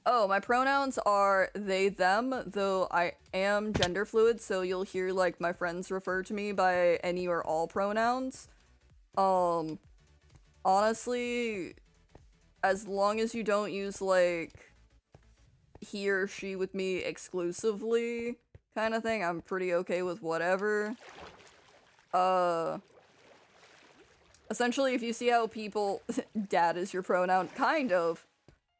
Oh, my pronouns are they, them, though I am gender fluid, so you'll hear, like, my friends refer to me by any or all pronouns. Honestly, as long as you don't use, like, he or she with me exclusively kind of thing, I'm pretty okay with whatever. Essentially, if you see how people dad is your pronoun, kind of.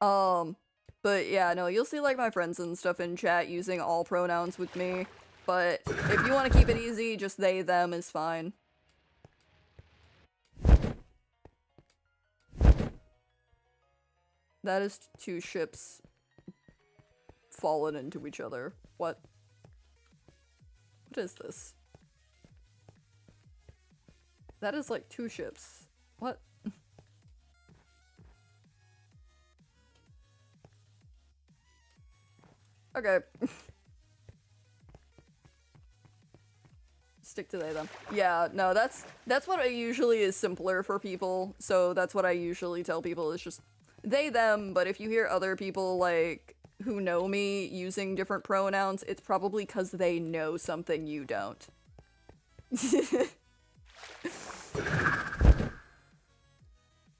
But yeah, no, you'll see like my friends and stuff in chat using all pronouns with me. But if you want to keep it easy, just they, them is fine. That is two ships fallen into each other. What? What is this? That is like two ships. What? Okay. Stick to they, them. Yeah, no, that's what I usually is simpler for people. So that's what I usually tell people is just they, them. But if you hear other people like who know me using different pronouns, it's probably because they know something you don't.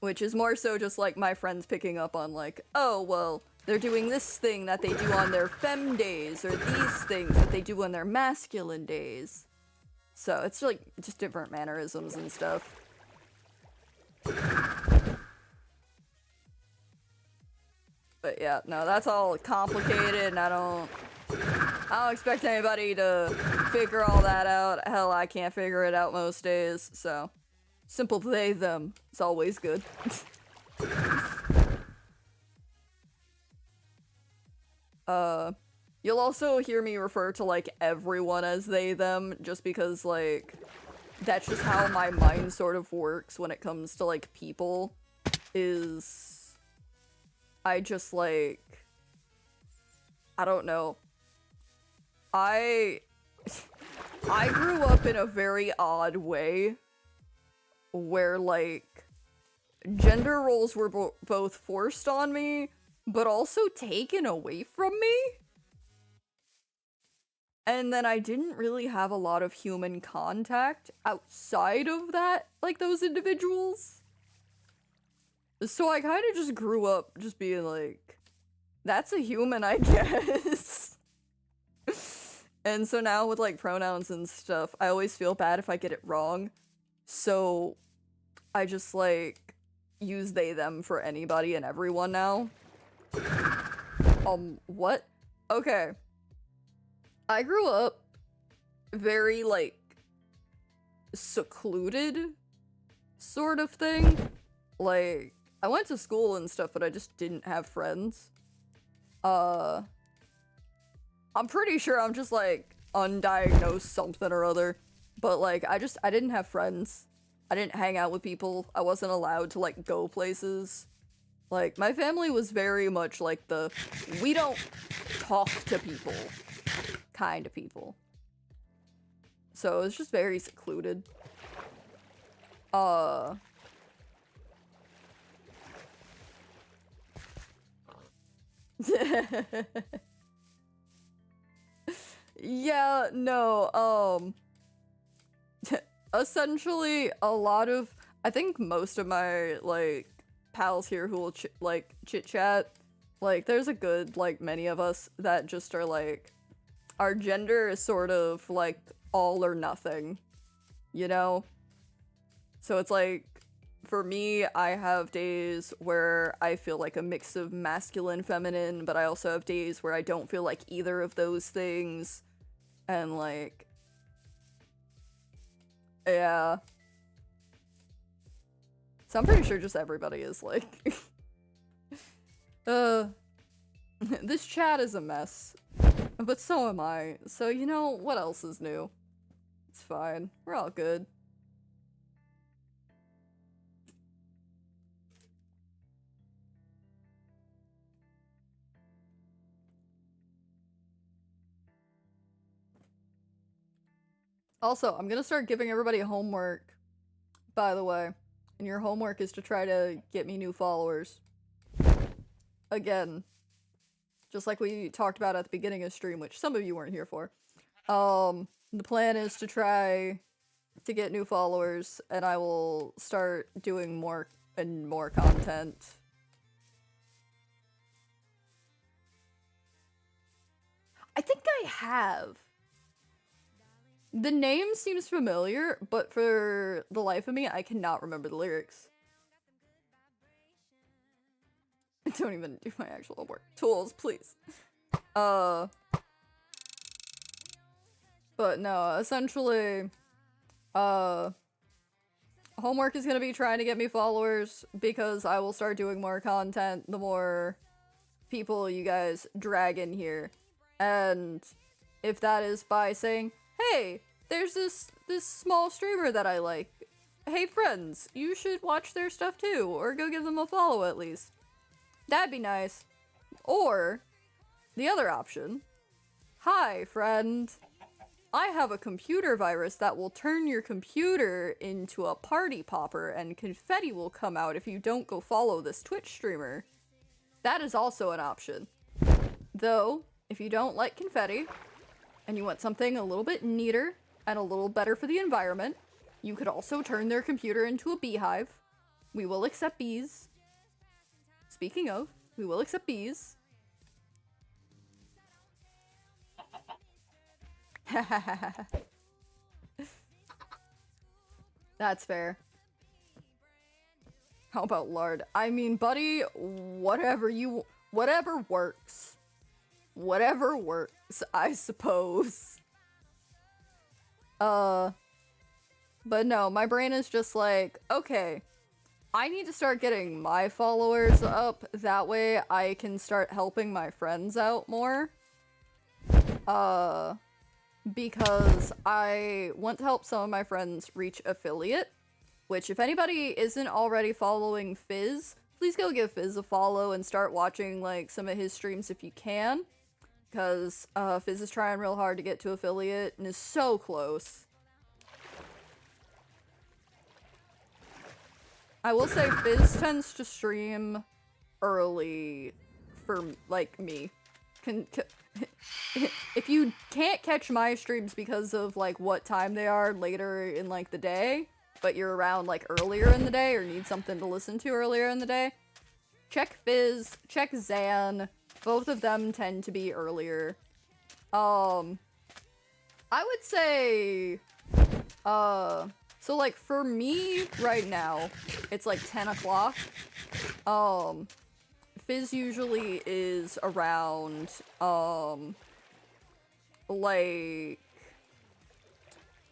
Which is more so just like my friends picking up on like, oh, well, they're doing this thing that they do on their femme days, or these things that they do on their masculine days. So it's like just different mannerisms and stuff. But yeah, no, that's all complicated, and I don't expect anybody to figure all that out. Hell, I can't figure it out most days, so simple they, them is always good. You'll also hear me refer to, like, everyone as they, them, just because, like, that's just how my mind sort of works when it comes to, like, people, is I just, like, I don't know. I grew up in a very odd way where, like, gender roles were both forced on me, but also taken away from me. And then I didn't really have a lot of human contact outside of that, like, those individuals. So I kind of just grew up just being like, that's a human, I guess. And so now with, like, pronouns and stuff, I always feel bad if I get it wrong. So I just, like, use they, them for anybody and everyone now. What? Okay. I grew up very, like, secluded sort of thing. Like, I went to school and stuff, but I just didn't have friends. I'm pretty sure I'm just, like, undiagnosed something or other. But, like, I didn't have friends. I didn't hang out with people. I wasn't allowed to, like, go places. Like, my family was very much like the, we don't talk to people kind of people. So it was just very secluded. Yeah, no, essentially a lot of, I think most of my, like, pals here who will chit-chat, like, there's a good, like, many of us that just are, like, our gender is sort of, like, all or nothing, you know? So it's, like, for me, I have days where I feel like a mix of masculine, feminine, but I also have days where I don't feel like either of those things. And like, yeah. So I'm pretty sure just everybody is like, this chat is a mess, but so am I. So you know, what else is new? It's fine. We're all good. Also, I'm gonna start giving everybody homework, by the way. And your homework is to try to get me new followers. Again. Just like we talked about at the beginning of stream, which some of you weren't here for. The plan is to try to get new followers, and I will start doing more and more content. I think I have. The name seems familiar, but for the life of me, I cannot remember the lyrics. I don't even do my actual homework. Tools, please. But no, essentially, homework is gonna be trying to get me followers, because I will start doing more content the more people you guys drag in here. And if that is by saying, hey, there's this small streamer that I like. Hey friends, you should watch their stuff too, or go give them a follow at least. That'd be nice. Or, the other option. Hi, friend. I have a computer virus that will turn your computer into a party popper, and confetti will come out if you don't go follow this Twitch streamer. That is also an option. Though, if you don't like confetti, and you want something a little bit neater and a little better for the environment, you could also turn their computer into a beehive. We will accept bees. Speaking of, we will accept bees. That's fair. How about lard? I mean, buddy, whatever works. Whatever works, I suppose. But no, my brain is just like, okay, I need to start getting my followers up, that way I can start helping my friends out more. Because I want to help some of my friends reach affiliate, which if anybody isn't already following Fizz, please go give Fizz a follow and start watching like some of his streams if you can. Because Fizz is trying real hard to get to affiliate and is so close. I will say Fizz tends to stream early for, like, me. If you can't catch my streams because of, like, what time they are later in, like, the day, but you're around, like, earlier in the day or need something to listen to earlier in the day, check Fizz, check Zan. Both of them tend to be earlier. I would say, so, like, for me, right now, it's, like, 10 o'clock. Fizz usually is around, like,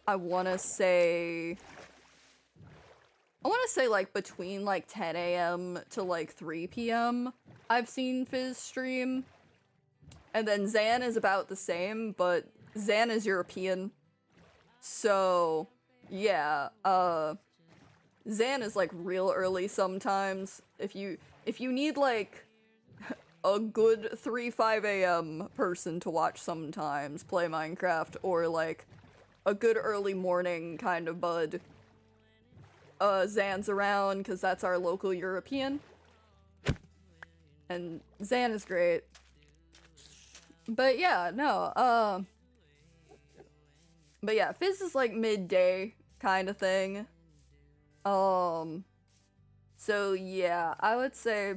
I wanna say, like, between, like, 10 a.m. to, like, 3 p.m. I've seen Fizz stream. And then Zan is about the same, but Zan is European. So, yeah, Zan is, like, real early sometimes. If you need, like, a good 3-5 a.m. person to watch sometimes play Minecraft, or, like, a good early morning kind of bud, Zan's around, because that's our local European. And Zan is great. But yeah, no, but yeah, Fizz is like midday kind of thing. So yeah, I would say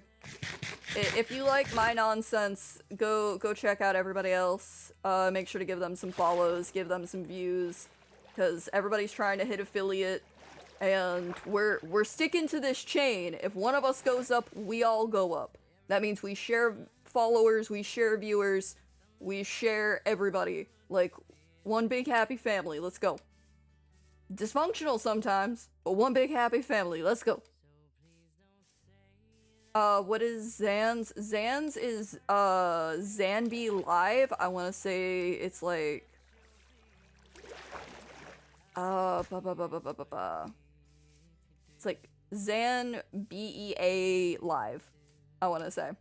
if you like my nonsense, go check out everybody else. Make sure to give them some follows, give them some views, because everybody's trying to hit affiliate. And we're sticking to this chain. If one of us goes up, we all go up. That means we share followers, we share viewers, we share everybody. Like, one big happy family. Let's go. Dysfunctional sometimes, but one big happy family. Let's go. What is Zan's? Zan's is, Zanby Live. I want to say it's like... It's like Zan BEA Live, I want to say.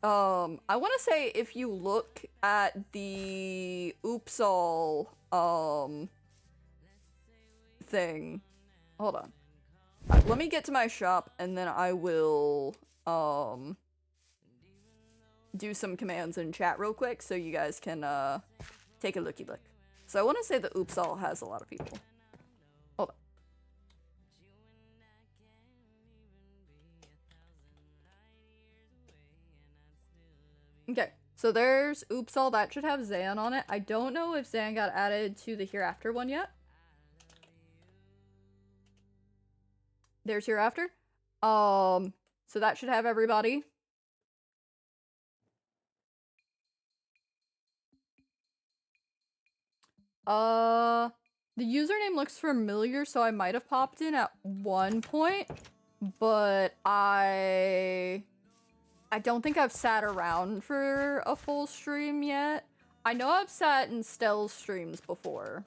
I want to say if you look at the Oopsall, thing. Hold on. Let me get to my shop and then I will, do some commands in chat real quick so you guys can, take a looky look. So I want to say the Oopsall has a lot of people. Hold on. Okay, so there's Oopsall. That should have Zan on it. I don't know if Zan got added to the Hereafter one yet. There's Hereafter. So that should have everybody. The username looks familiar, so I might have popped in at one point, but I don't think I've sat around for a full stream yet. I know I've sat in Stell's streams before,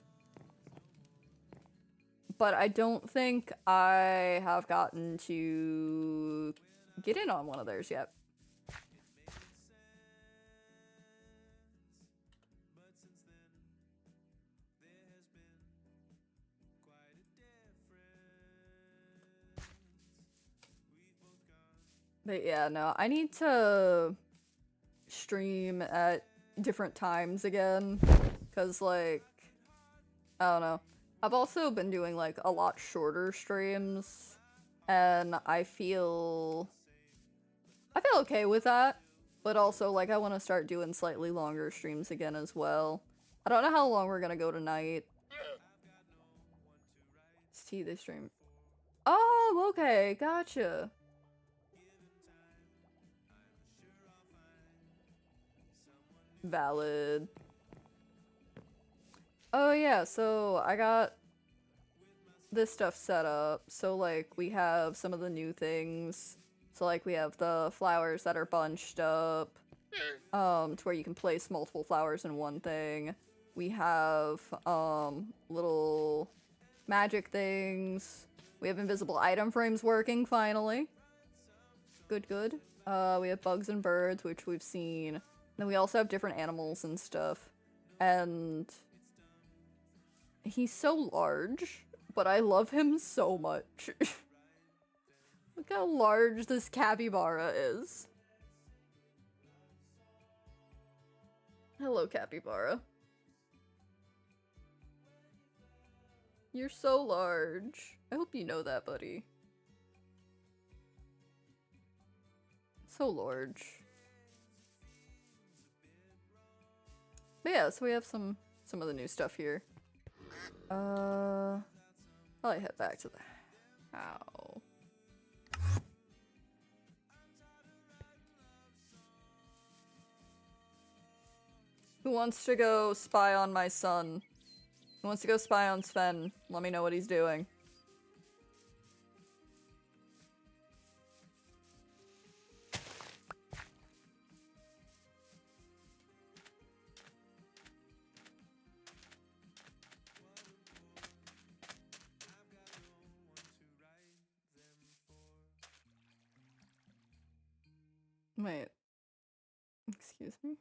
but I don't think I have gotten to get in on one of theirs yet. But yeah, no, I need to stream at different times again, because, like, I don't know. I've also been doing, like, a lot shorter streams, and I feel okay with that, but also, like, I want to start doing slightly longer streams again as well. I don't know how long we're gonna go tonight. See this stream. Oh, okay, gotcha. Valid. Oh yeah, so I got this stuff set up. So like we have some of the new things. So like we have the flowers that are bunched up, to where you can place multiple flowers in one thing. We have little magic things. We have invisible item frames working finally. Good, good. We have bugs and birds, which we've seen. Then we also have different animals and stuff. And he's so large, but I love him so much. Look how large this capybara is. Hello, capybara. You're so large. I hope you know that, buddy. So large. But yeah, so we have some of the new stuff here. I'll head back to the house. Who wants to go spy on my son? Who wants to go spy on Sven? Let me know what he's doing. Wait. Excuse me?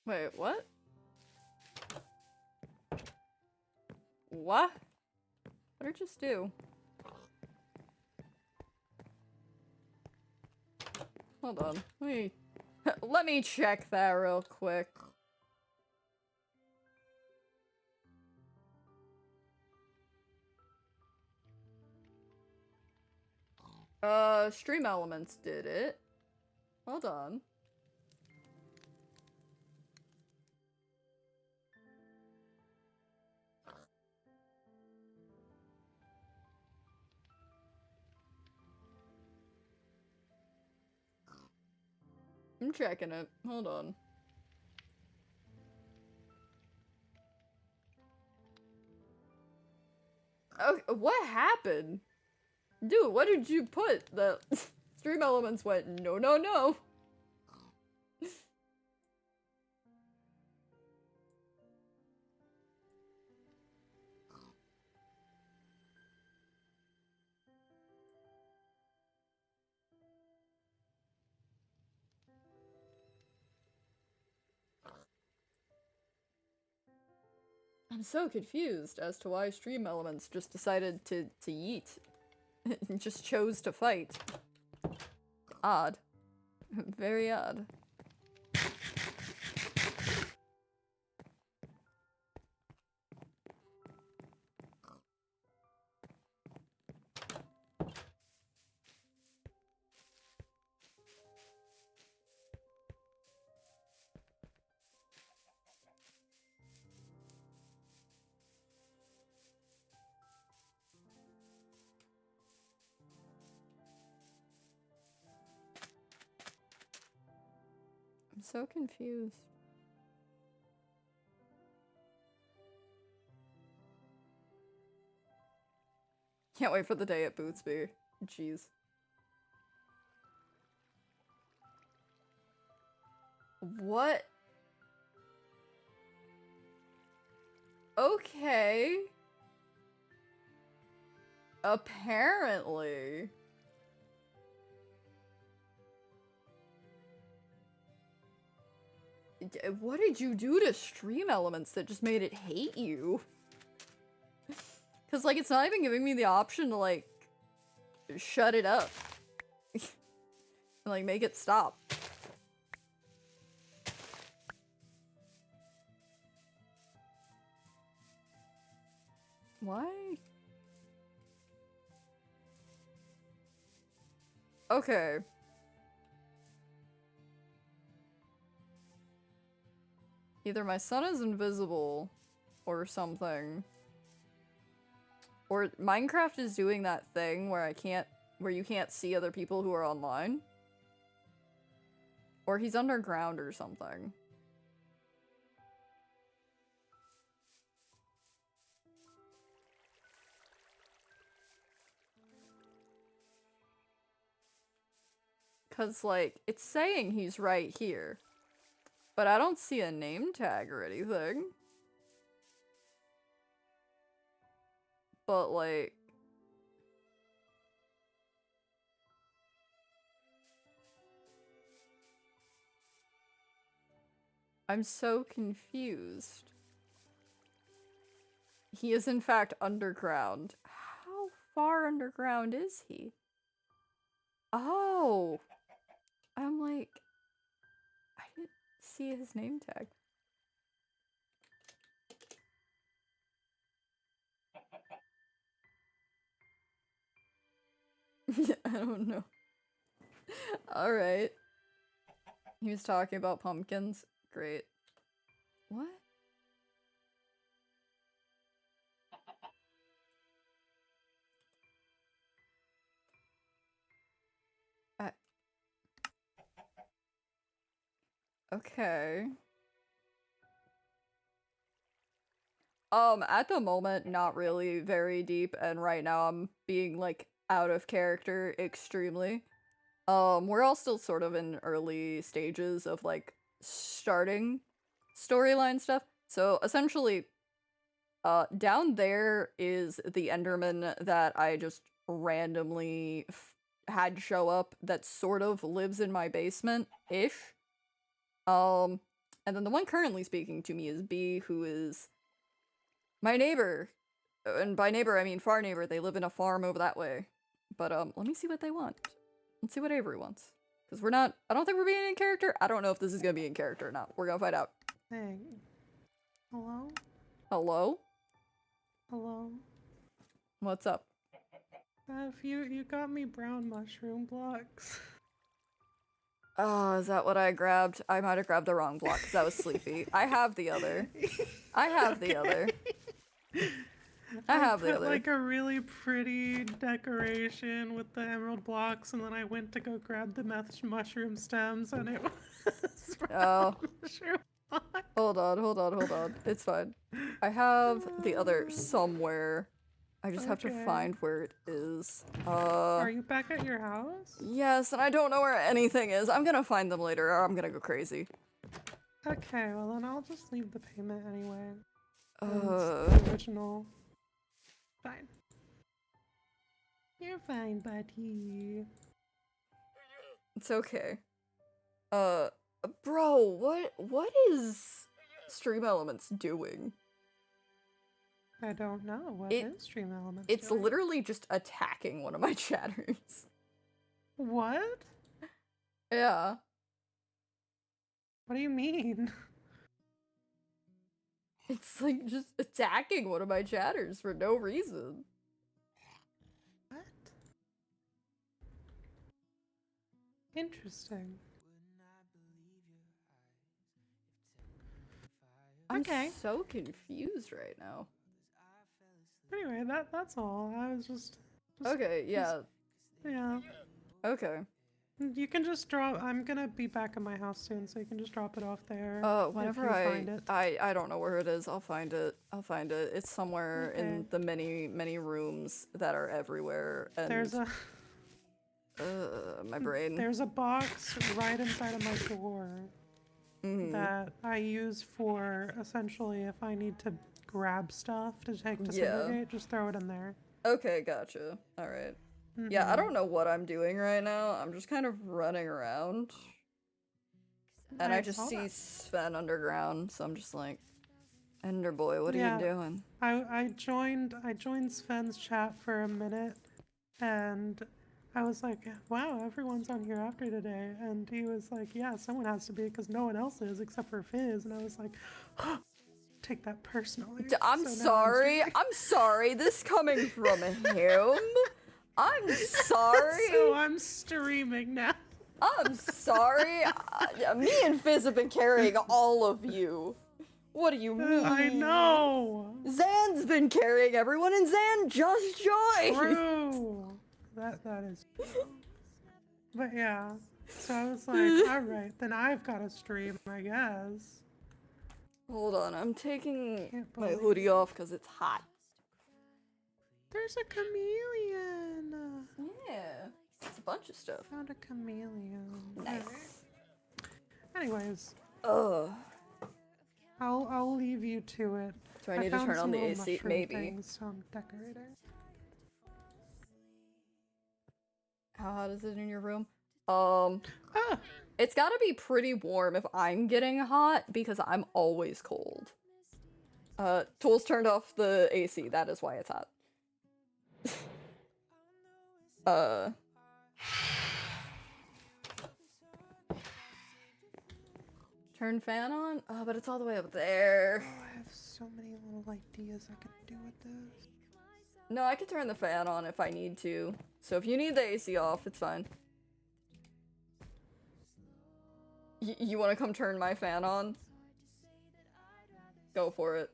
Wait, what? What? What did I just do? Hold on. Let me check that real quick. Stream Elements did it. Hold on. I'm checking it. Hold on. Oh, what happened? Dude, what did you put? The Stream Elements went, no, no, no. I'm so confused as to why Stream Elements just decided to yeet. Just chose to fight. Odd. Very odd. I'm so confused. Can't wait for the day it boots me. Jeez. What? Okay. Apparently. What did you do to Stream Elements that just made it hate you? Because, like, it's not even giving me the option to, like, shut it up. And, like, make it stop. Why? Okay. Either my son is invisible or something. Or Minecraft is doing that thing where you can't see other people who are online. Or he's underground or something. Cause, like, it's saying he's right here. But I don't see a name tag or anything. But, like... I'm so confused. He is in fact underground. How far underground is he? Oh! I'm like... I didn't see his name tag. I don't know. Alright. He was talking about pumpkins. Great. What? Okay. At the moment, not really very deep, and right now I'm being, like, out of character extremely. We're all still sort of in early stages of, like, starting storyline stuff. So, essentially, down there is the Enderman that I just randomly had show up that sort of lives in my basement-ish. And then the one currently speaking to me is B, who is my neighbor. And by neighbor, I mean far neighbor. They live in a farm over that way. But, let me see what they want. Let's see what Avery wants. Because we're not- I don't think we're being in character. I don't know if this is gonna be in character or not. We're gonna find out. Hey. Hello? Hello? Hello? What's up? If you got me brown mushroom blocks. Oh, is that what I grabbed? I might have grabbed the wrong block because I was sleepy. I have the other. I have the other. I have the put other. like a really pretty decoration with the emerald blocks, and then I went to go grab the mushroom stems, and it was Oh. mushroom blocks. Hold on. It's fine. I have the other somewhere. I just have to Okay. find where it is. Are you back at your house? Yes, and I don't know where anything is. I'm gonna find them later, or I'm gonna go crazy. Okay, well then I'll just leave the payment anyway. Uh. It's the original. Fine. You're fine, buddy. It's okay. Bro, what is Stream Elements doing? I don't know. What is Stream Elements It's doing? literally just attacking one of my chatters. What? Yeah. What do you mean? It's like just attacking one of my chatters for no reason. What? Interesting. I'm Okay. so confused right now. Anyway, that's all. I was just Okay, yeah. yeah. Okay. You can just drop. I'm gonna be back at my house soon, so you can just drop it off there. Whenever if you find it. I don't know where it is. I'll find it. It's somewhere in Okay. the many rooms that are everywhere. And There's a my brain. there's a box right inside of my door Mhm. that I use for essentially if I need to grab stuff to take to Yeah. segregate, just throw it in there. Okay, gotcha. All right. Yeah, I don't know what I'm doing right now. I'm just kind of running around. And I just saw see that. Sven underground, so I'm just like, Ender boy, what are Yeah. you doing? I joined Sven's chat for a minute, and I was like, wow, everyone's on here after today. And he was like, yeah, someone has to be because no one else is except for Fizz. And I was like, take that personally. I'm So now sorry. streaming. I'm sorry. This coming from him. I'm sorry. So I'm streaming now. I'm sorry. Me and Fizz have been carrying all of you. What do you mean? I know. Zan's been carrying everyone, and Zan just joined. True. That is true. But yeah. So I was like, all right, then I've got to stream, I guess. Hold on, I'm taking Can't my believe hoodie off because it's hot. There's a chameleon. Yeah, it's a bunch of stuff. Found a chameleon. Nice. Anyways, Ugh. I'll leave you to it. Do I need to found turn on some the little AC? mushroom Maybe. things, so I'm decorating. How hot is it in your room? Ah, It's gotta be pretty warm if I'm getting hot because I'm always cold. Tools turned off the AC, that is why it's hot. Turn fan on? Oh, but it's all the way up there. I have so many little ideas I could do with this. No, I could turn the fan on if I need to. So if you need the AC off, it's fine. You want to come turn my fan on? Go for it.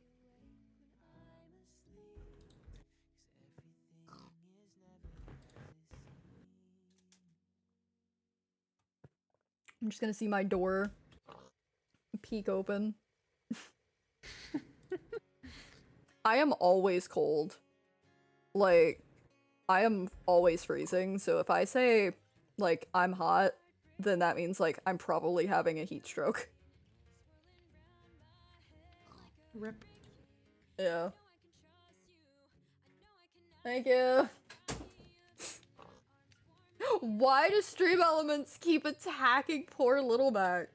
I'm just gonna see my door peek open. I am always cold. Like, I am always freezing, so if I say, like, I'm hot, then that means, like, I'm probably having a heat stroke. Rip. Yeah. Thank you. Why do Stream Elements keep attacking poor Little Mac?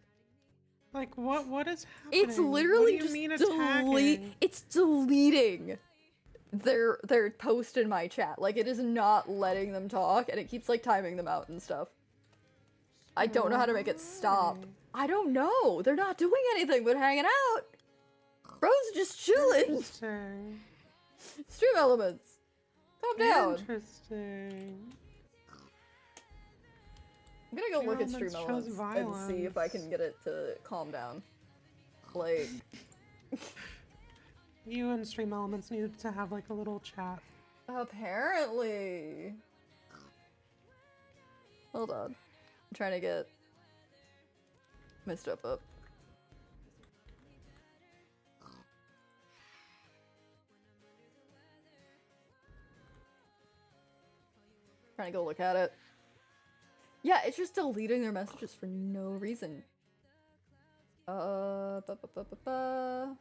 Like, what is happening? It's literally what do you just mean attacking? It's deleting their post in my chat. Like, it is not letting them talk, and it keeps, like, timing them out and stuff. I don't know how to make it stop. Why? I don't know. They're not doing anything but hanging out. Bro's just chilling. Interesting. Stream Elements. Calm down. Interesting. I'm gonna go look at stream Elements shows elements and see if I can violence. get it to calm down. Like, You and Stream Elements needed to have like a little chat. apparently. Hold on. I'm trying to get my stuff up. Trying to go look at it. Yeah, it's just deleting their messages for no reason. Ba ba ba ba ba.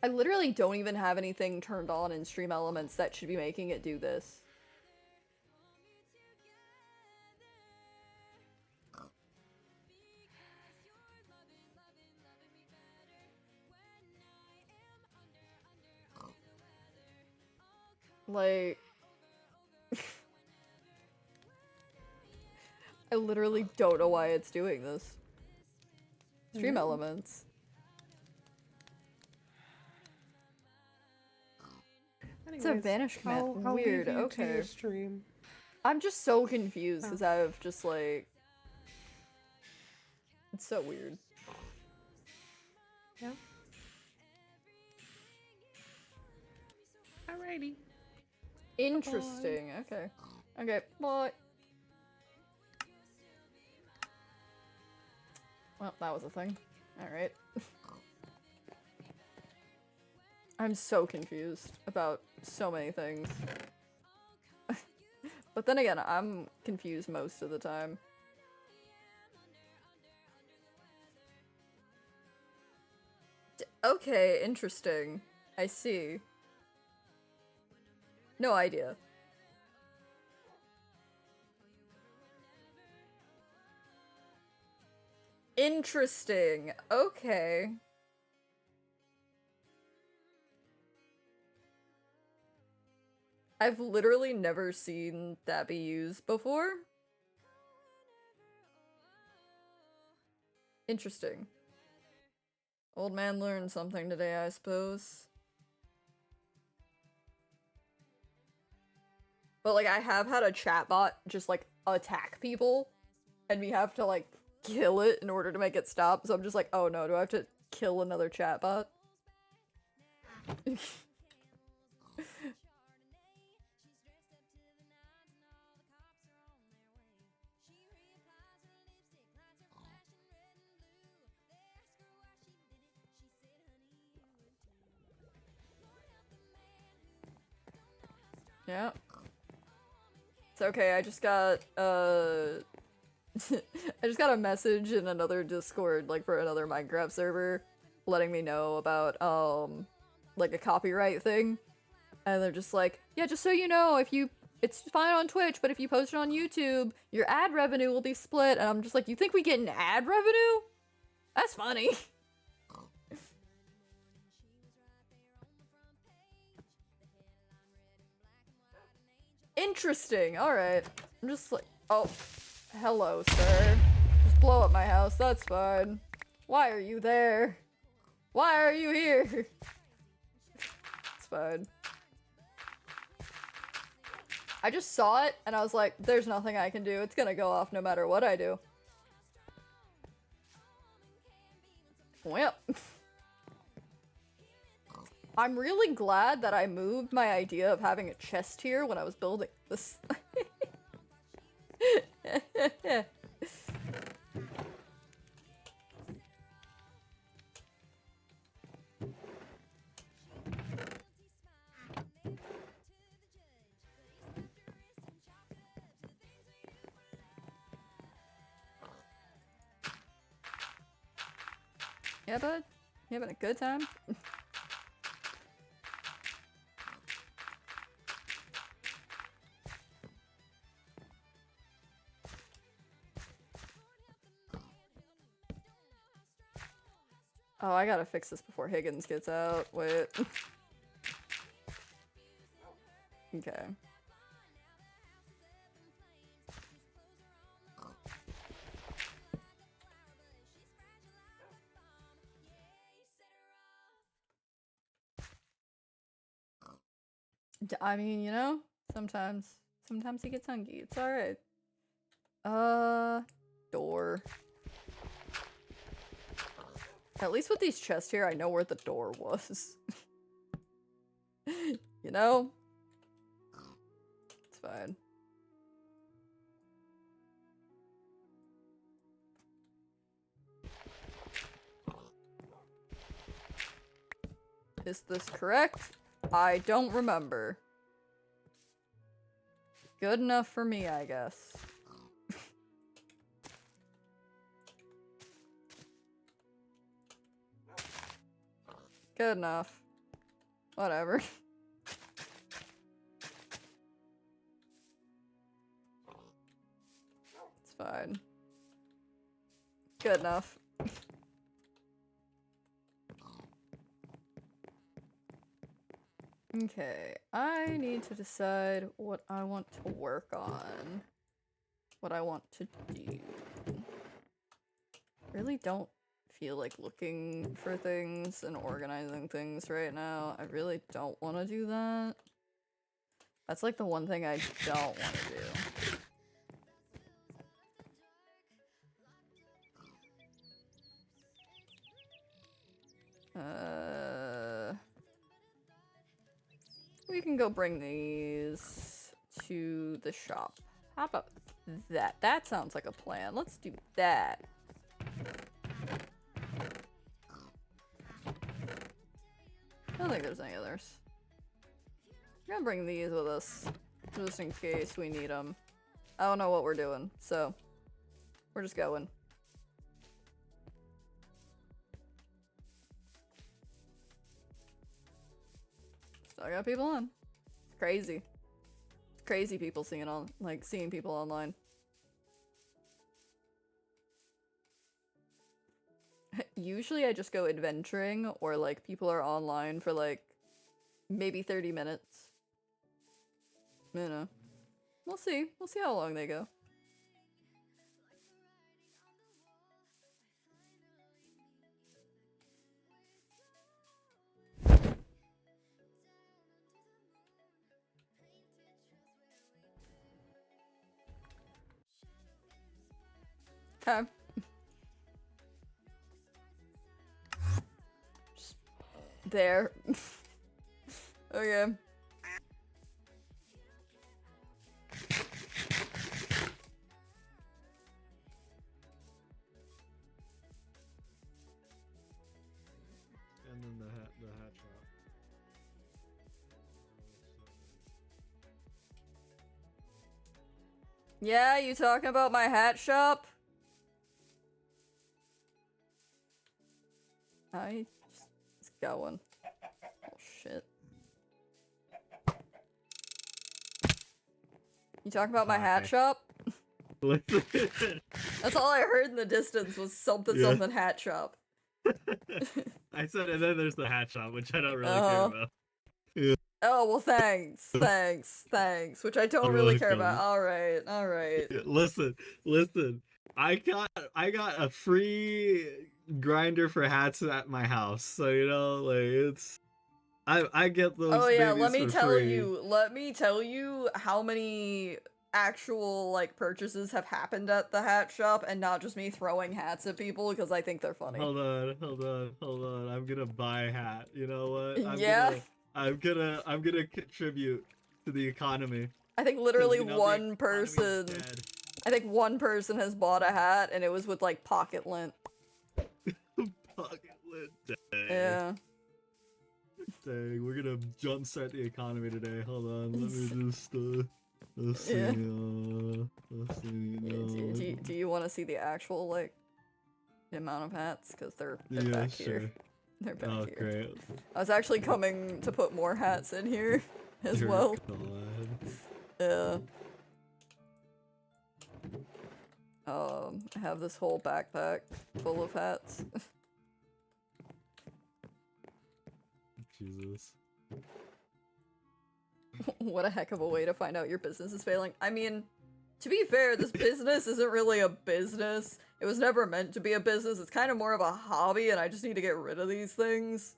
I literally don't even have anything turned on in Stream Elements that should be making it do this. Like... I literally don't know why it's doing this. Stream Elements. It's a Anyways, vanish map. I'll Weird. leave you to Okay. your stream. I'm just so confused because I've just like... It's so weird. Yeah. Alrighty. Interesting. Okay. Okay. Bye. Well, that was a thing. Alright. I'm so confused about so many things. But then again, I'm confused most of the time. Okay, interesting. I see. No idea. Interesting. Okay. I've literally never seen that be used before. Interesting. Old man learned something today, I suppose. But like, I have had a chatbot just like attack people, and we have to like kill it in order to make it stop. So I'm just like, oh no, do I have to kill another chatbot? Yeah. It's okay, I just got, I just got a message in another Discord, like, for another Minecraft server, letting me know about, like, a copyright thing. And they're just like, yeah, just so you know, if you, it's fine on Twitch, but if you post it on YouTube, your ad revenue will be split. And I'm just like, you think we get an ad revenue? That's funny. Interesting. Alright. I'm just like, oh, hello, sir. Just blow up my house. That's fine. Why are you there? Why are you here? It's fine. I just saw it, and I was like, there's nothing I can do. It's gonna go off no matter what I do. Well. I'm really glad that I moved my idea of having a chest here when I was building this. Yeah, bud? You having a good time? Oh, I gotta fix this before Higgins gets out. Wait. Okay. I mean, you know, sometimes he gets hungry. It's alright. Door. At least with these chests here, I know where the door was. You know? It's fine. Is this correct? I don't remember. Good enough for me, I guess. Good enough. Whatever. It's fine. Good enough. Okay, I need to decide what I want to work on. What I want to do. Really don't feel like looking for things and organizing things right now. I really don't want to do that. That's like the one thing I don't want to do. We can go bring these to the shop. How about that? That sounds like a plan. Let's do that. I don't think there's any others. We're gonna bring these with us, just in case we need them. I don't know what we're doing, so we're just going. Still got people on. It's crazy. It's crazy people seeing people online. Usually I just go adventuring or like people are online for like maybe 30 minutes. You know. We'll see. We'll see how long they go. Okay. Just there. Okay. And then the hat shop. Yeah, you talking about my hat shop? It's going. Oh shit. You talking about my hat Hi. shop? Listen. That's all I heard in the distance was something something hat shop. I said, and then there's the hat shop, which I don't really care Uh-huh. about. Yeah. Oh, well, thanks, which I don't You're really care about. welcome. All right. Yeah, listen. I got a free grinder for hats at my house, so you know, like it's. I get those Oh yeah, babies for free. let me tell you how many actual like purchases have happened at the hat shop and not just me throwing hats at people because I think they're funny. Hold on. I'm gonna buy a hat. You know what? Yeah. I'm gonna contribute to the economy. I think 'Cause, literally you know, the one economy's person dead. I think one person has bought a hat and it was with like pocket lint. Pocket lint. Dang. Yeah. Dang, we're gonna jumpstart the economy today. Hold on, let me just let's see. Yeah. Let's see. Do you want to see the actual like the amount of hats? Because they're Yeah, back sure. here. They're back Oh, here. great. I was actually coming to put more hats in here as Dear well. God. Yeah. I have this whole backpack full of hats. Jesus. What a heck of a way to find out your business is failing. I mean, to be fair, this business isn't really a business. It was never meant to be a business. It's kind of more of a hobby, and I just need to get rid of these things.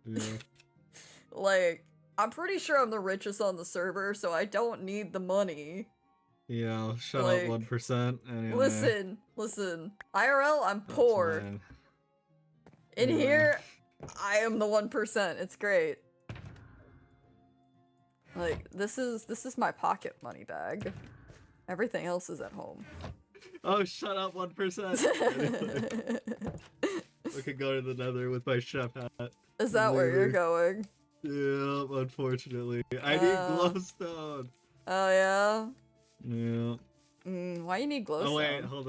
Yeah. Like, I'm pretty sure I'm the richest on the server, so I don't need the money. Yeah, shut Like, up 1%. Anyway. Listen. IRL, I'm That's poor. fine. In Yeah. here, I am the 1%. It's great. Like, this is my pocket money bag. Everything else is at home. Oh, shut up 1%. Anyway, I could go to the nether with my chef hat. Is that where you're Later. going? Yeah, unfortunately. I need glowstone. Oh yeah? Yeah. Why you need glowstone? Oh wait, hold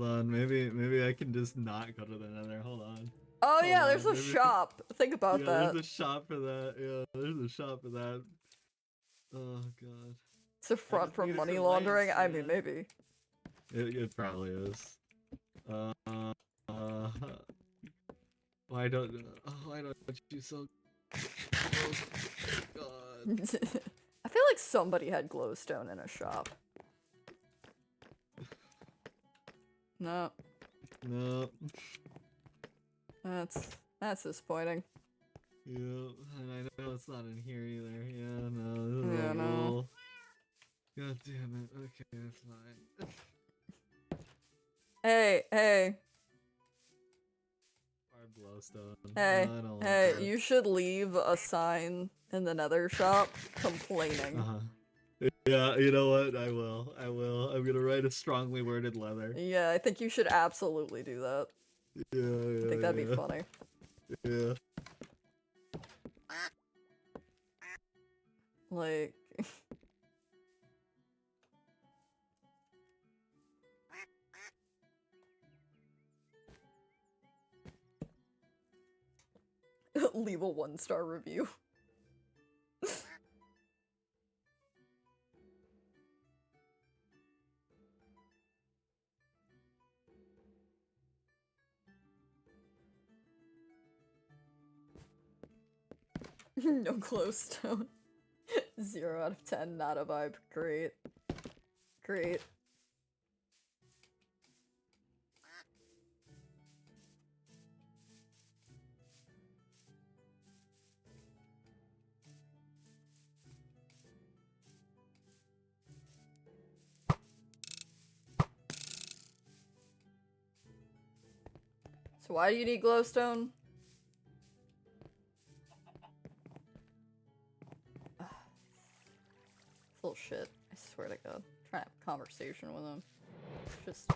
on. Maybe I can just not go to the nether. Hold on. Oh yeah, Hold there's on, a maybe- shop. Think about Yeah, that. there's a shop for that. Yeah, there's a shop for that. Oh god. It's a front just from need it money for laundering. lamps, I mean, man. maybe. It probably is. Why don't you so? Oh, god. I feel like somebody had glowstone in a shop. No, No. that's disappointing. Yeah, and I know it's not in here either. Yeah, no, this is Yeah, a no. rule. God damn it. Okay, that's fine. Hey, Hard glowstone. hey, No, I don't want hey! that. You should leave a sign in the nether shop complaining. Yeah, you know what? I will. I'm gonna write a strongly worded letter. Yeah, I think you should absolutely do that. Yeah. I think that'd be funny. Yeah. Like, leave a 1-star review. No glowstone. 0 out of 10, not a vibe. Great. Great. So why do you need glowstone? Little shit. I swear to God. I'm trying to have a conversation with him. Just.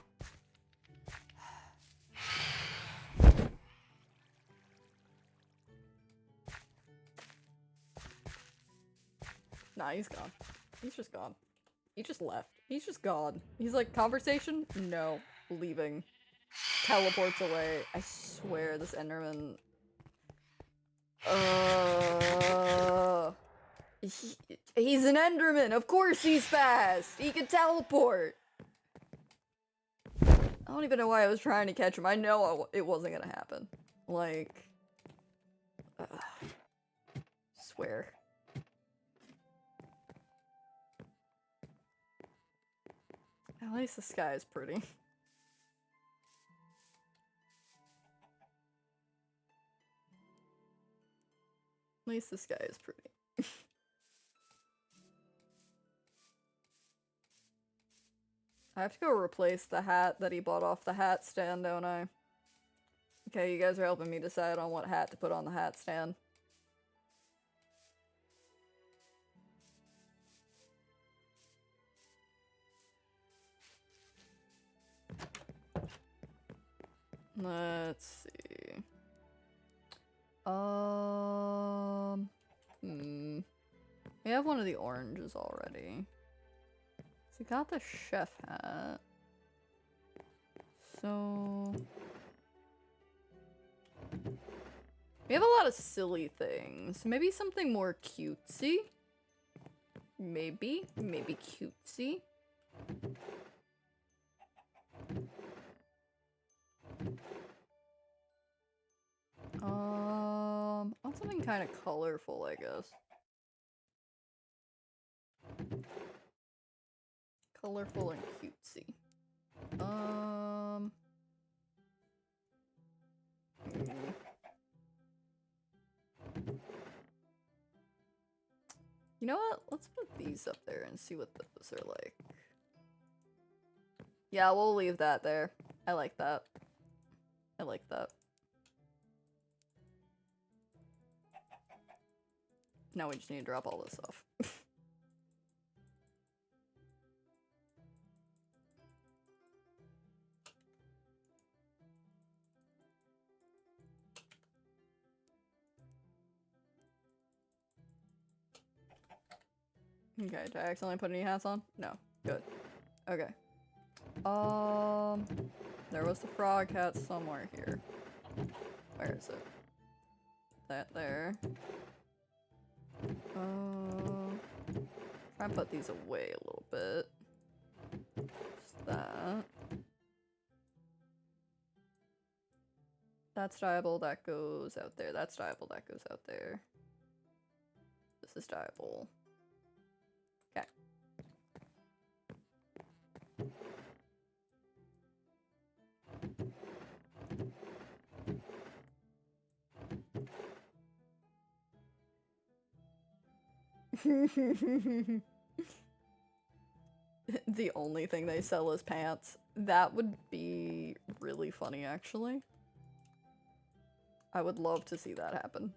Nah, he's gone. He's just gone. He just left. He's just gone. He's like, conversation? No. Leaving. Teleports away. I swear this Enderman. He's an Enderman! Of course he's fast! He can teleport! I don't even know why I was trying to catch him. I know it wasn't gonna happen. Like... swear. At least the sky is pretty. At least the sky is pretty. I have to go replace the hat that he bought off the hat stand, don't I? Okay, you guys are helping me decide on what hat to put on the hat stand. Let's see. We have one of the oranges already. So we got the chef hat. So we have a lot of silly things. Maybe something more cutesy. Maybe cutesy. I want something kind of colorful, I guess. Colorful and cutesy. You know what? Let's put these up there and see what those are like. Yeah, we'll leave that there. I like that. I like that. Now we just need to drop all this off. Okay, did I accidentally put any hats on? No. Good. Okay. There was the frog hat somewhere here. Where is it? That there. Try and put these away a little bit. Just that. That's dyeable, that goes out there. That's dyeable, that goes out there. This is dyeable. Okay. The only thing they sell is pants. That would be really funny, actually. I would love to see that happen.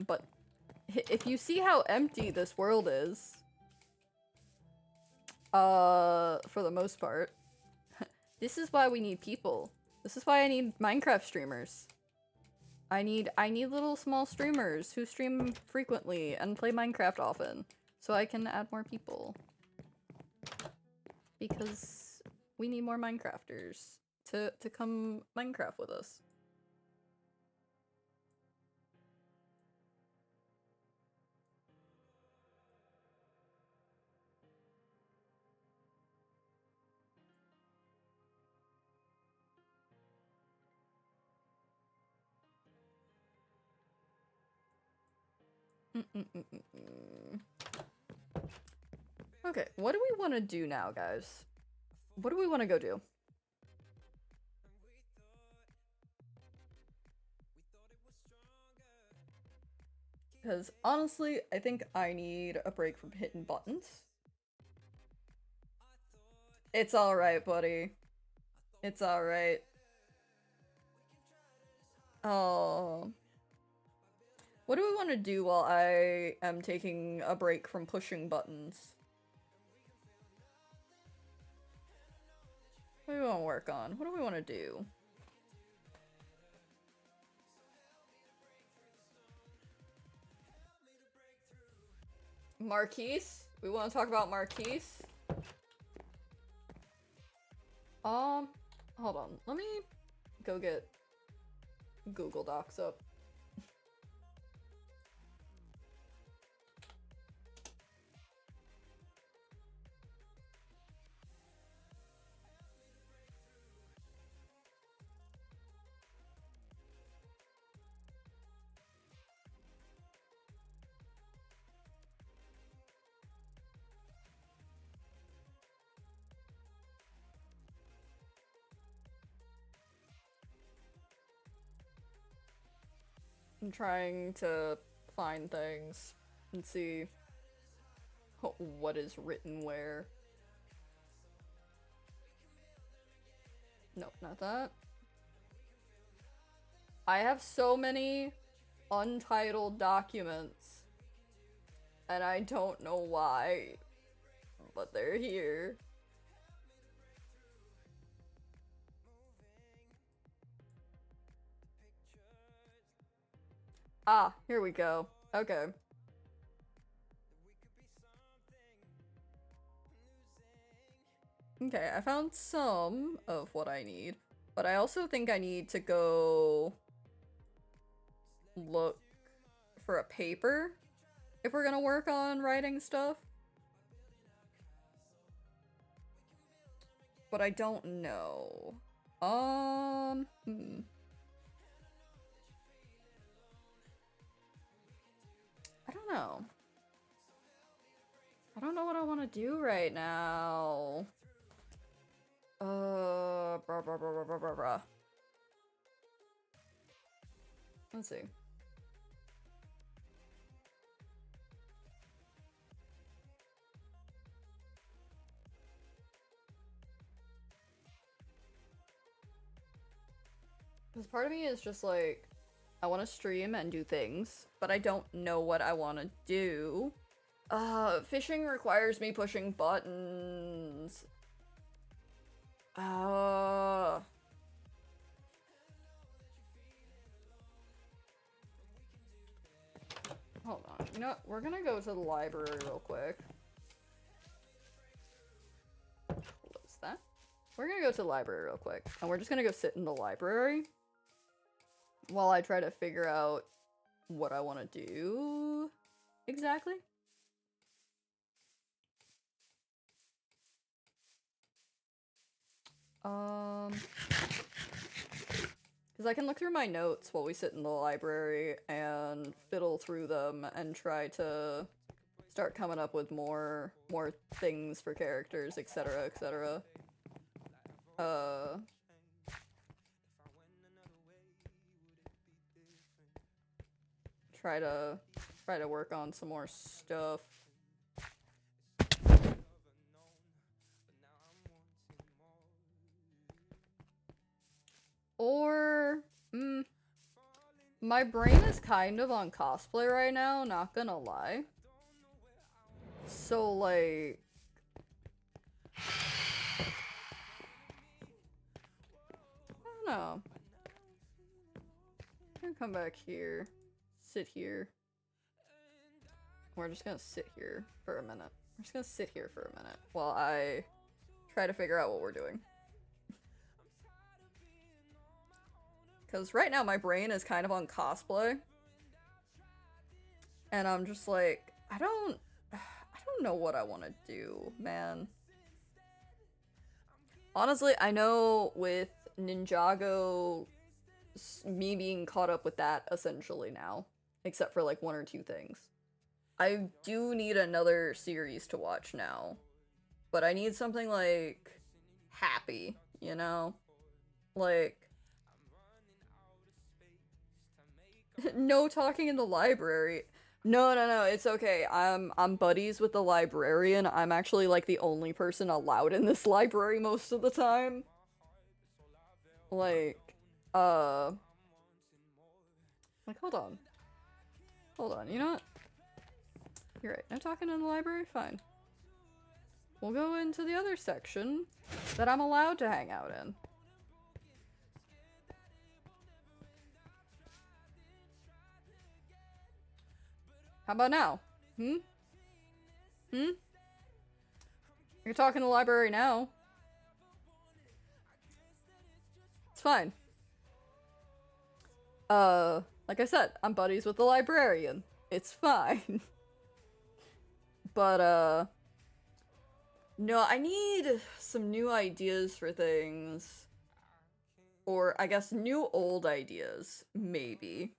But if you see how empty this world is, for the most part, this is why we need people. This is why I need Minecraft streamers. I need little small streamers who stream frequently and play Minecraft often, so I can add more people. Because we need more Minecrafters to come Minecraft with us. Okay, what do we want to do now, guys? What do we want to go do? Because honestly, I think I need a break from hitting buttons. It's alright, buddy. It's alright. Oh. What do we want to do while I am taking a break from pushing buttons? What do we want to work on? What do we want to do? Marquise? We want to talk about Marquise? Hold on. Let me go get Google Docs up. I'm trying to find things and see what is written where. Nope, not that. I have so many untitled documents, and I don't know why, but they're here. Ah, here we go. Okay. Okay, I found some of what I need, but I also think I need to go look for a paper if we're gonna work on writing stuff. But I don't know. want to do right now? Blah, blah, blah, blah, blah, blah, blah. Let's see. Because part of me is just like, I want to stream and do things, but I don't know what I want to do. Fishing requires me pushing buttons. Hold on. You know what? We're gonna go to the library real quick. What's that? We're gonna go to the library real quick, and we're just gonna go sit in the library while I try to figure out what I want to do exactly. Because I can look through my notes while we sit in the library and fiddle through them and try to start coming up with more things for characters, etc., etc. Try to work on some more stuff. Or, my brain is kind of on cosplay right now, not gonna lie. So, like, I don't know. I'm gonna come back here, sit here. We're just gonna sit here for a minute. We're just gonna sit here for a minute while I try to figure out what we're doing. Because right now my brain is kind of on cosplay. And I'm just like, I don't know what I want to do, man. Honestly, I know with Ninjago, me being caught up with that essentially now. Except for like one or two things. I do need another series to watch now. But I need something like happy, you know? Like, no talking in the library. No, it's okay. I'm buddies with the librarian. I'm actually like the only person allowed in this library most of the time. Like, hold on. Hold on, you know what? You're right. No talking in the library? Fine. We'll go into the other section that I'm allowed to hang out in. How about now? You're talking to the library now. It's fine. Like I said, I'm buddies with the librarian. It's fine. But, no, I need some new ideas for things. Or, I guess, new old ideas, maybe.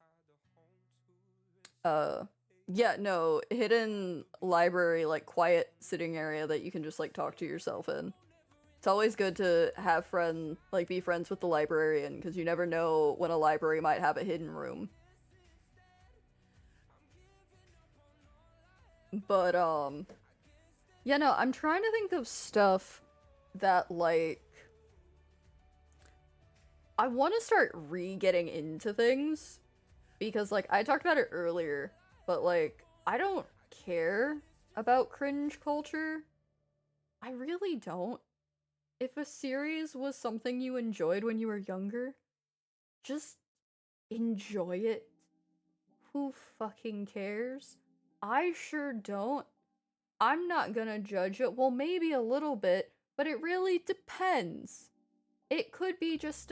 Yeah, no, hidden library, like, quiet sitting area that you can just, like, talk to yourself in. It's always good to have be friends with the librarian, because you never know when a library might have a hidden room. But, yeah, no, I'm trying to think of stuff that, like, I want to start re-getting into things, because, like, I talked about it earlier, but, like, I don't care about cringe culture. I really don't. If a series was something you enjoyed when you were younger, just enjoy it. Who fucking cares? I sure don't. I'm not gonna judge it. Well, maybe a little bit, but it really depends. It could be just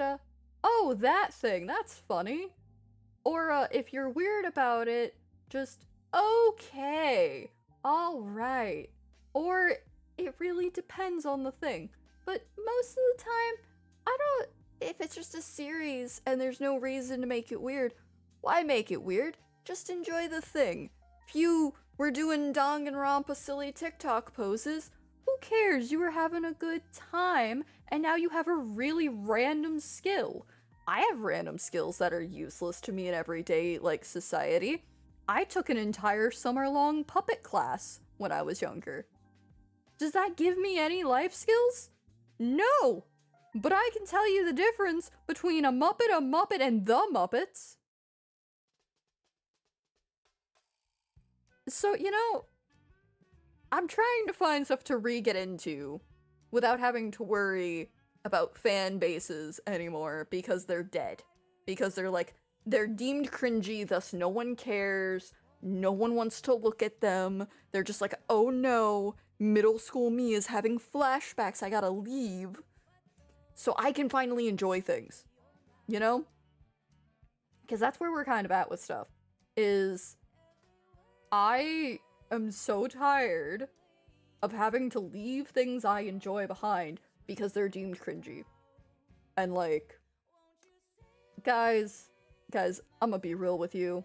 oh, that thing, that's funny. Or, if you're weird about it, just, okay, alright. Or, it really depends on the thing. But most of the time, if it's just a series and there's no reason to make it weird, why make it weird? Just enjoy the thing. If you were doing Danganronpa silly TikTok poses, who cares? You were having a good time, and now you have a really random skill. I have random skills that are useless to me in everyday, like, society. I took an entire summer-long puppet class when I was younger. Does that give me any life skills? No! But I can tell you the difference between a Muppet, and the Muppets. So, you know, I'm trying to find stuff to re-get into without having to worry about fan bases anymore because they're dead. Because they're deemed cringy, thus no one cares, no one wants to look at them. They're just like, oh no, middle school me is having flashbacks, I gotta leave. So I can finally enjoy things, you know? Because that's where we're kind of at with stuff, is I am so tired of having to leave things I enjoy behind because they're deemed cringy. And like, guys, I'm gonna be real with you.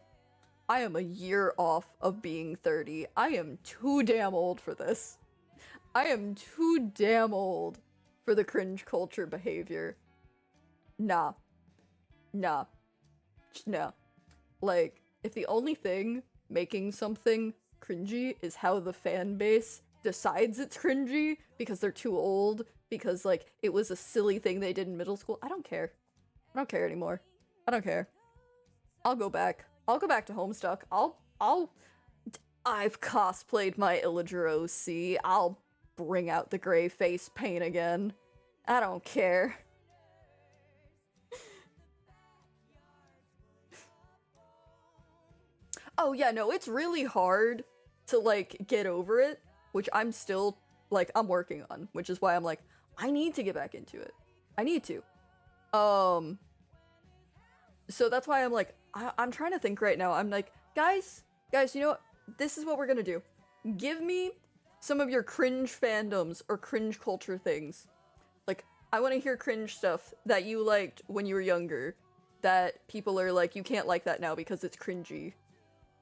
I am a year off of being 30. I am too damn old for this. I am too damn old for the cringe culture behavior. Nah. Like, if the only thing making something cringy is how the fan base decides it's cringy because they're too old, because, like, it was a silly thing they did in middle school, I don't care. I don't care anymore. I don't care. I'll go back. I'll go back to Homestuck. I've cosplayed my Illager OC. I'll bring out the gray face paint again. I don't care. Oh yeah, no, it's really hard to, like, get over it, which I'm still, like, I'm working on, which is why I'm like, I need to get back into it. I need to. So that's why I'm like, I'm trying to think right now. I'm like, guys, you know what? This is what we're gonna do. Give me some of your cringe fandoms or cringe culture things. Like, I want to hear cringe stuff that you liked when you were younger, that people are like, you can't like that now because it's cringy.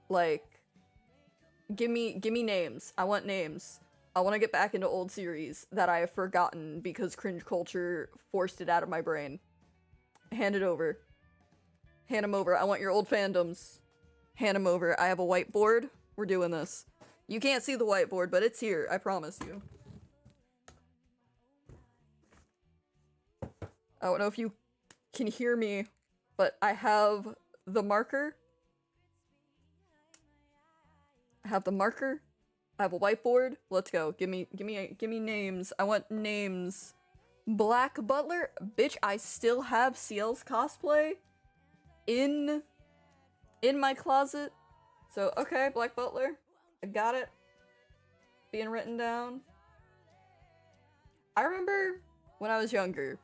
Like, give me names. I want names. I want to get back into old series that I have forgotten because cringe culture forced it out of my brain. Hand it over. Hand them over. I want your old fandoms. Hand them over. I have a whiteboard. We're doing this. You can't see the whiteboard, but it's here. I promise you. I don't know if you can hear me, but I have the marker. I have the marker. I have a whiteboard. Let's go. Give me names. I want names. Black Butler. Bitch, I still have CL's cosplay in my closet. So, okay, Black Butler. I got it. Being written down. I remember when I was younger,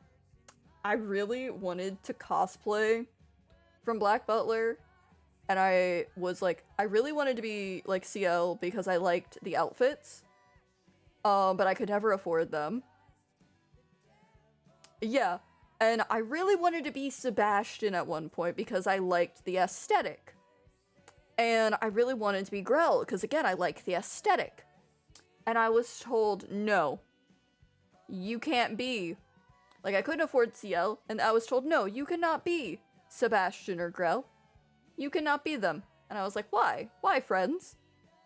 I really wanted to cosplay from Black Butler. And I was like, I really wanted to be like CL because I liked the outfits. But I could never afford them. Yeah. And I really wanted to be Sebastian at one point because I liked the aesthetic. And I really wanted to be Grell because, again, I like the aesthetic. And I was told, no, you can't be. Like, I couldn't afford CL, and I was told, no, you cannot be Sebastian or Grell. You cannot be them. And I was like, why? Why, friends?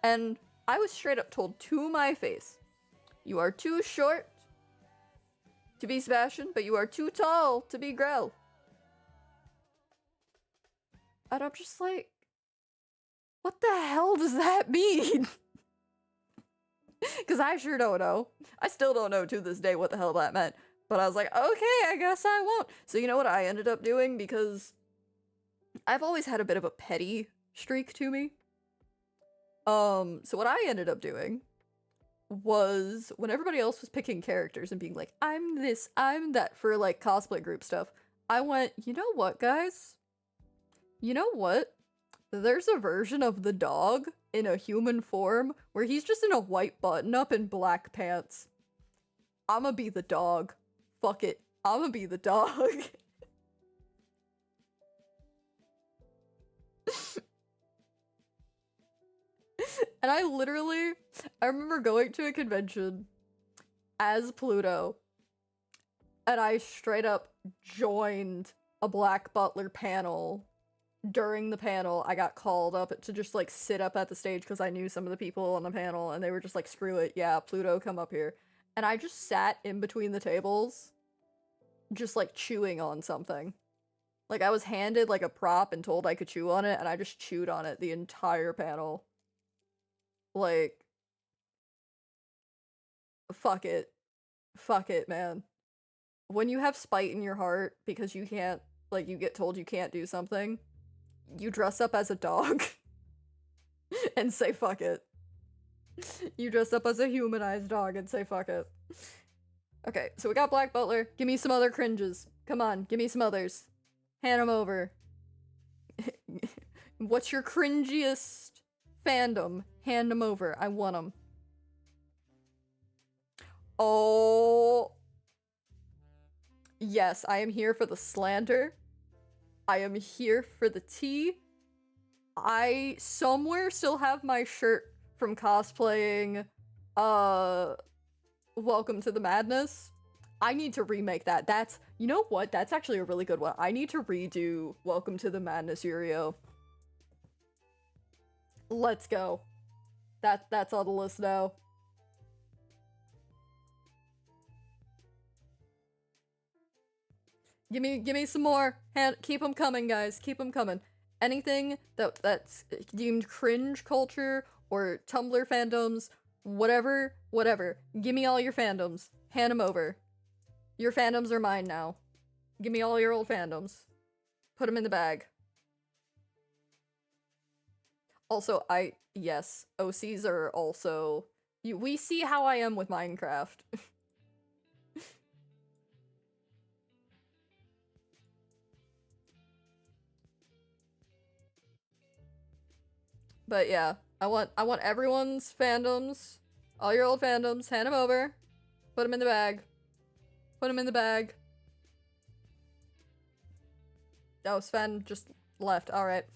And I was straight up told to my face, you are too short to be Sebastian, but you are too tall to be Grell. And I'm just like, what the hell does that mean? Because I sure don't know. I still don't know to this day what the hell that meant. But I was like, okay, I guess I won't. So you know what I ended up doing? Because I've always had a bit of a petty streak to me. So what I ended up doing was when everybody else was picking characters and being like, I'm this, I'm that, for like cosplay group stuff, I went, you know what, guys? You know what? There's a version of the dog in a human form where he's just in a white button-up and black pants. I'ma be the dog. Fuck it. I'ma be the dog. And I remember going to a convention as Pluto, and I straight up joined a Black Butler panel. During the panel, I got called up to just, like, sit up at the stage because I knew some of the people on the panel, and they were just like, screw it, yeah, Pluto, come up here. And I just sat in between the tables, just, like, chewing on something. Like, I was handed, like, a prop and told I could chew on it, and I just chewed on it the entire panel. Like, fuck it. Fuck it, man. When you have spite in your heart because you can't, like, you get told you can't do something, you dress up as a dog and say fuck it. You dress up as a humanized dog and say fuck it. Okay, so we got Black Butler. Give me some other cringes. Come on, give me some others. Hand them over. What's your cringiest fandom? Hand them over. I want them. Oh. Yes, I am here for the slander. I am here for the tea. I somewhere still have my shirt from cosplaying Welcome to the Madness. I need to remake that. That's, you know what? That's actually a really good one. I need to redo Welcome to the Madness Yurio. Let's go. That's on the list now. Give me some more. Keep them coming, guys. Keep them coming. Anything that's deemed cringe culture or Tumblr fandoms, whatever. Give me all your fandoms. Hand them over. Your fandoms are mine now. Give me all your old fandoms. Put them in the bag. Also, yes, OCs are also... we see how I am with Minecraft. But yeah, I want everyone's fandoms, all your old fandoms, hand them over, put them in the bag, put them in the bag. Oh, Sven just left. All right,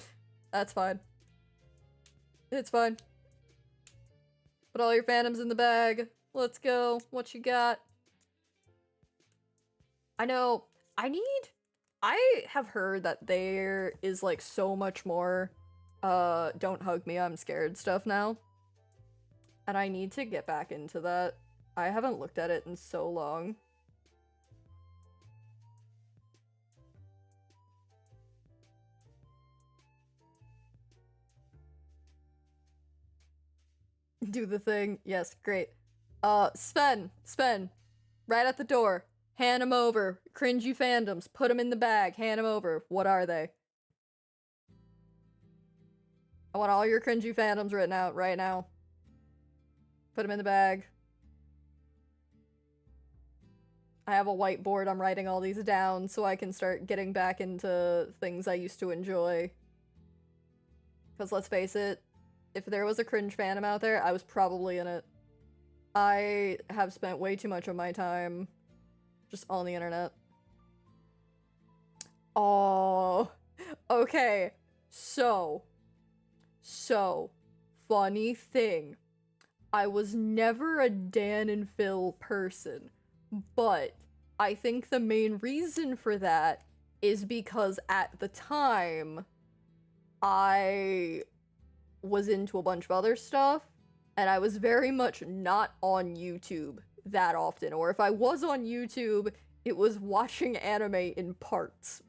that's fine. It's fine. Put all your fandoms in the bag. Let's go. What you got? I know. I have heard that there is like so much more don't hug me, I'm scared stuff now. And I need to get back into that. I haven't looked at it in so long. Do the thing. Yes, great. Sven, right at the door. Hand them over. Cringy fandoms. Put them in the bag. Hand them over. What are they? I want all your cringy fandoms written out right now. Put them in the bag. I have a whiteboard. I'm writing all these down so I can start getting back into things I used to enjoy. Because let's face it, if there was a cringe fandom out there, I was probably in it. I have spent way too much of my time just on the internet. Oh, okay. So, funny thing. I was never a Dan and Phil person, but I think the main reason for that is because at the time, I was into a bunch of other stuff, and I was very much not on YouTube that often, or if I was on YouTube, it was watching anime in parts.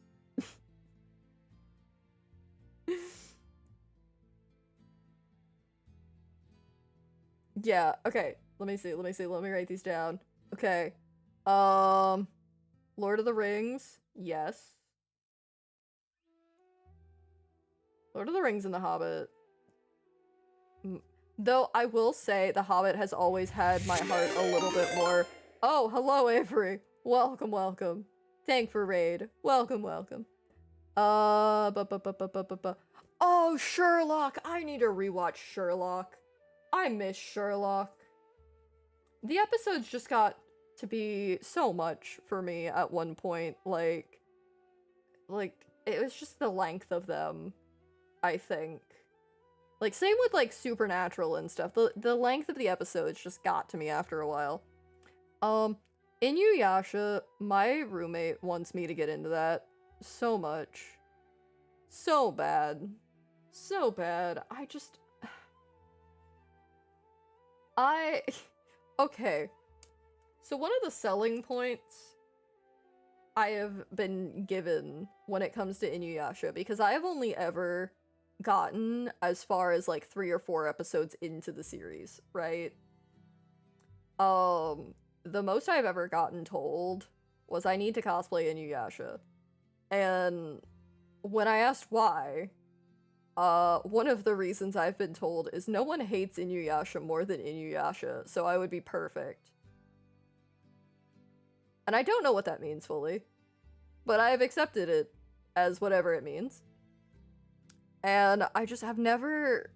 Yeah, okay. Let me see. Let me write these down. Okay. Lord of the Rings. Yes. Lord of the Rings and The Hobbit. Though I will say The Hobbit has always had my heart a little bit more. Oh, hello, Avery. Welcome. Thank for raid. Welcome. Oh, Sherlock. I need to rewatch Sherlock. I miss Sherlock. The episodes just got to be so much for me at one point. Like, it was just the length of them, I think. Like, same with, like, Supernatural and stuff. The length of the episodes just got to me after a while. Inuyasha, my roommate wants me to get into that so much. So bad. So bad. Okay. So one of the selling points I have been given when it comes to Inuyasha, because I have only ever gotten as far as like 3 or 4 episodes into the series, right? The most I've ever gotten told was I need to cosplay Inuyasha. And when I asked why, one of the reasons I've been told is no one hates Inuyasha more than Inuyasha, so I would be perfect. And I don't know what that means fully, but I have accepted it as whatever it means. And I just have never...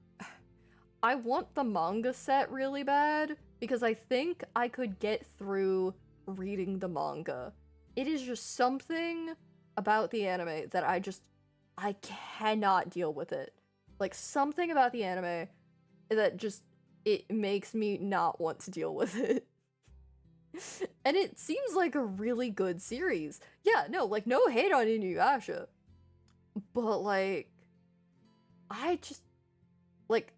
I want the manga set really bad, because I think I could get through reading the manga. It is just something about the anime that I cannot deal with it. Like, something about the anime that just, it makes me not want to deal with it. And it seems like a really good series. Yeah, no, like, no hate on Inuyasha. But, like, I just, like,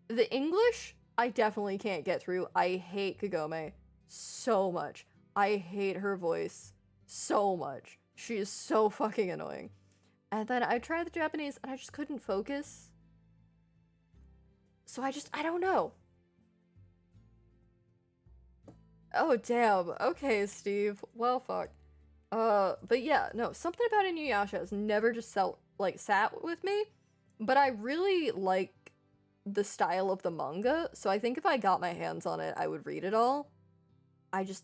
the English, I definitely can't get through. I hate Kagome so much. I hate her voice so much. She is so fucking annoying. And then I tried the Japanese and I just couldn't focus. So I don't know. Oh, damn. Okay, Steve. Well, fuck. But yeah, no, something about Inuyasha has never just sat with me. But I really like the style of the manga, so I think if I got my hands on it, I would read it all. I just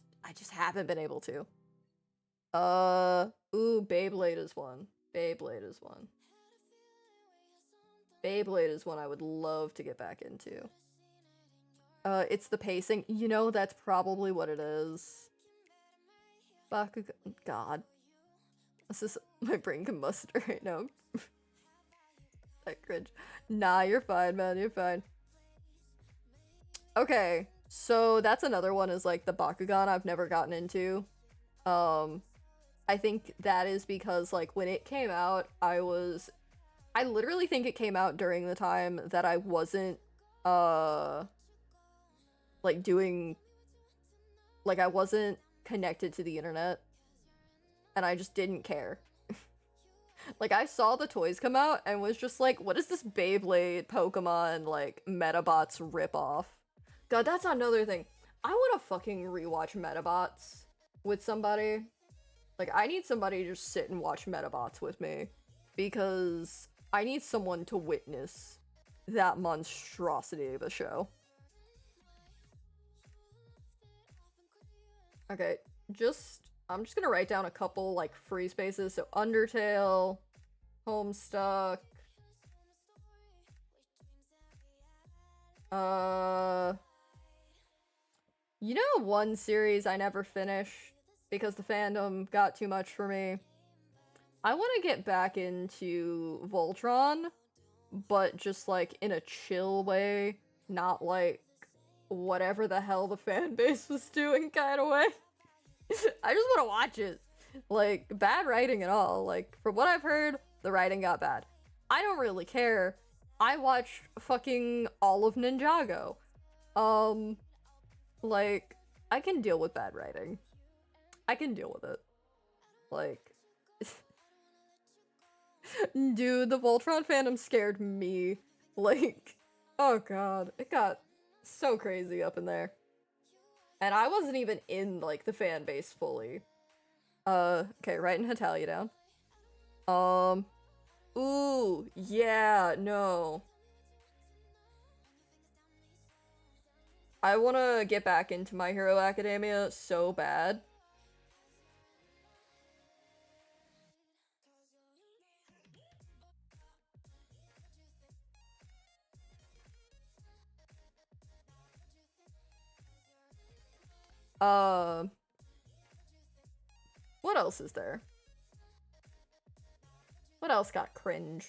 haven't been able to. Ooh, Beyblade is one. Beyblade is one. Beyblade is one I would love to get back into. It's the pacing. You know, that's probably what it is. Bakugan. God. This is my brain combusted right now. That cringe. Nah, you're fine, man. You're fine. Okay, so that's another one is like the Bakugan I've never gotten into. I think that is because like when it came out, I literally think it came out during the time that I wasn't like doing, like I wasn't connected to the internet and I just didn't care. Like I saw the toys come out and was just like, what is this Beyblade Pokemon like Metabots ripoff? God, that's another thing. I want to fucking rewatch Metabots with somebody. Like, I need somebody to just sit and watch Metabots with me. Because I need someone to witness that monstrosity of a show. Okay, I'm just gonna write down a couple, like, free spaces. So, Undertale, Homestuck. You know one series I never finished because the fandom got too much for me? I want to get back into Voltron, but just, like, in a chill way, not, like, whatever the hell the fan base was doing kind of way. I just want to watch it. Like, bad writing and all. Like, from what I've heard, the writing got bad. I don't really care. I watched fucking all of Ninjago. Like, I can deal with bad writing. I can deal with it. Like, dude, the Voltron fandom scared me. Like, oh god, it got so crazy up in there. And I wasn't even in, like, the fan base fully. Okay, writing Hetalia down. Ooh, yeah, no. I want to get back into My Hero Academia so bad. What else is there? What else got cringe?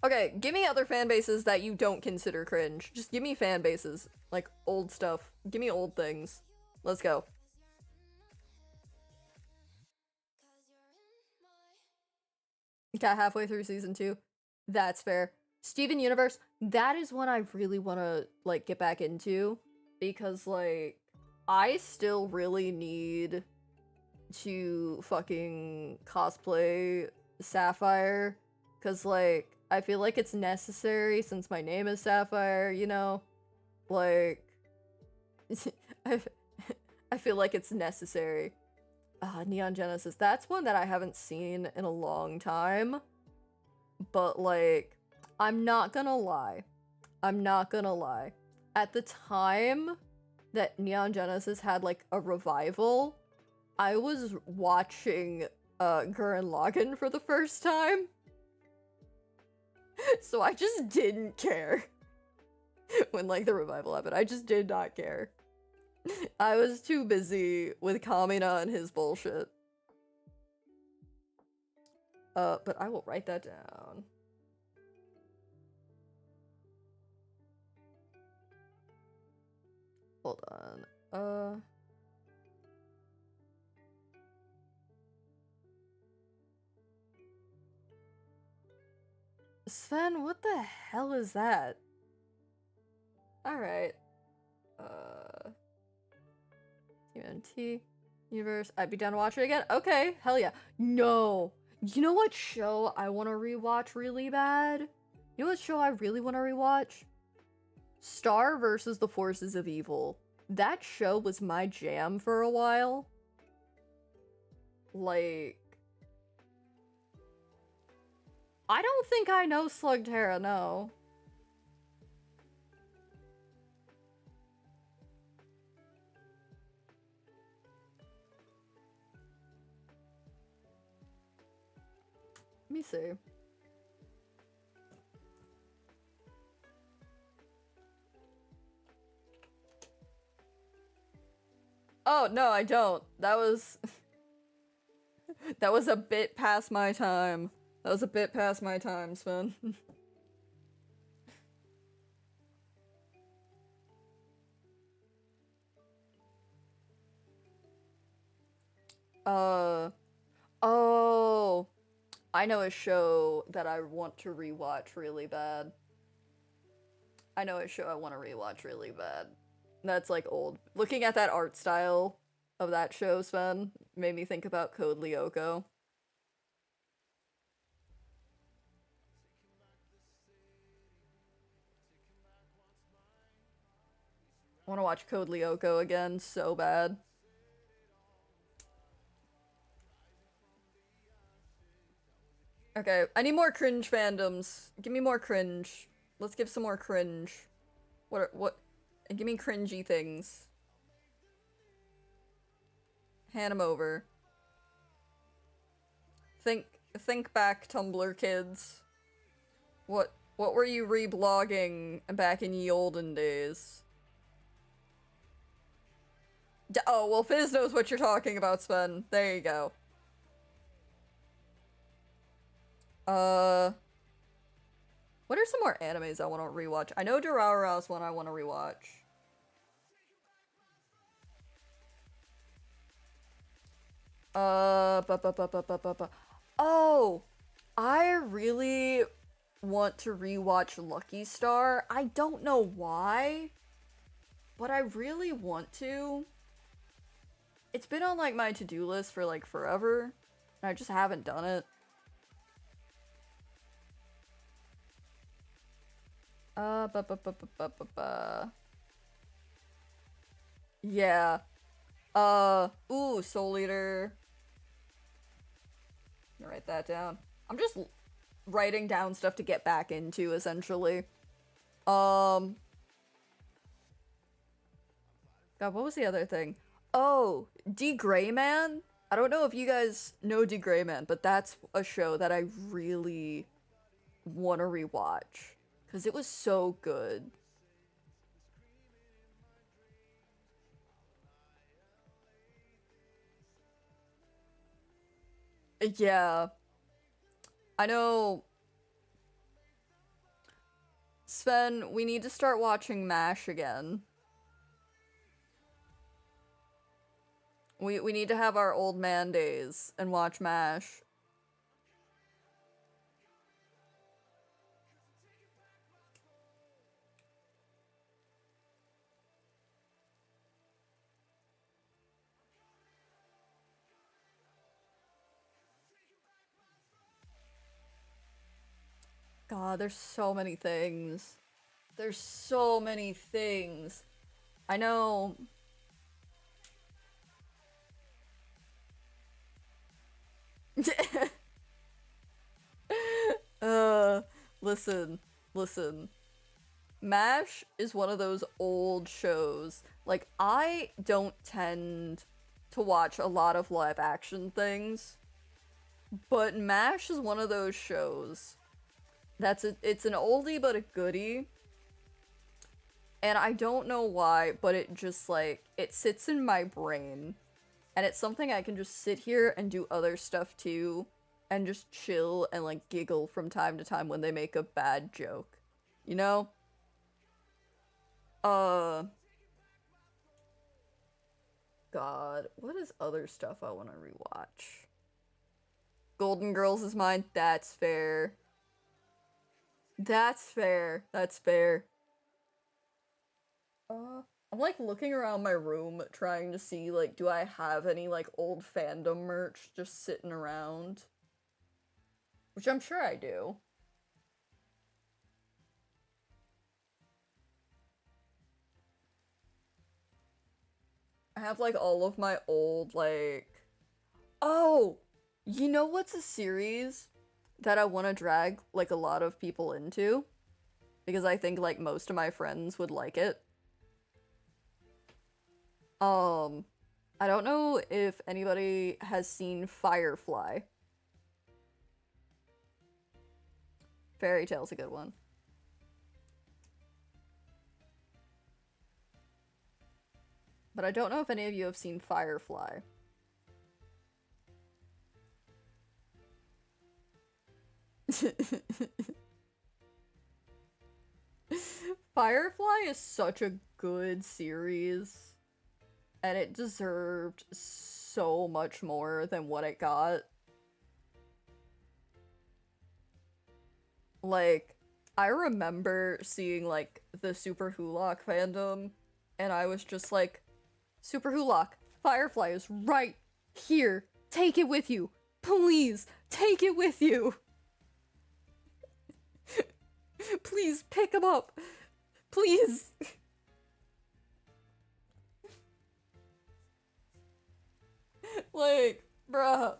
Okay, give me other fan bases that you don't consider cringe. Just give me fan bases. Like, old stuff. Give me old things. Let's go. Got halfway through season 2. That's fair. Steven Universe, that is one I really want to, like, get back into. Because, like, I still really need to fucking cosplay Sapphire. Because, like, I feel like it's necessary since my name is Sapphire, you know? Like, I feel like it's necessary. Neon Genesis. That's one that I haven't seen in a long time. But, like, I'm not gonna lie. I'm not gonna lie. At the time that Neon Genesis had, like, a revival, I was watching Gurren Lagann for the first time. So I just didn't care when, like, the revival happened. I just did not care. I was too busy with Kamina and his bullshit. But I will write that down. Hold on. Sven, what the hell is that? Alright. TMNT Universe. I'd be down to watch it again. Okay, hell yeah. No. You know what show I want to rewatch really bad? You know what show I really want to rewatch? Star versus the Forces of Evil. That show was my jam for a while. Like, I don't think I know Slugterra, no. Let me see. Oh, no, I don't. That was... that was a bit past my time. That was a bit past my time, Sven. Oh... I know a show that I want to rewatch really bad. I know a show I want to rewatch really bad. That's, like, old. Looking at that art style of that show, Sven, made me think about Code Lyoko. I want to watch Code Lyoko again so bad. Okay, I need more cringe fandoms. Give me more cringe. Let's give some more cringe. And give me cringy things. Hand them over. Think back, Tumblr kids. What were you reblogging back in ye olden days? Oh, well, Fizz knows what you're talking about, Sven. There you go. What are some more animes I want to rewatch? I know Durarara's one I want to rewatch. Oh! I really want to rewatch Lucky Star. I don't know why, but I really want to. It's been on, like, my to-do list for, like, forever, and I just haven't done it. Yeah. Ooh, Soul Eater. I'm gonna write that down. I'm just writing down stuff to get back into, essentially. God, what was the other thing? Oh, D. Gray Man? I don't know if you guys know D. Gray Man, but that's a show that I really want to rewatch. Because it was so good. Yeah. I know Sven, we need to start watching MASH again. We need to have our old man days and watch MASH. God, there's so many things. There's so many things. I know. Listen, listen. MASH is one of those old shows. Like, I don't tend to watch a lot of live action things, but MASH is one of those shows it's an oldie but a goodie. And I don't know why, but it just, like, it sits in my brain. And it's something I can just sit here and do other stuff too, and just chill and, like, giggle from time to time when they make a bad joke. You know? God, what is other stuff I want to rewatch? Golden Girls is mine. That's fair. That's fair. That's fair. I'm like looking around my room trying to see, like, do I have any, like, old fandom merch just sitting around? Which I'm sure I do. I have, like, all of my old, like... Oh! You know what's a series that I want to drag, like, a lot of people into? Because I think, like, most of my friends would like it. I don't know if anybody has seen Firefly. Fairy Tale's a good one. But I don't know if any of you have seen Firefly. Firefly is such a good series. And it deserved so much more than what it got. Like, I remember seeing, like, the Super Hulock fandom, and I was just like, Super Hulock, Firefly is right here. Take it with you. Please, take it with you. Please, pick him up. Please. Like, bruh.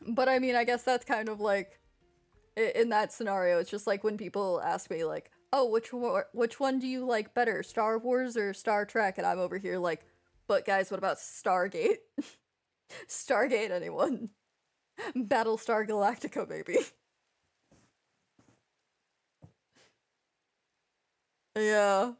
But I mean, I guess that's kind of like, in that scenario, it's just like when people ask me, like, oh, which one do you like better, Star Wars or Star Trek? And I'm over here like, but guys, what about Stargate? Stargate, anyone? Battlestar Galactica, baby. Yeah.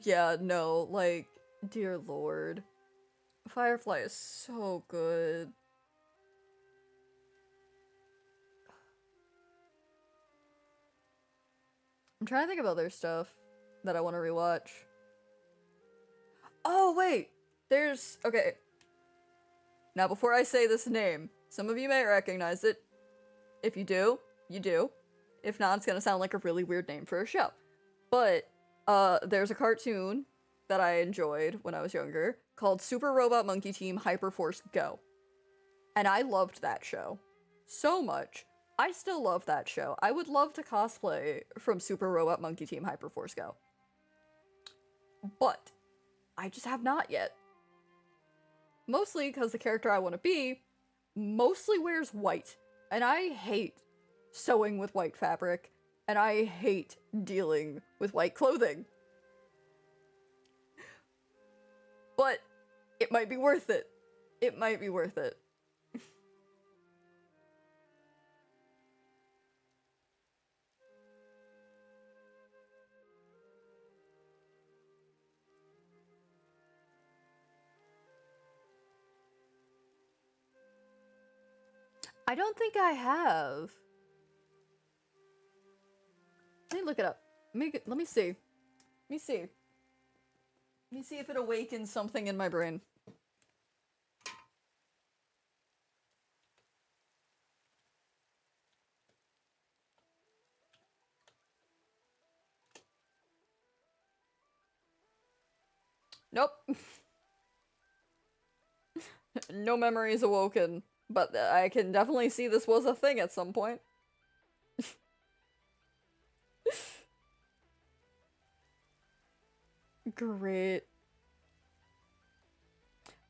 Yeah, no, like, dear lord. Firefly is so good. I'm trying to think of other stuff that I want to rewatch. Oh, wait! There's... Okay. Now, before I say this name, some of you may recognize it. If you do, you do. If not, it's gonna sound like a really weird name for a show. But, there's a cartoon that I enjoyed when I was younger called Super Robot Monkey Team Hyperforce Go. And I loved that show so much. I still love that show. I would love to cosplay from Super Robot Monkey Team Hyperforce Go. But I just have not yet. Mostly because the character I want to be mostly wears white. And I hate sewing with white fabric. And I hate dealing with white clothing. But it might be worth it. It might be worth it. I don't think I have. Let me look it up. Let me see. Let me see. Let me see if it awakens something in my brain. Nope. No memories awoken. But I can definitely see this was a thing at some point. Great.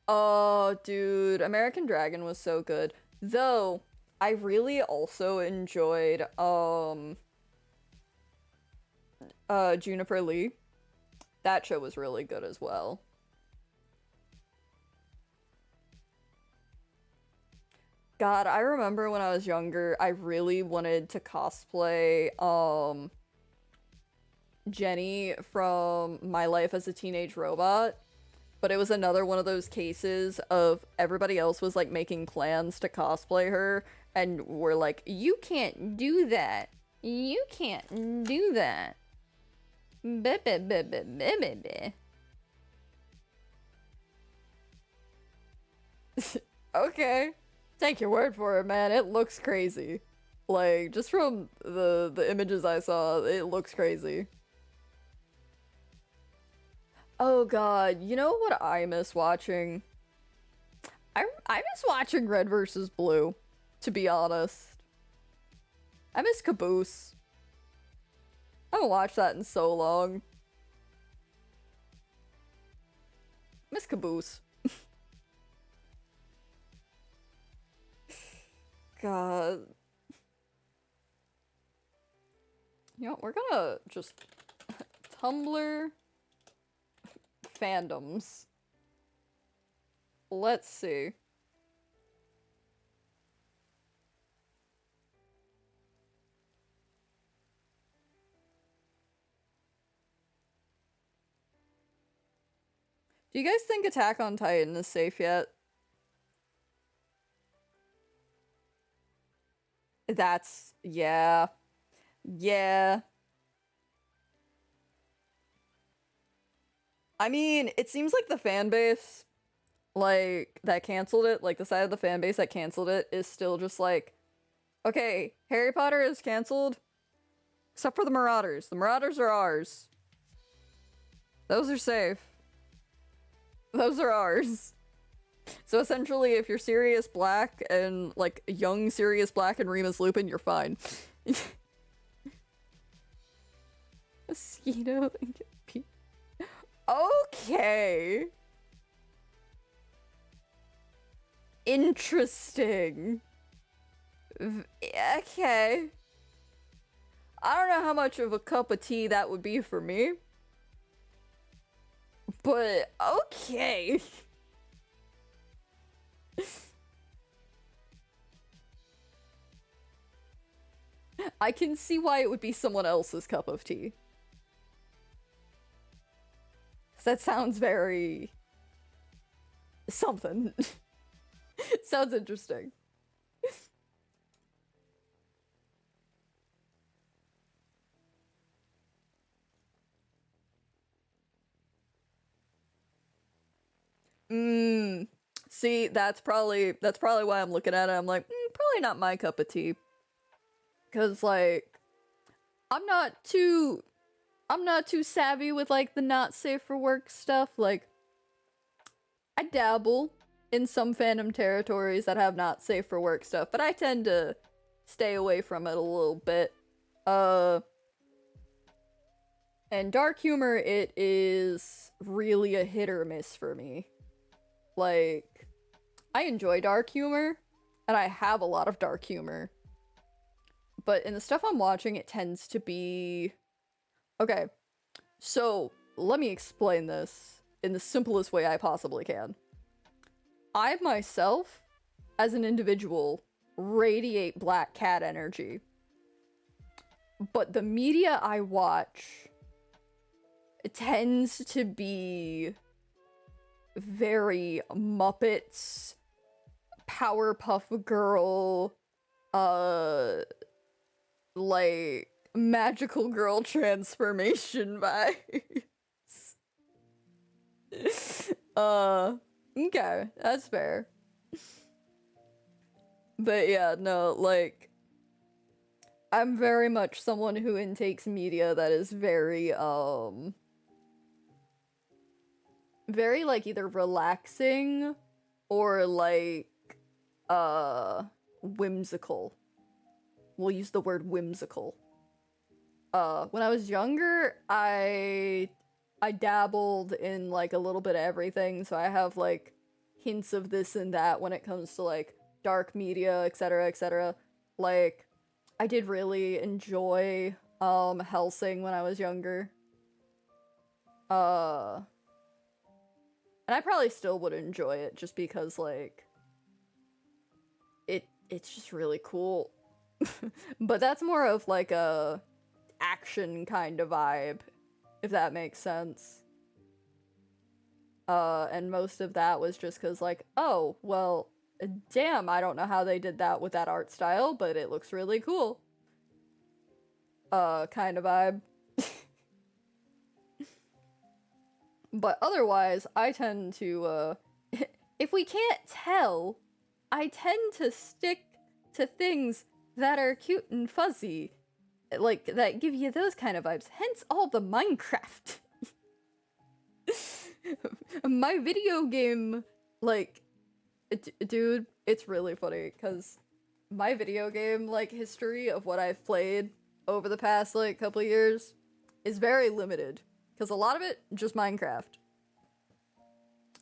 Oh, dude, American Dragon was so good. Though, I really also enjoyed, Juniper Lee. That show was really good as well. God, I remember when I was younger, I really wanted to cosplay, Jenny from My Life as a Teenage Robot. But it was another one of those cases of everybody else was, like, making plans to cosplay her, and we're like, you can't do that. You can't do that. Okay. Take your word for it, man. It looks crazy. Like, just from the images I saw, it looks crazy. Oh god, you know what I miss watching? I miss watching Red versus Blue, to be honest. I miss Caboose. I haven't watched that in so long. Miss Caboose. God. You know, we're gonna just Tumblr fandoms. Let's see. Do you guys think Attack on Titan is safe yet? That's... yeah. Yeah. I mean, it seems like the fan base, like, that canceled it, like, the side of the fan base that canceled it is still just like, okay, Harry Potter is canceled, except for the Marauders. The Marauders are ours. Those are safe. Those are ours. So essentially, if you're Sirius Black and, like, young Sirius Black and Remus Lupin, you're fine. Mosquito and okay. Interesting. Okay. I don't know how much of a cup of tea that would be for me. But, okay. I can see why it would be someone else's cup of tea. That sounds very... something. Sounds interesting. See, that's probably why I'm looking at it. I'm like, probably not my cup of tea. 'Cause, like, I'm not too savvy with, like, the not safe for work stuff. Like, I dabble in some fandom territories that have not safe for work stuff, but I tend to stay away from it a little bit. And dark humor, it is really a hit or miss for me. Like, I enjoy dark humor, and I have a lot of dark humor. But in the stuff I'm watching, it tends to be... Okay, so let me explain this in the simplest way I possibly can. I myself, as an individual, radiate black cat energy. But the media I watch tends to be very Muppets, Powerpuff Girl, like magical girl transformation vibes. Okay, that's fair. But yeah, no, like, I'm very much someone who intakes media that is very, very, like, either relaxing or, like, whimsical. We'll use the word whimsical. When I was younger, I dabbled in, like, a little bit of everything, so I have, like, hints of this and that when it comes to, like, dark media, etc., etc. Like, I did really enjoy, Hellsing when I was younger. And I probably still would enjoy it, just because, like, it's just really cool. But that's more of, like, a action kind of vibe, if that makes sense. And most of that was just because, like, oh, well, damn, I don't know how they did that with that art style, but it looks really cool. Kind of vibe. But otherwise, I tend to, if we can't tell, I tend to stick to things that are cute and fuzzy. Like, that give you those kind of vibes. Hence all the Minecraft. My video game, like, dude, it's really funny, because my video game, like, history of what I've played over the past, like, couple of years is very limited. Because a lot of it, just Minecraft.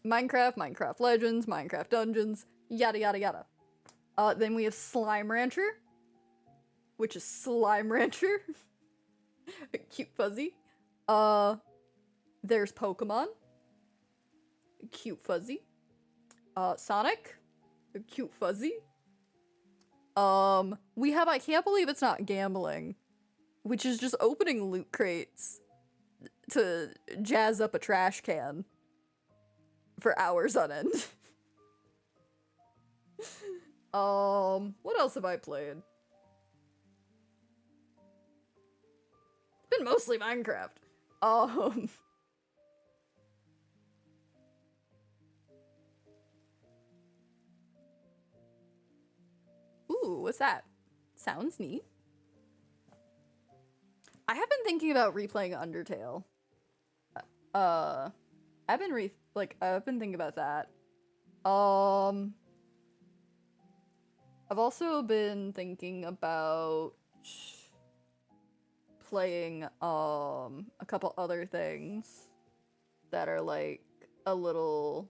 Minecraft Legends, Minecraft Dungeons, yada yada yada. Then we have Slime Rancher, which is Slime Rancher. Cute fuzzy. There's Pokemon. Cute fuzzy. Sonic. Cute fuzzy. We have I Can't Believe It's Not Gambling, which is just opening loot crates to jazz up a trash can for hours on end. What else have I played? It's been mostly Minecraft. Ooh, what's that? Sounds neat. I have been thinking about replaying Undertale. I've been thinking about that. I've also been thinking about playing, a couple other things that are, like, a little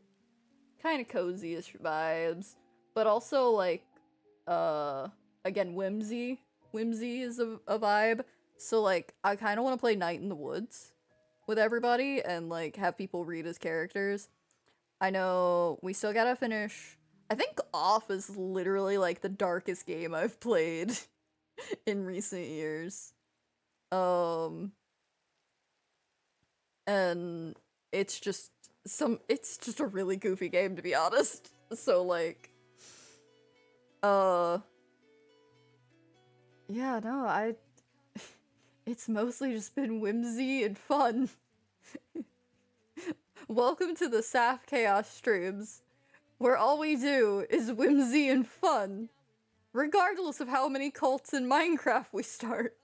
kind of cozy-ish vibes, but also, like, again, whimsy. Whimsy is a vibe. So, like, I kind of want to play Night in the Woods with everybody and, like, have people read as characters. I know we still gotta finish. I think Off is literally, like, the darkest game I've played in recent years. And it's just a really goofy game, to be honest. So, like, yeah, no, it's mostly just been whimsy and fun. Welcome to the Saf Chaos streams, where all we do is whimsy and fun, regardless of how many cults in Minecraft we start.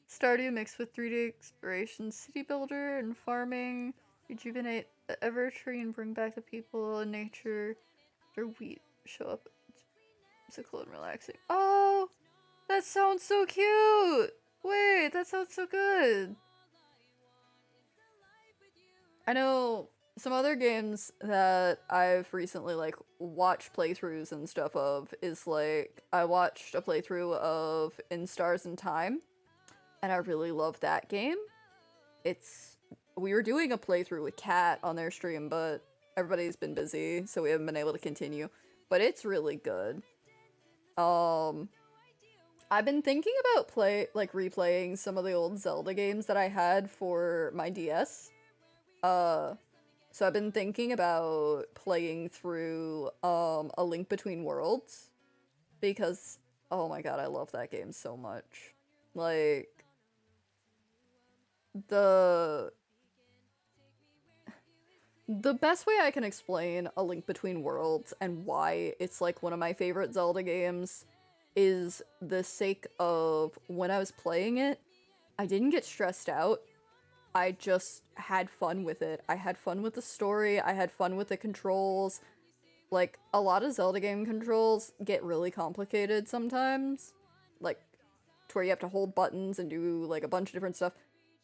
Stardew mixed with 3D exploration, city builder, and farming. Rejuvenate the Evertree and bring back the people and nature. Their wheat show up. It's so cool and relaxing. Oh, that sounds so cute. Wait, that sounds so good. I know some other games that I've recently, like, watched playthroughs and stuff of is, like, I watched a playthrough of In Stars in Time, and I really love that game. We were doing a playthrough with Kat on their stream, but everybody's been busy, so we haven't been able to continue. But it's really good. I I've been thinking about replaying some of the old Zelda games that I had for my DS. So I've been thinking about playing through A Link Between Worlds because oh my god, I love that game so much. Like the best way I can explain A Link Between Worlds and why it's like one of my favorite Zelda games is the sake of when I was playing it, I didn't get stressed out. I just had fun with it. I had fun with the story, I had fun with the controls. Like, a lot of Zelda game controls get really complicated sometimes. Like, to where you have to hold buttons and do, like, a bunch of different stuff.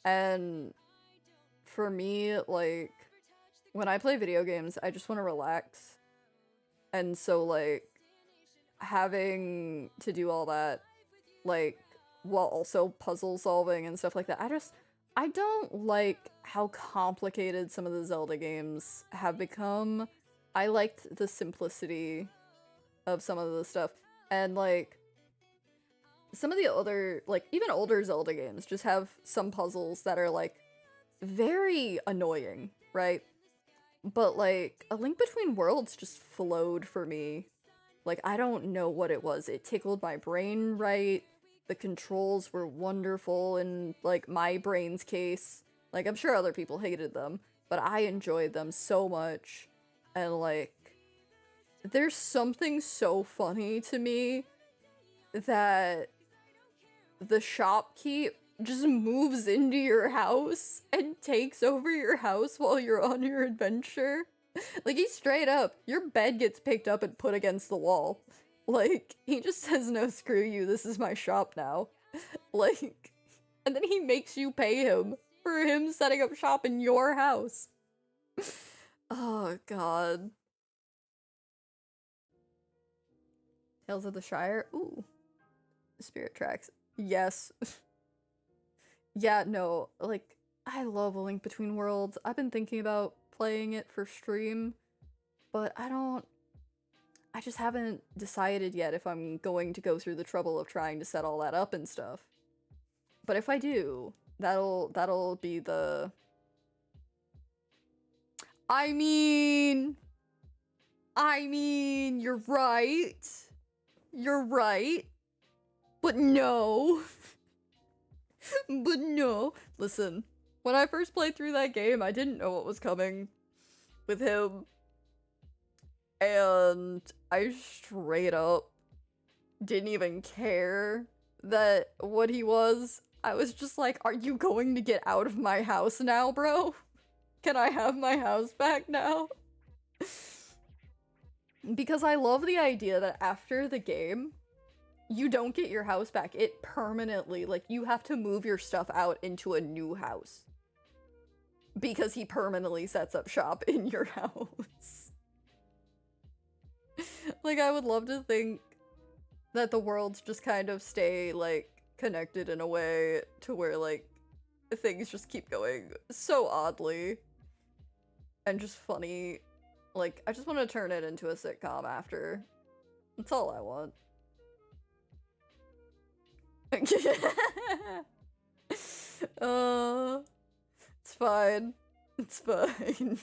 And for me, like, when I play video games, I just want to relax. And so, like, having to do all that, like, while also puzzle solving and stuff like that, I don't like how complicated some of the Zelda games have become. I liked the simplicity of some of the stuff. And, like, some of the other, like, even older Zelda games just have some puzzles that are, like, very annoying, right? But, like, A Link Between Worlds just flowed for me. Like, I don't know what it was. It tickled my brain right. The controls were wonderful in, like, my brain's case. Like, I'm sure other people hated them, but I enjoyed them so much. And, like, there's something so funny to me that the shopkeep just moves into your house and takes over your house while you're on your adventure. Like, he's straight up, your bed gets picked up and put against the wall. Like, he just says, no, screw you, this is my shop now. Like, and then he makes you pay him for him setting up shop in your house. Oh, God. Tales of the Shire? Ooh. Spirit Tracks. Yes. Yeah, no, like, I love A Link Between Worlds. I've been thinking about playing it for stream, but I just haven't decided yet if I'm going to go through the trouble of trying to set all that up and stuff. But if I do, that'll be the... I mean, you're right. You're right. But no. But no. Listen, when I first played through that game, I didn't know what was coming with him. And I straight up didn't even care that what he was. I was just like, are you going to get out of my house now, bro? Can I have my house back now? Because I love the idea that after the game, you don't get your house back. It permanently, like, you have to move your stuff out into a new house. Because he permanently sets up shop in your house. Like, I would love to think that the worlds just kind of stay, like, connected in a way to where, like, things just keep going so oddly. And just funny. Like, I just want to turn it into a sitcom after. That's all I want. It's fine. It's fine.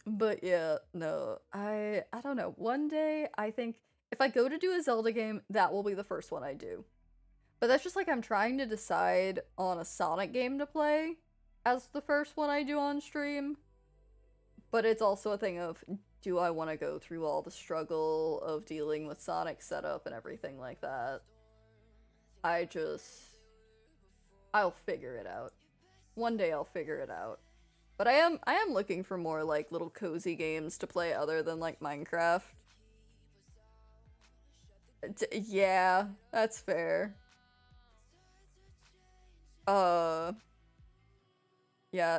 But yeah, no, I don't know. One day, I think if I go to do a Zelda game, that will be the first one I do. But that's just like I'm trying to decide on a Sonic game to play as the first one I do on stream. But it's also a thing of, do I want to go through all the struggle of dealing with Sonic setup and everything like that? I'll figure it out. One day I'll figure it out. But I am looking for more, like, little cozy games to play other than, like, Minecraft. Yeah, that's fair. Yeah,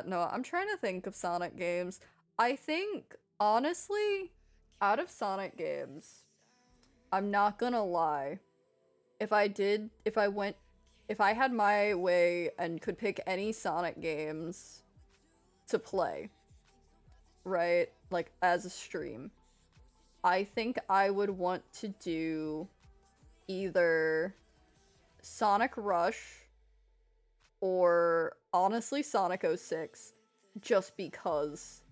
no, I'm trying to think of Sonic games. I think, honestly, out of Sonic games, I'm not gonna lie. If I had my way and could pick any Sonic games to play, right? Like, as a stream, I think I would want to do either Sonic Rush or honestly Sonic 06, just because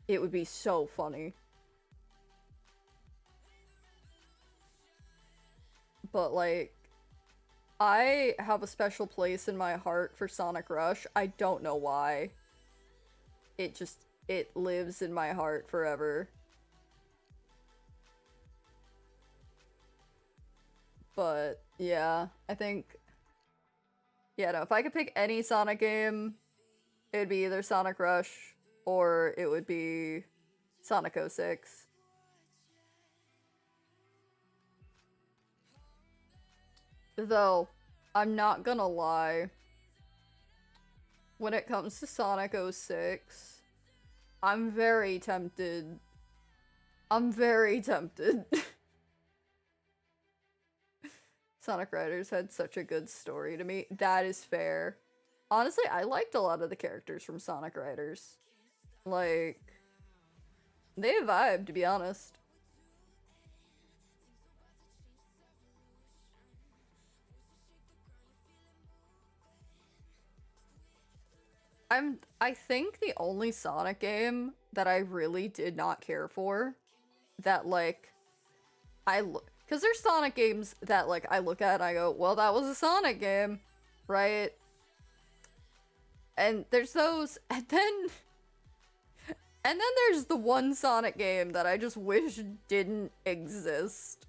it would be so funny. But like, I have a special place in my heart for Sonic Rush. I don't know why. It lives in my heart forever. But yeah, I think, yeah, no, if I could pick any Sonic game, it would be either Sonic Rush or it would be Sonic 06. Though, I'm not gonna lie, when it comes to Sonic 06, I'm very tempted. I'm very tempted. Sonic Riders had such a good story to me. That is fair. Honestly, I liked a lot of the characters from Sonic Riders. Like, they vibe, to be honest. I think the only Sonic game that I really did not care for, that like, because there's Sonic games that like I look at and I go, well, that was a Sonic game, right? And there's those, and then there's the one Sonic game that I just wish didn't exist.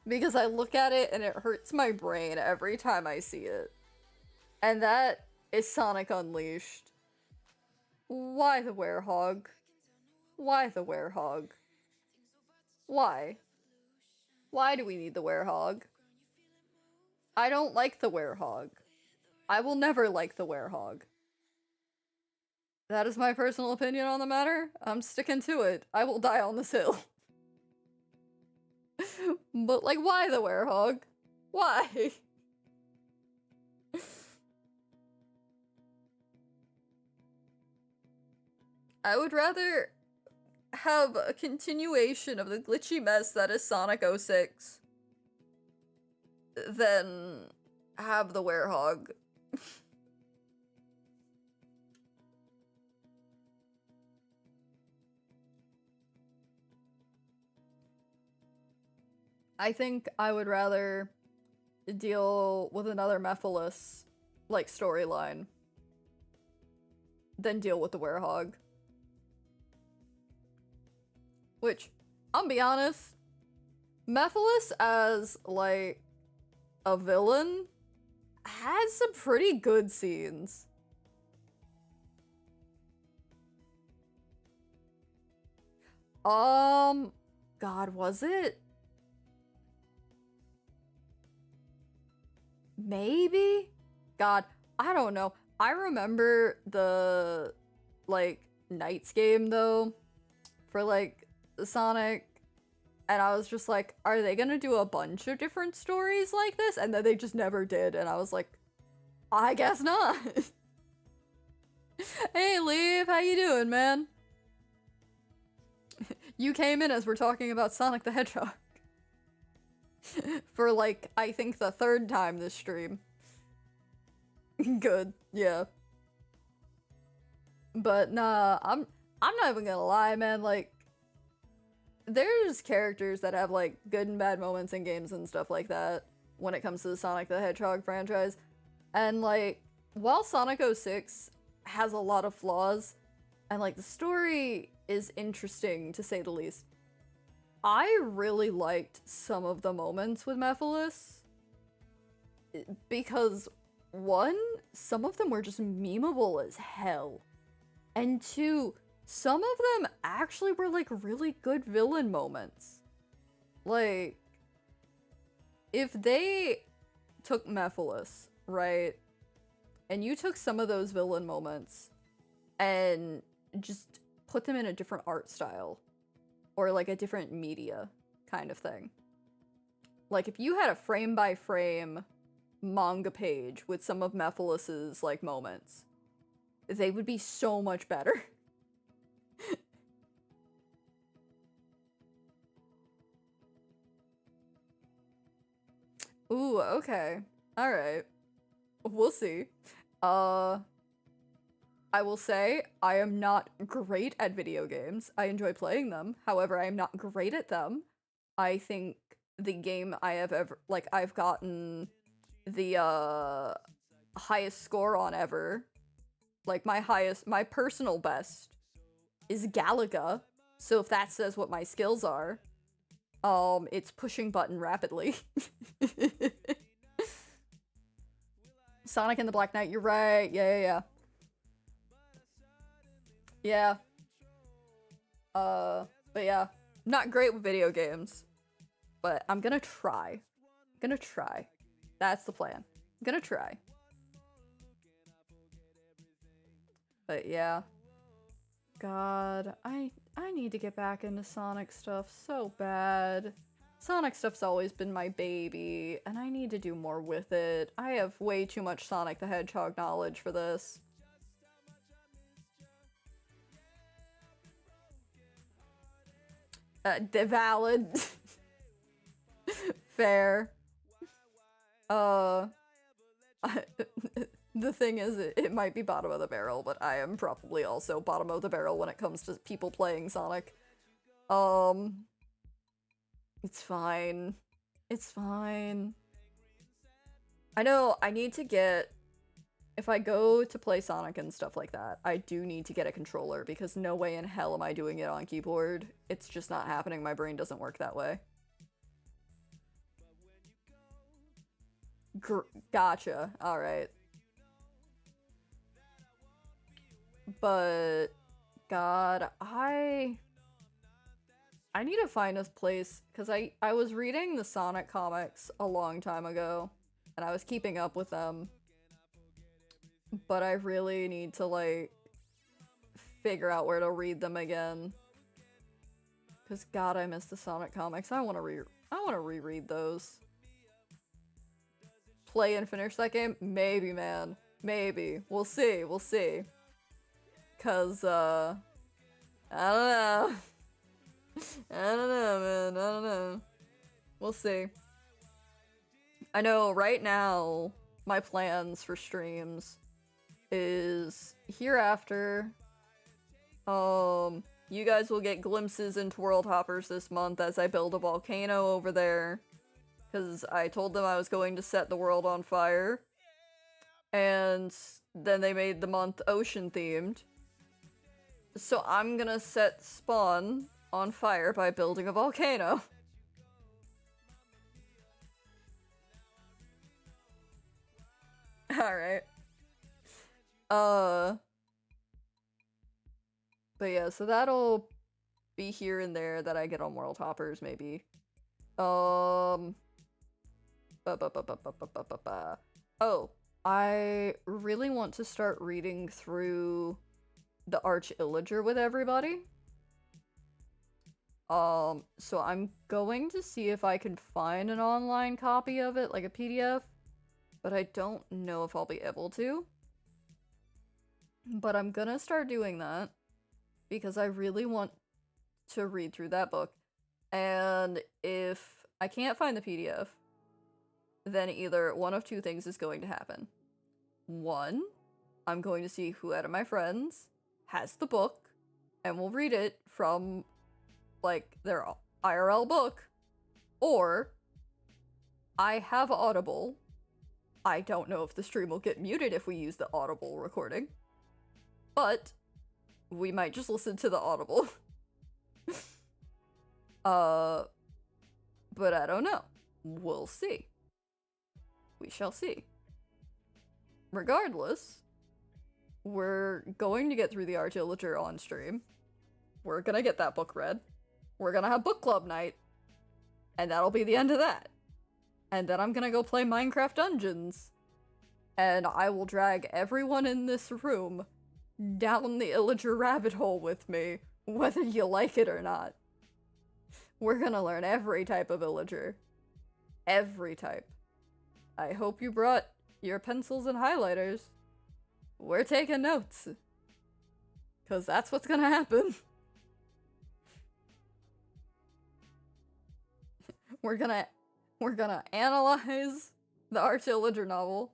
Because I look at it and it hurts my brain every time I see it. And that is Sonic Unleashed. Why the werehog? Why the werehog? Why? Why do we need the werehog? I don't like the werehog. I will never like the werehog. That is my personal opinion on the matter. I'm sticking to it. I will die on this hill. But like, why the werehog? Why? I would rather have a continuation of the glitchy mess that is Sonic 06 than have the werehog. I think I would rather deal with another Mephiles like storyline than deal with the werehog. Which, I'll be honest, Mephiles as, like, a villain has some pretty good scenes. God, was it? Maybe? God, I don't know. I remember the, like, Knights game, though, for, like, Sonic, and I was just like, are they gonna do a bunch of different stories like this? And then they just never did, and I was like, I guess not. Hey, Leaf, how you doing, man? You came in as we're talking about Sonic the Hedgehog. For, like, I think the third time this stream. Good, yeah. But nah, I'm not even gonna lie, man, like, there's characters that have, like, good and bad moments in games and stuff like that when it comes to the Sonic the Hedgehog franchise. And, like, while Sonic 06 has a lot of flaws, and, like, the story is interesting, to say the least, I really liked some of the moments with Mephiles. Because, one, some of them were just memeable as hell. And two, some of them actually were, like, really good villain moments. Like, if they took Mephiles, right, and you took some of those villain moments and just put them in a different art style, or, like, a different media kind of thing. Like, if you had a frame-by-frame manga page with some of Mephiles' like, moments, they would be so much better. Ooh, okay. Alright. We'll see. I will say, I am not great at video games. I enjoy playing them. However, I am not great at them. I think the game I have ever, like, I've gotten the, highest score on ever. Like, my personal best is Galaga. So if that says what my skills are, it's pushing button rapidly. Sonic and the Black Knight, you're right. Yeah. Yeah. But yeah, not great with video games, but I'm gonna try. That's the plan. I'm gonna try. But yeah. God, I need to get back into Sonic stuff so bad. Sonic stuff's always been my baby, and I need to do more with it. I have way too much Sonic the Hedgehog knowledge for this. Valid. Fair. The thing is, it might be bottom of the barrel, but I am probably also bottom of the barrel when it comes to people playing Sonic. It's fine. It's fine. I know I need to get... If I go to play Sonic and stuff like that, I do need to get a controller, because no way in hell am I doing it on keyboard. It's just not happening. My brain doesn't work that way. Gotcha. Alright. But... God, I need to find a place, because I was reading the Sonic comics a long time ago, and I was keeping up with them. But I really need to, like, figure out where to read them again. Because, God, I miss the Sonic comics. I want to reread those. Play and finish that game? Maybe, man. Maybe. We'll see. We'll see. Because, I don't know. I don't know, man. I don't know. We'll see. I know, right now, my plans for streams is hereafter, you guys will get glimpses into World Hoppers this month as I build a volcano over there, because I told them I was going to set the world on fire, and then they made the month ocean themed, so I'm gonna set Spawn on fire by building a volcano. Alright. But yeah, so that'll be here and there that I get on World Hoppers, maybe. Oh, I really want to start reading through the Arch-Illager with everybody. So I'm going to see if I can find an online copy of it, like a PDF, but I don't know if I'll be able to. But I'm gonna start doing that, because I really want to read through that book. And if I can't find the PDF, then either one of two things is going to happen. One, I'm going to see who out of my friends has the book, and will read it from, like, their IRL book. Or, I have Audible. I don't know if the stream will get muted if we use the Audible recording. But we might just listen to the Audible. But I don't know. We'll see. We shall see. Regardless, we're going to get through the Arch-Illager on stream. We're gonna get that book read. We're gonna have book club night. And that'll be the end of that. And then I'm gonna go play Minecraft Dungeons. And I will drag everyone in this room down the Illager rabbit hole with me, whether you like it or not. We're gonna learn every type of Illager. Every type. I hope you brought your pencils and highlighters. We're taking notes. 'Cause that's what's gonna happen. We're gonna we're gonna analyze the Arch Illager novel,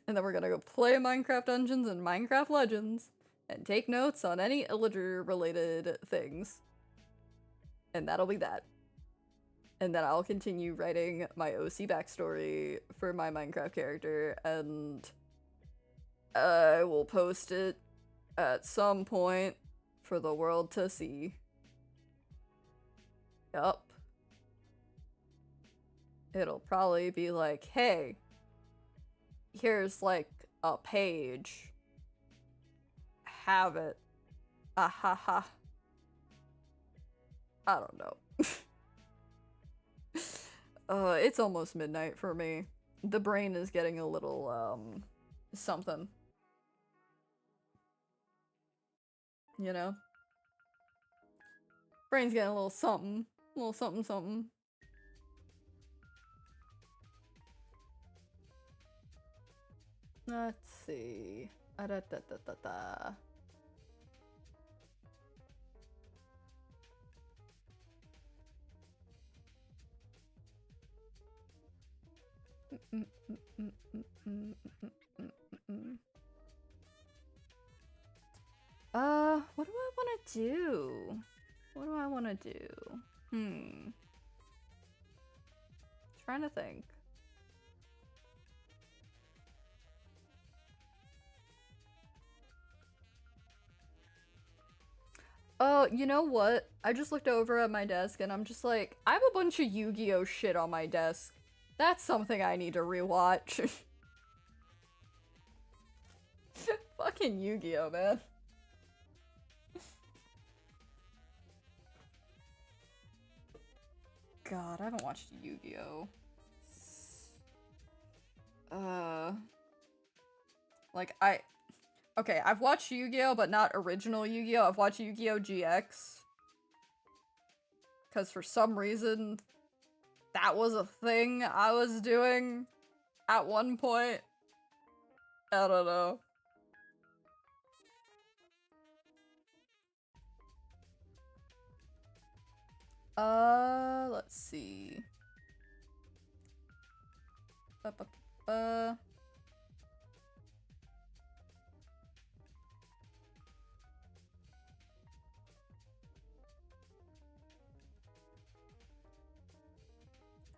and then we're gonna go play Minecraft Dungeons and Minecraft Legends, and take notes on any Illager-related things. And that'll be that. And then I'll continue writing my OC backstory for my Minecraft character, and I will post it at some point for the world to see. Yup. It'll probably be like, hey, here's like a page. Have it. Ah ha ha. I don't know. It's almost midnight for me. The brain is getting a little, something. You know? Brain's getting a little something. A little something something. Let's see. Da-da-da-da-da-da. What do I want to do? What do I want to do? Trying to think. Oh, you know what? I just looked over at my desk and I'm just like, I have a bunch of Yu-Gi-Oh shit on my desk. That's something I need to rewatch. Fucking Yu-Gi-Oh, man. God, I haven't watched Yu-Gi-Oh. Okay, I've watched Yu-Gi-Oh, but not original Yu-Gi-Oh. I've watched Yu-Gi-Oh! GX. Because for some reason, that was a thing I was doing at one point. I don't know. Let's see.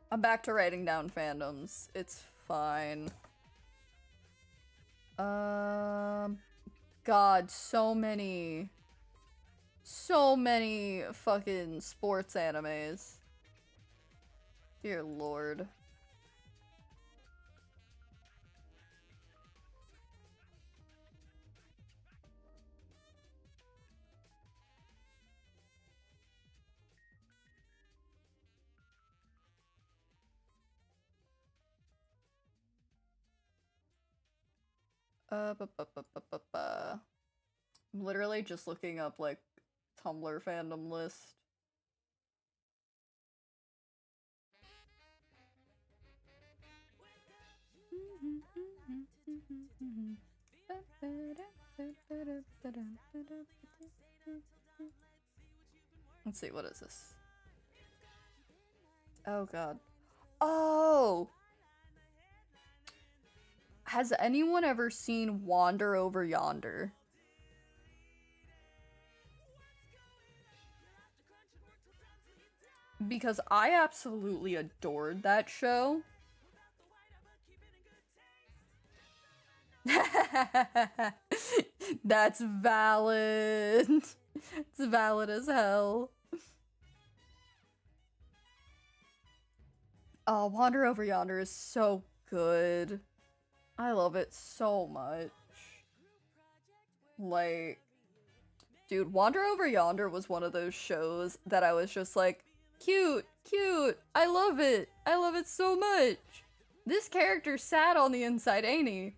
I'm back to writing down fandoms. It's fine. God, so many fucking sports animes. Dear Lord. I'm literally just looking up, like, Tumblr fandom list. Let's see, what is this? Oh god. Oh! Has anyone ever seen Wander Over Yonder? Because I absolutely adored that show. That's valid. It's valid as hell. Oh, Wander Over Yonder is so good. I love it so much. Like, dude, Wander Over Yonder was one of those shows that I was just like, cute, cute, I love it so much. This character's sad on the inside, ain't he?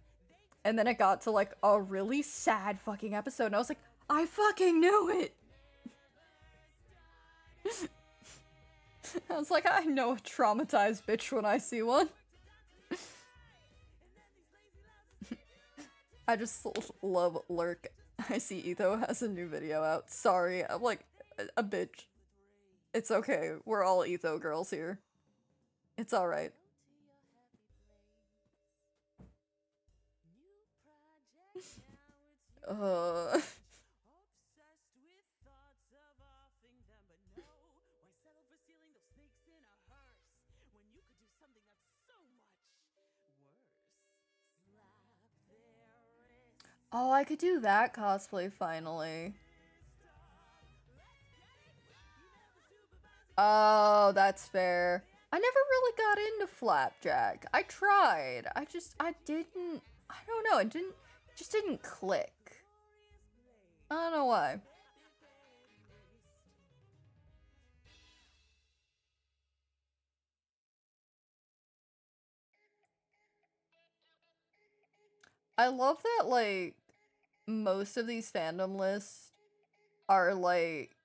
And then it got to like a really sad fucking episode and I was like, I fucking knew it! I was like, I know a traumatized bitch when I see one. I just love Lurk. I see Etho has a new video out. Sorry, I'm like a bitch. It's okay. We're all Etho girls here. It's alright. uh... Oh, I could do that cosplay finally. Oh, that's fair. I never really got into Flapjack. I tried. I didn't, I don't know, it just didn't click. I don't know why. I love that, like, most of these fandom lists are, like,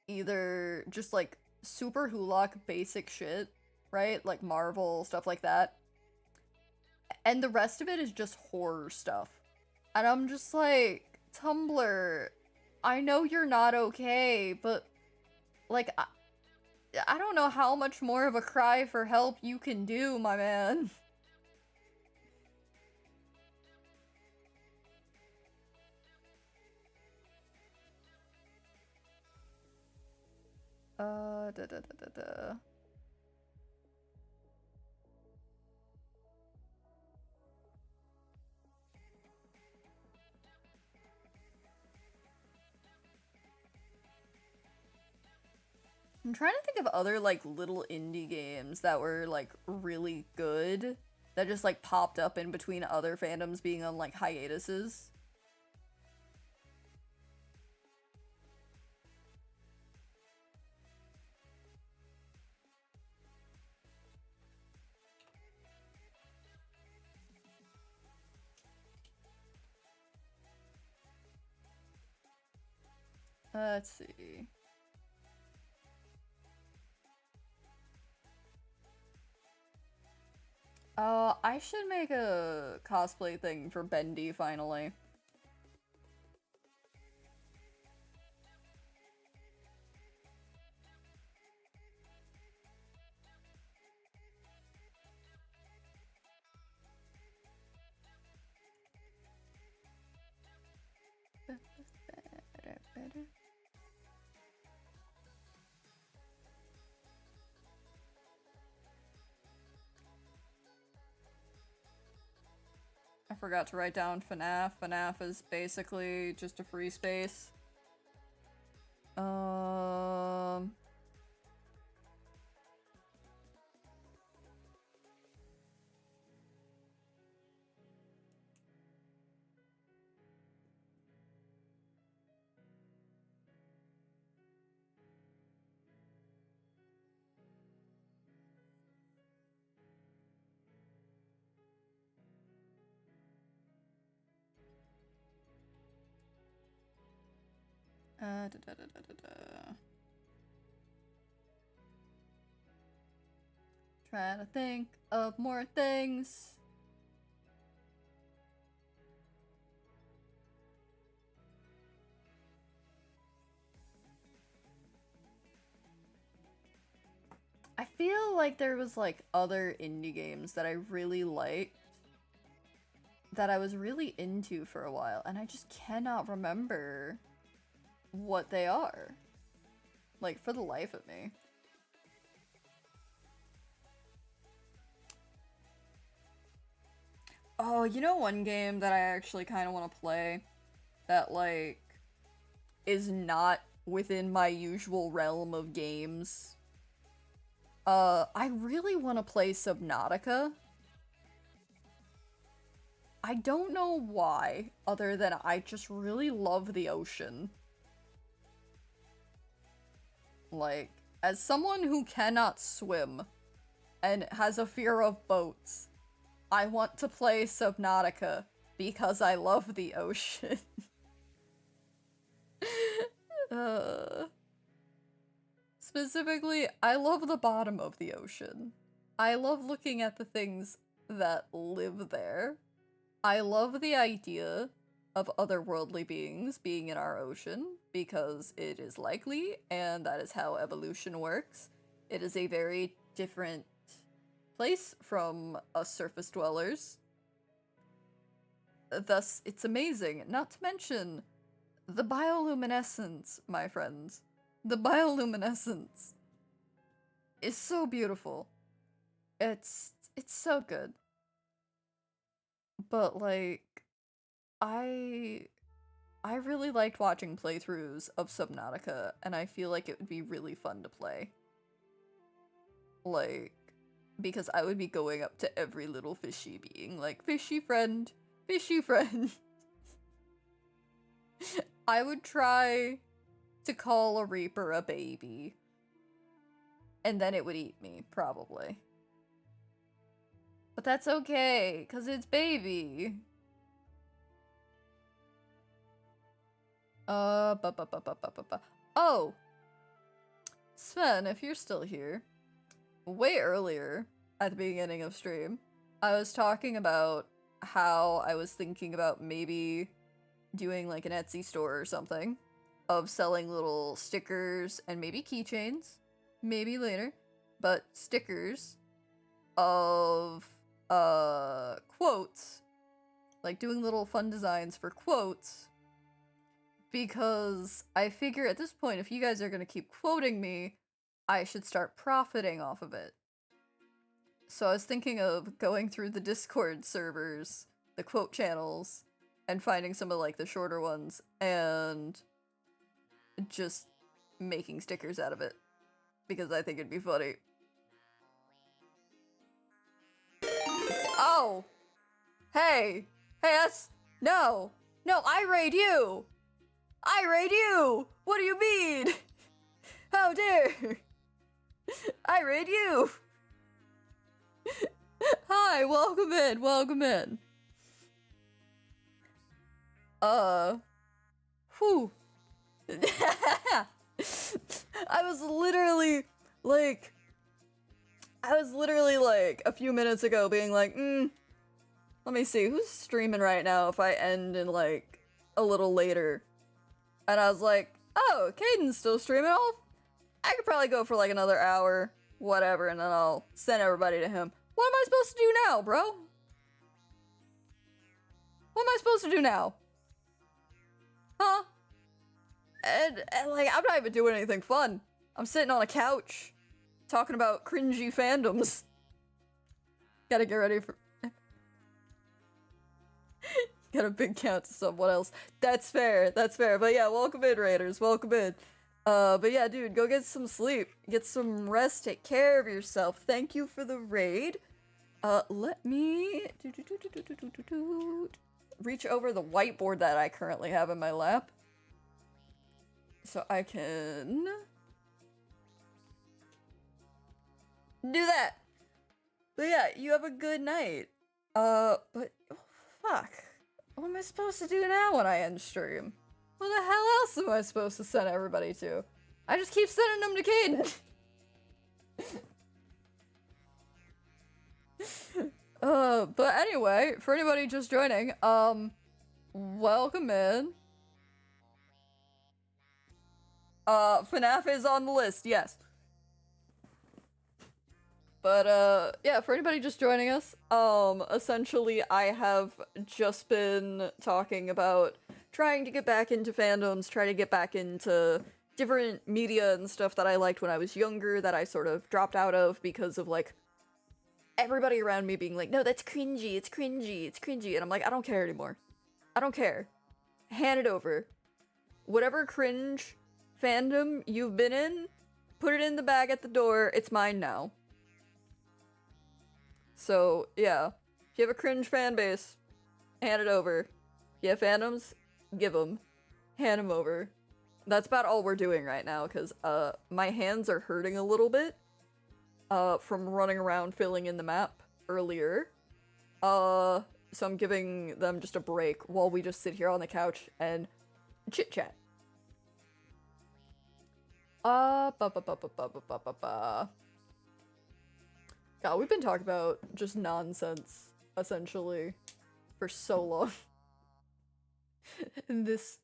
either just, like, super Hulock basic shit, right? Like Marvel, stuff like that. And the rest of it is just horror stuff. And I'm just like, Tumblr, I know you're not okay, but, like, I don't know how much more of a cry for help you can do, my man. Da. I'm trying to think of other, like, little indie games that were, like, really good that just, like, popped up in between other fandoms being on, like, hiatuses. Let's see. I should make a cosplay thing for Bendy finally. I forgot to write down FNAF. FNAF is basically just a free space. Trying to think of more things. I feel like there was, like, other indie games that I really liked that I was really into for a while, and I just cannot remember what they are. Like, for the life of me. Oh, you know one game that I actually kind of want to play that, like, is not within my usual realm of games? I really want to play Subnautica. I don't know why, other than I just really love the ocean. Like, as someone who cannot swim and has a fear of boats, I want to play Subnautica because I love the ocean. Specifically, I love the bottom of the ocean. I love looking at the things that live there. I love the idea of otherworldly beings being in our ocean because it is likely, and that is how evolution works. It is a very different place from us surface dwellers. Thus, it's amazing, not to mention the bioluminescence, my friends. The bioluminescence is so beautiful. It's so good. But like, I really liked watching playthroughs of Subnautica, and I feel like it would be really fun to play. Like, because I would be going up to every little fishy being like, fishy friend, fishy friend. I would try to call a reaper a baby. And then it would eat me, probably. But that's okay, because it's baby. Oh! Sven, if you're still here, way earlier at the beginning of stream, I was talking about how I was thinking about maybe doing like an Etsy store or something of selling little stickers and maybe keychains, maybe later, but stickers of quotes, like doing little fun designs for quotes, because I figure at this point, if you guys are gonna keep quoting me, I should start profiting off of it. So I was thinking of going through the Discord servers, the quote channels, and finding some of like the shorter ones and just making stickers out of it, because I think it'd be funny. Oh! Hey! Hey, that's... No! No, I raid you! I raid you! What do you mean? How dare! I raid you! Hi, welcome in, welcome in. Whew. I was literally like a few minutes ago being like, let me see, who's streaming right now if I end in like a little later? And I was like, oh, Caden's still streaming. I could probably go for like another hour, whatever, and then I'll send everybody to him. What am I supposed to do now, bro? What am I supposed to do now? Huh? And like, I'm not even doing anything fun. I'm sitting on a couch talking about cringy fandoms. Gotta get ready for... Got a big count to someone else. That's fair, that's fair. But yeah, welcome in, Raiders, welcome in. But yeah, dude, go get some sleep. Get some rest, take care of yourself. Thank you for the raid. Let me... reach over the whiteboard that I currently have in my lap. So I can... do that! But yeah, you have a good night. But... oh, fuck. What am I supposed to do now when I end stream? What the hell else am I supposed to send everybody to? I just keep sending them to Caden. But anyway, for anybody just joining, welcome in. FNAF is on the list, yes. But, yeah, for anybody just joining us, essentially I have just been talking about trying to get back into fandoms, trying to get back into different media and stuff that I liked when I was younger that I sort of dropped out of because of, like, everybody around me being like, no, that's cringy, it's cringy, it's cringy. And I'm like, I don't care anymore. I don't care. Hand it over. Whatever cringe fandom you've been in, put it in the bag at the door. It's mine now. So, yeah. If you have a cringe fan base, hand it over. If you have fandoms, give them. Hand them over. That's about all we're doing right now, because, my hands are hurting a little bit. From running around filling in the map earlier. So I'm giving them just a break while we just sit here on the couch and chit-chat. God, we've been talking about just nonsense, essentially, for so long. And this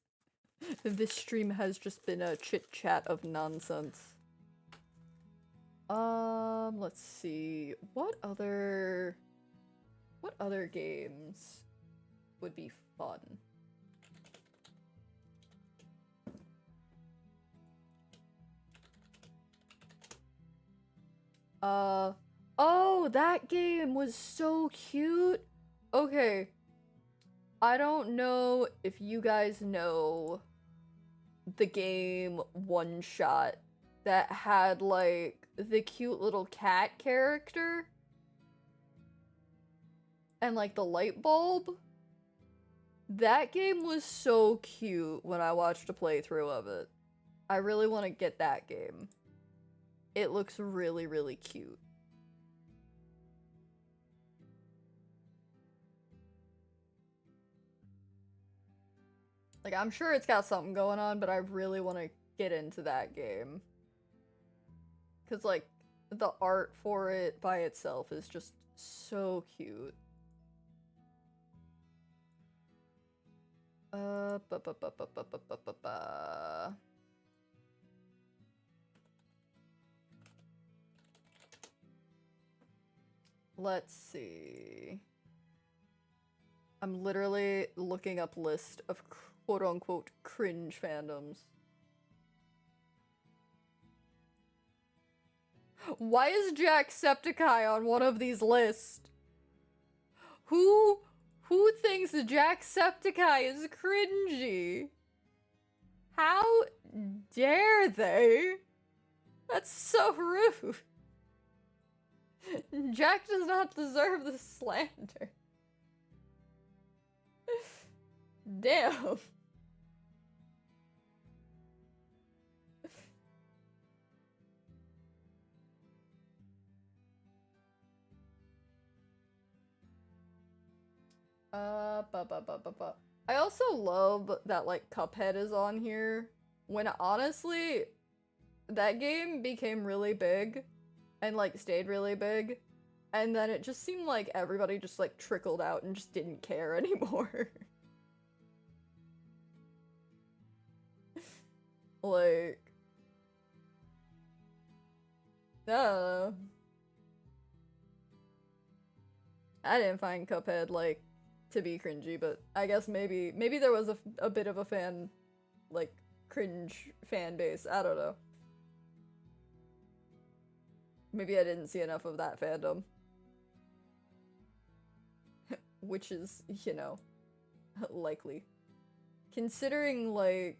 stream has just been a chit-chat of nonsense. Let's see. What other games would be fun? Oh, that game was so cute. Okay. I don't know if you guys know the game One Shot that had, like, the cute little cat character and, like, the light bulb. That game was so cute when I watched a playthrough of it. I really want to get that game. It looks really, really cute. Like, I'm sure it's got something going on, but I really want to get into that game. Because, like, the art for it by itself is just so cute. Let's see. I'm literally looking up list of quote-unquote cringe fandoms. Why is Jacksepticeye on one of these lists? Who thinks Jacksepticeye is cringy? How dare they? That's so rude. Jack does not deserve the slander. Damn. I also love that, like, Cuphead is on here, when honestly, that game became really big, and, like, stayed really big, and then it just seemed like everybody just, like, trickled out and just didn't care anymore. Like, I don't know. I didn't find Cuphead, like, to be cringy, but I guess maybe there was a bit of a fan, like, cringe fan base. I don't know. Maybe I didn't see enough of that fandom. Which is, you know, likely. Considering, like,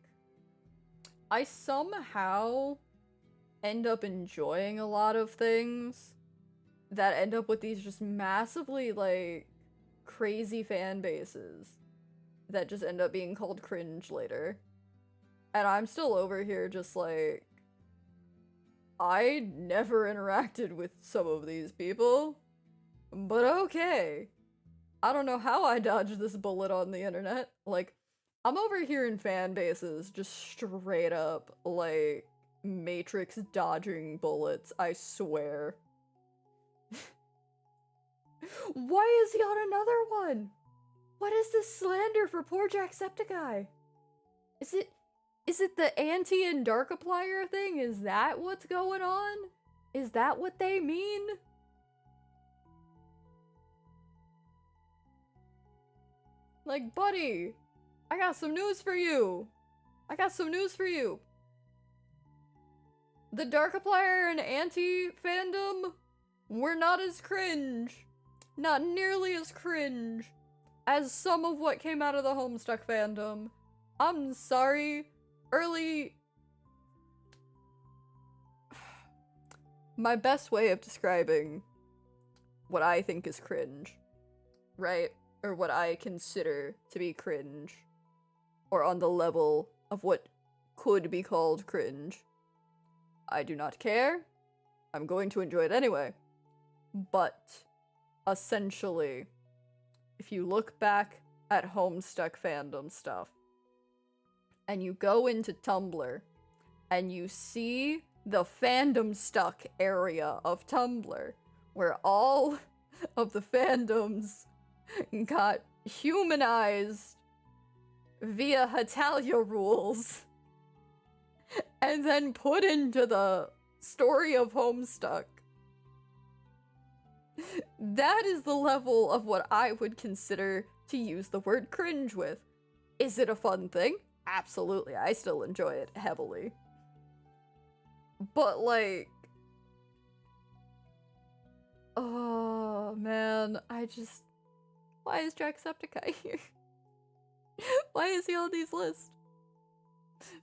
I somehow end up enjoying a lot of things that end up with these just massively, like, crazy fan bases that just end up being called cringe later. And I'm still over here just like, I never interacted with some of these people, but okay. I don't know how I dodged this bullet on the internet. Like, I'm over here in fan bases just straight up, like, Matrix dodging bullets, I swear. Why is he on another one? What is this slander for poor Jacksepticeye? Is it the anti and Darkiplier thing? Is that what's going on? Is that what they mean? Like, buddy, I got some news for you. I got some news for you. The Darkiplier and anti fandom were not as cringe. Not nearly as cringe as some of what came out of the Homestuck fandom. I'm sorry. My best way of describing what I think is cringe, right? Or what I consider to be cringe, or on the level of what could be called cringe. I do not care. I'm going to enjoy it anyway. But essentially, if you look back at Homestuck fandom stuff, and you go into Tumblr, and you see the fandom stuck area of Tumblr, where all of the fandoms got humanized via Hetalia rules, and then put into the story of Homestuck. That is the level of what I would consider to use the word cringe with. Is it a fun thing? Absolutely, I still enjoy it heavily. But like, oh man, why is Jacksepticeye here? Why is he on these lists?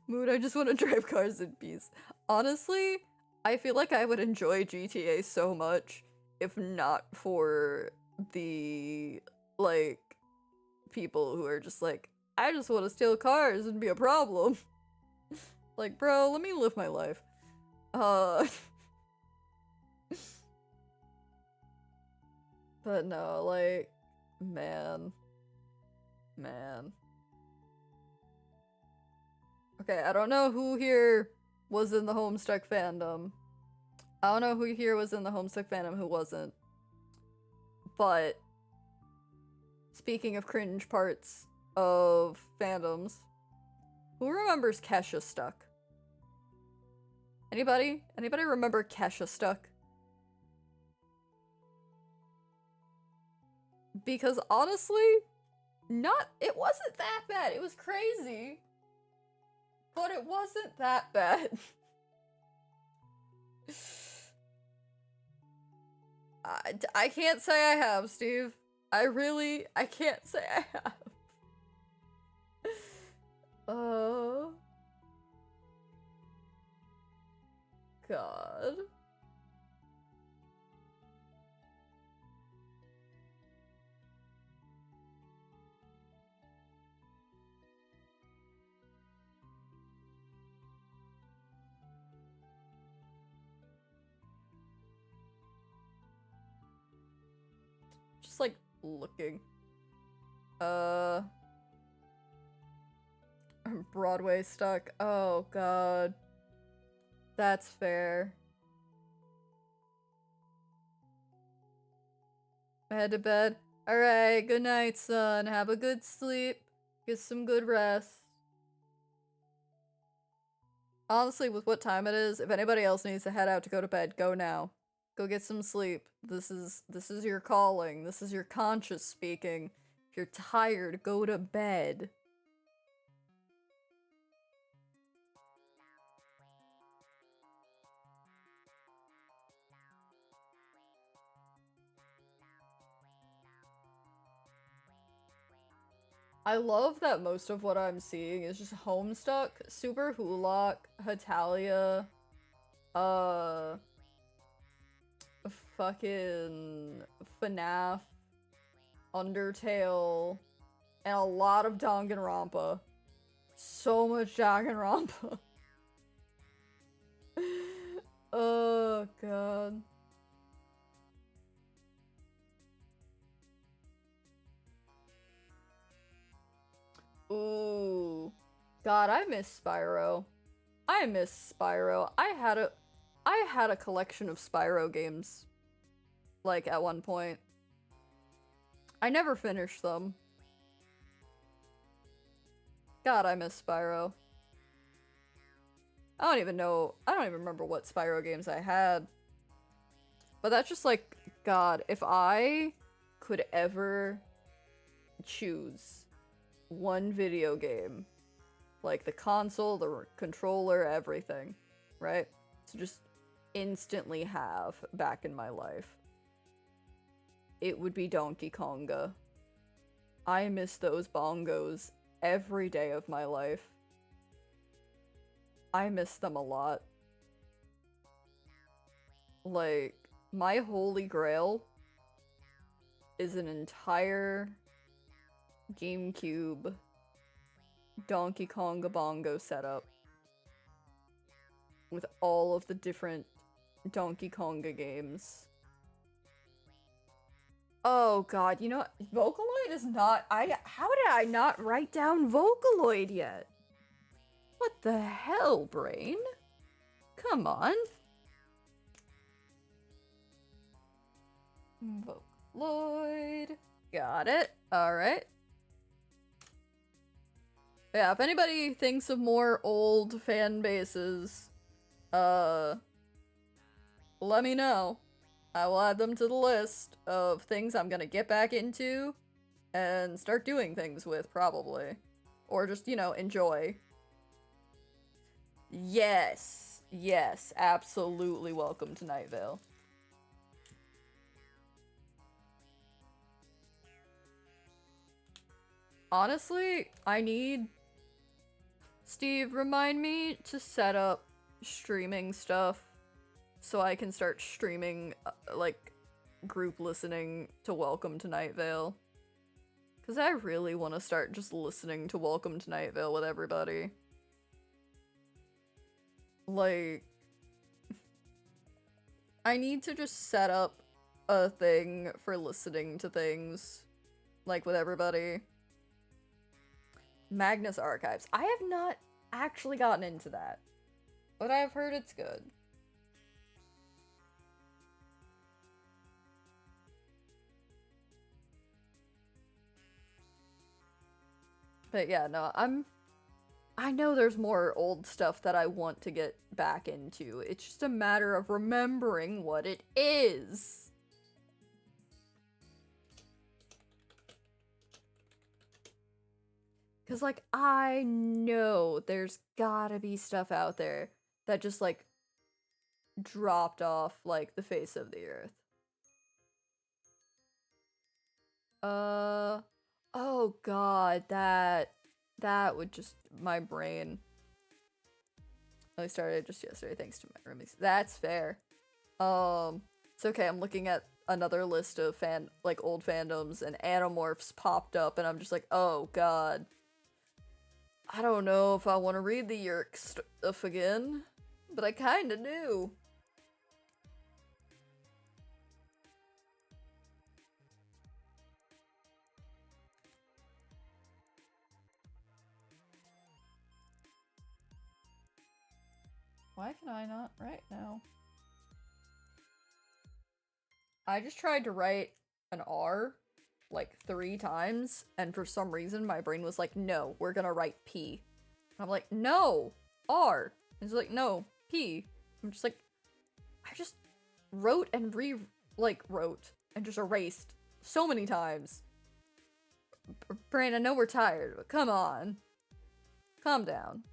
Mood, I just want to drive cars in peace. Honestly, I feel like I would enjoy GTA so much if not for the, like, people who are just like, I just want to steal cars and be a problem. Like, bro, let me live my life. But no, like, man. Okay, I don't know who here was in the Homestuck fandom. I don't know who here was in the Homestuck fandom who wasn't. But speaking of cringe parts of fandoms, who remembers Kesha Stuck? Anybody? Anybody remember Kesha Stuck? Because honestly, it wasn't that bad. It was crazy, but it wasn't that bad. I can't say I have, Steve. I can't say I have. God. Just like looking. Broadway Stuck. Oh god. That's fair. Head to bed. Alright, good night, son. Have a good sleep. Get some good rest. Honestly, with what time it is, if anybody else needs to head out to go to bed, go now. Go get some sleep. This is your calling. This is your conscience speaking. If you're tired, go to bed. I love that most of what I'm seeing is just Homestuck, Super Hulock, Hetalia, fucking FNAF, Undertale, and a lot of Danganronpa. So much Danganronpa. Oh god. Ooh. God, I miss Spyro. I miss Spyro. I had a collection of Spyro games, like, at one point. I never finished them. God, I miss Spyro. I don't even remember what Spyro games I had. But that's just like, God, if I could ever choose one video game, like the console, the controller, everything, right? To just instantly have back in my life, it would be Donkey Konga. I miss those bongos every day of my life. I miss them a lot. Like, my holy grail is an entire GameCube Donkey Konga bongo setup with all of the different Donkey Konga games. Oh god, you know what? Vocaloid is not- how did I not write down Vocaloid yet? What the hell, brain? Come on. Vocaloid. Got it. Alright. Yeah, if anybody thinks of more old fan bases, let me know. I will add them to the list of things I'm gonna get back into and start doing things with, probably. Or just, you know, enjoy. Yes. Yes, absolutely welcome to Night Vale. Honestly, I need... Steve, remind me to set up streaming stuff so I can start streaming, like, group listening to Welcome to Night Vale. Because I really want to start just listening to Welcome to Night Vale with everybody. Like... I need to just set up a thing for listening to things, like, with everybody. Magnus Archives. I have not actually gotten into that, but I've heard it's good. But yeah, no, I know there's more old stuff that I want to get back into. It's just a matter of remembering what it is. Because, like, I know there's gotta be stuff out there that just, like, dropped off, like, the face of the earth. Oh god, that would just, my brain. I started just yesterday thanks to my roomies. That's fair. It's okay, I'm looking at another list of old fandoms, and Animorphs popped up, and I'm just like, oh god. I don't know if I want to read the Yerk stuff again, but I kinda do. Why can I not write now? I just tried to write an R like 3 times, and for some reason my brain was like, no, we're gonna write P. And I'm like, no, R. And it's like, no, P. I'm just like, I just wrote and wrote and just erased so many times. Brain, I know we're tired, but come on. Calm down.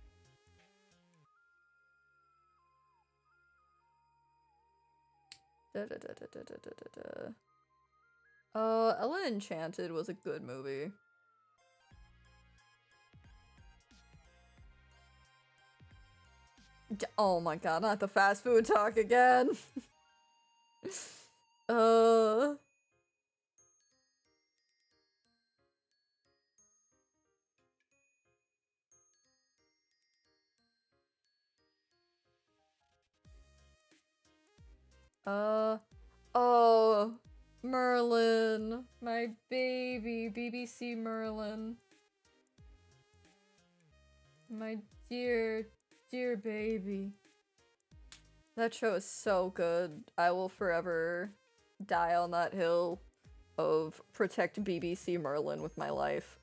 Ella Enchanted was a good movie. Oh my god, not the fast food talk again. uh... Oh, Merlin, my baby, BBC Merlin. My dear, dear baby. That show is so good. I will forever die on that hill of protect BBC Merlin with my life.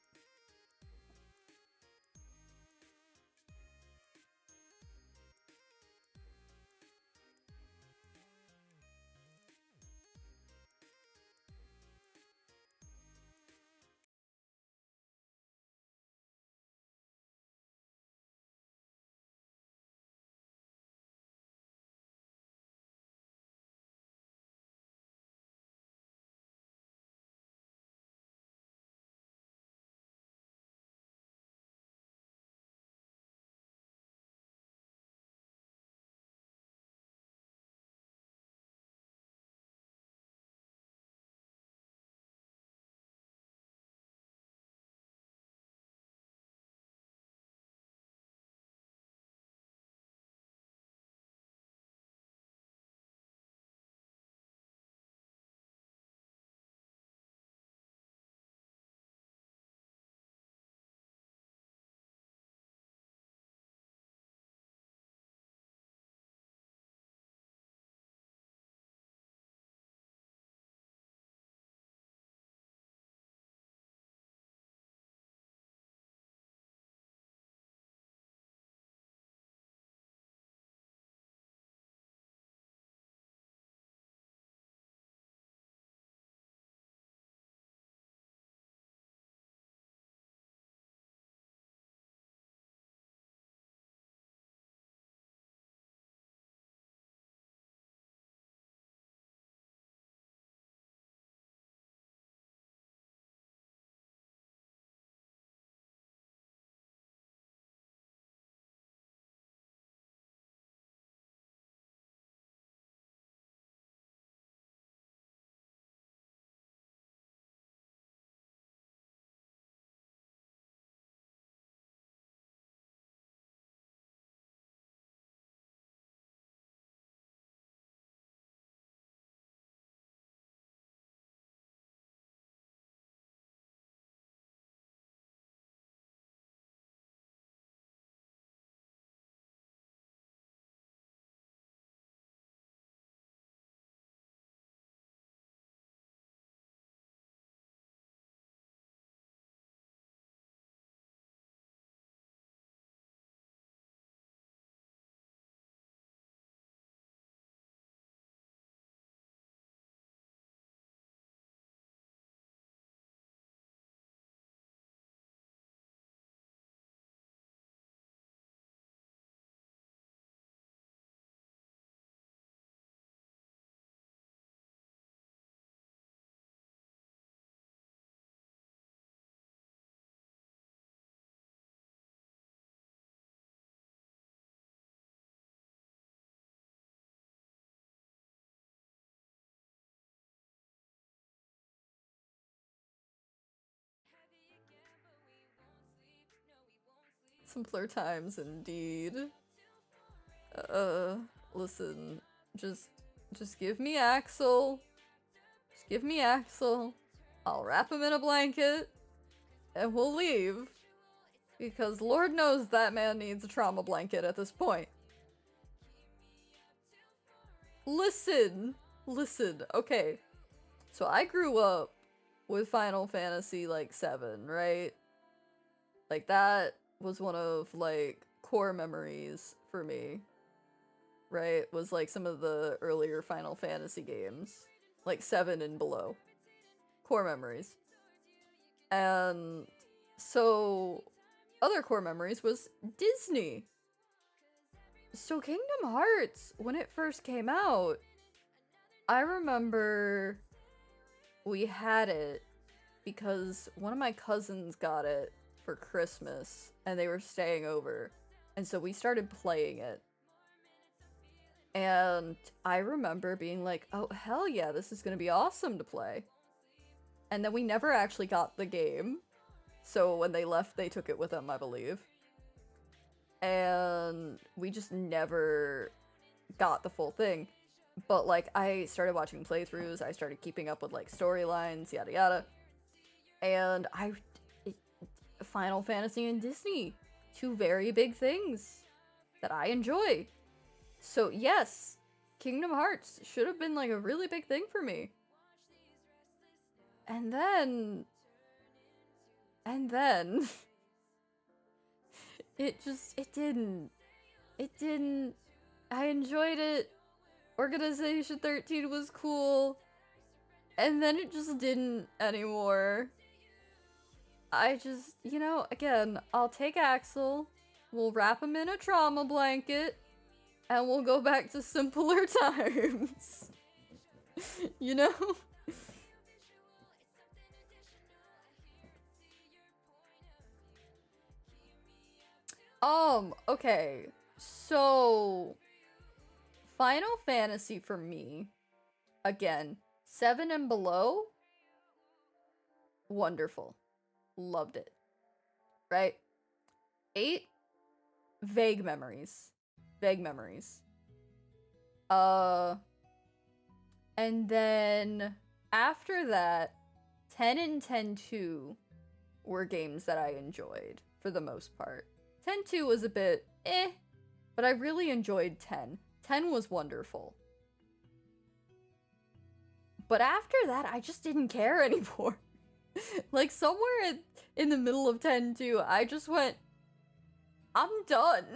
simpler times indeed. Listen, just give me Axel. Just give me Axel. I'll wrap him in a blanket, and we'll leave. Because Lord knows that man needs a trauma blanket at this point. Listen, okay. So I grew up with Final Fantasy, like, 7, right? Like, that was one of, like, core memories for me. Right? Was, like, some of the earlier Final Fantasy games. Like, 7 and below. Core memories. And so, other core memories was Disney. So Kingdom Hearts, when it first came out, I remember we had it because one of my cousins got it for Christmas and they were staying over. And so we started playing it. And I remember being like, oh, hell yeah, this is going to be awesome to play. And then we never actually got the game. So when they left, they took it with them, I believe. And we just never got the full thing. But, like, I started watching playthroughs, I started keeping up with, like, storylines, yada yada. And Final Fantasy and Disney, two very big things that I enjoy. So, yes, Kingdom Hearts should have been, like, a really big thing for me. And then... it didn't. I enjoyed it. Organization 13 was cool. And then it just didn't anymore. I just, you know, again, I'll take Axel. We'll wrap him in a trauma blanket. And we'll go back to simpler times. You know? Okay. So, Final Fantasy for me, again, 7 and below, wonderful. Loved it. Right? 8, vague memories. And then after that, 10 and 10-2 were games that I enjoyed for the most part. 10-2 was a bit but I really enjoyed 10. 10 was wonderful. But after that, I just didn't care anymore. Like, somewhere in the middle of 10-2, I just went, I'm done.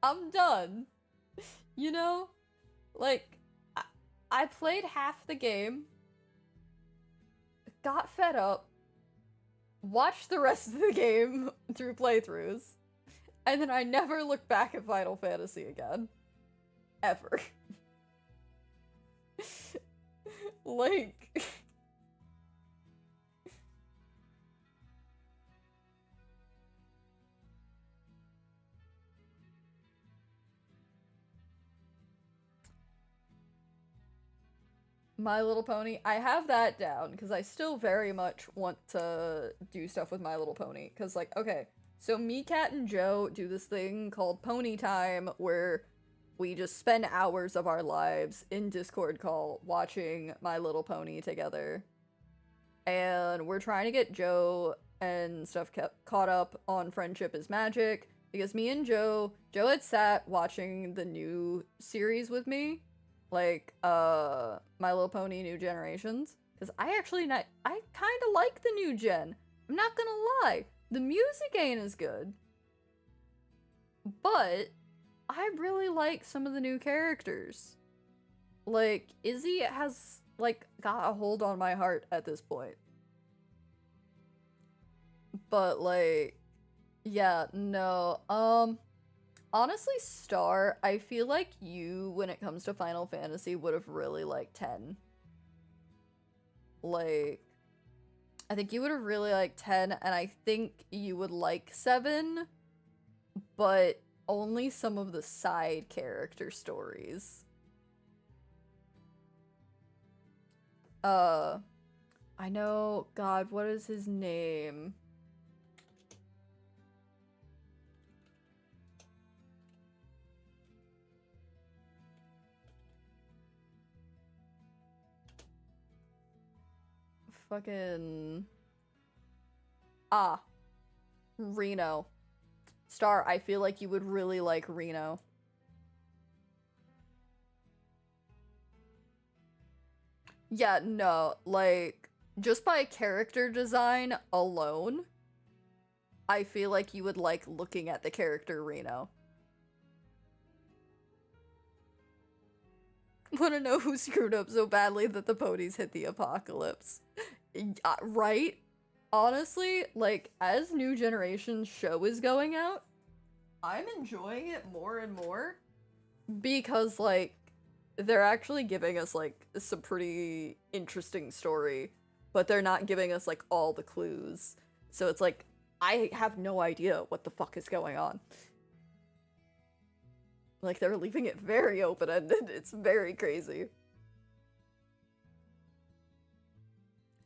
I'm done. You know? Like, I played half the game, got fed up, watched the rest of the game through playthroughs, and then I never looked back at Final Fantasy again. Ever. Like... My Little Pony, I have that down, because I still very much want to do stuff with My Little Pony, because, like, okay, so me, Cat, and Joe do this thing called Pony Time, where we just spend hours of our lives in Discord call watching My Little Pony together. And we're trying to get Joe and stuff caught up on Friendship is Magic, because me and Joe had sat watching the new series with me, like, My Little Pony New Generations, because I kind of like the new gen. I'm not gonna lie, the music ain't as good, but I really like some of the new characters. Like, Izzy has, like, got a hold on my heart at this point. But, like, yeah, no, honestly, Star, I feel like you, when it comes to Final Fantasy, would have really liked 10. Like, I think you would have really liked 10, and I think you would like 7, but only some of the side character stories. I know, God, what is his name? fucking... Ah. Reno. Star, I feel like you would really like Reno. Yeah, no, like, just by character design alone, I feel like you would like looking at the character Reno. Wanna know who screwed up so badly that the ponies hit the apocalypse? Right? Honestly, like, as New Generation's show is going out, I'm enjoying it more and more because, like, they're actually giving us, like, some pretty interesting story, but they're not giving us, like, all the clues. So it's like, I have no idea what the fuck is going on. Like, they're leaving it very open-ended. It's very crazy.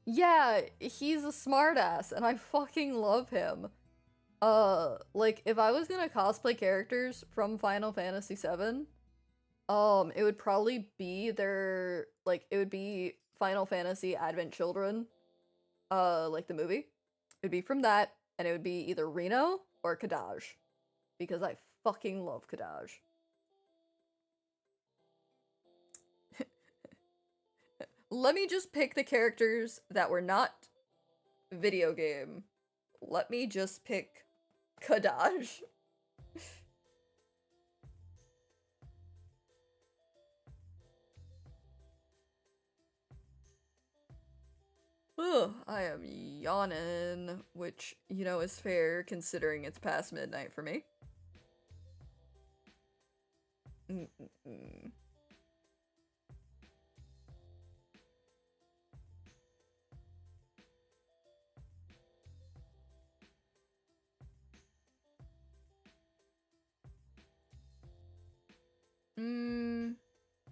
Yeah, he's a smartass, and I fucking love him. Like, if I was gonna cosplay characters from Final Fantasy VII, it would probably be their, like, it would be Final Fantasy Advent Children, like the movie. It'd be from that, and it would be either Reno or Kadaj, because I fucking love Kadaj. Let me just pick the characters that were not video game. Let me just pick Kadaj. Ugh, I am yawning, which, you know, is fair considering it's past midnight for me.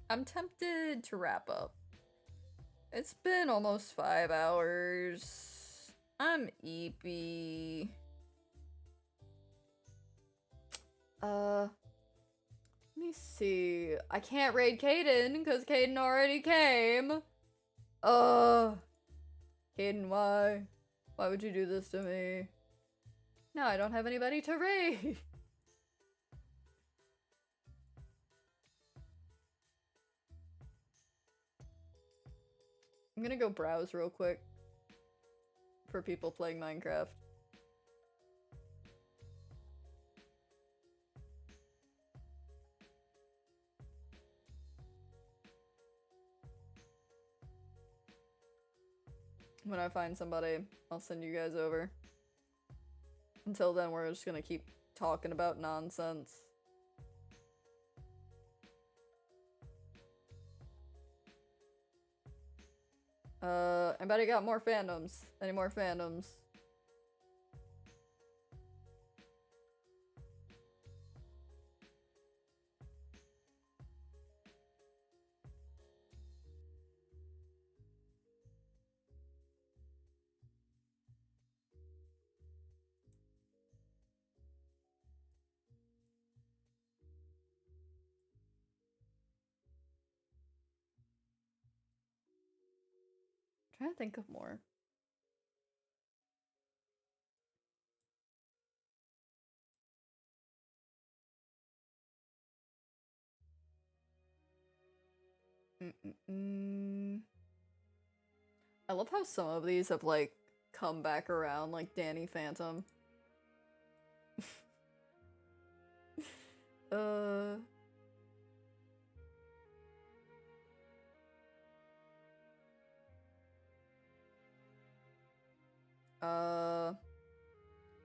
I'm tempted to wrap up. It's been almost 5 hours. I'm eepy. Let me see. I can't raid Caden because Caden already came. Caden, why? Why would you do this to me? Now I don't have anybody to raid. I'm gonna go browse real quick for people playing Minecraft. When I find somebody, I'll send you guys over. Until then, we're just gonna keep talking about nonsense. Anybody got more fandoms? Any more fandoms? Trying to think of more. I love how some of these have, like, come back around, like Danny Phantom.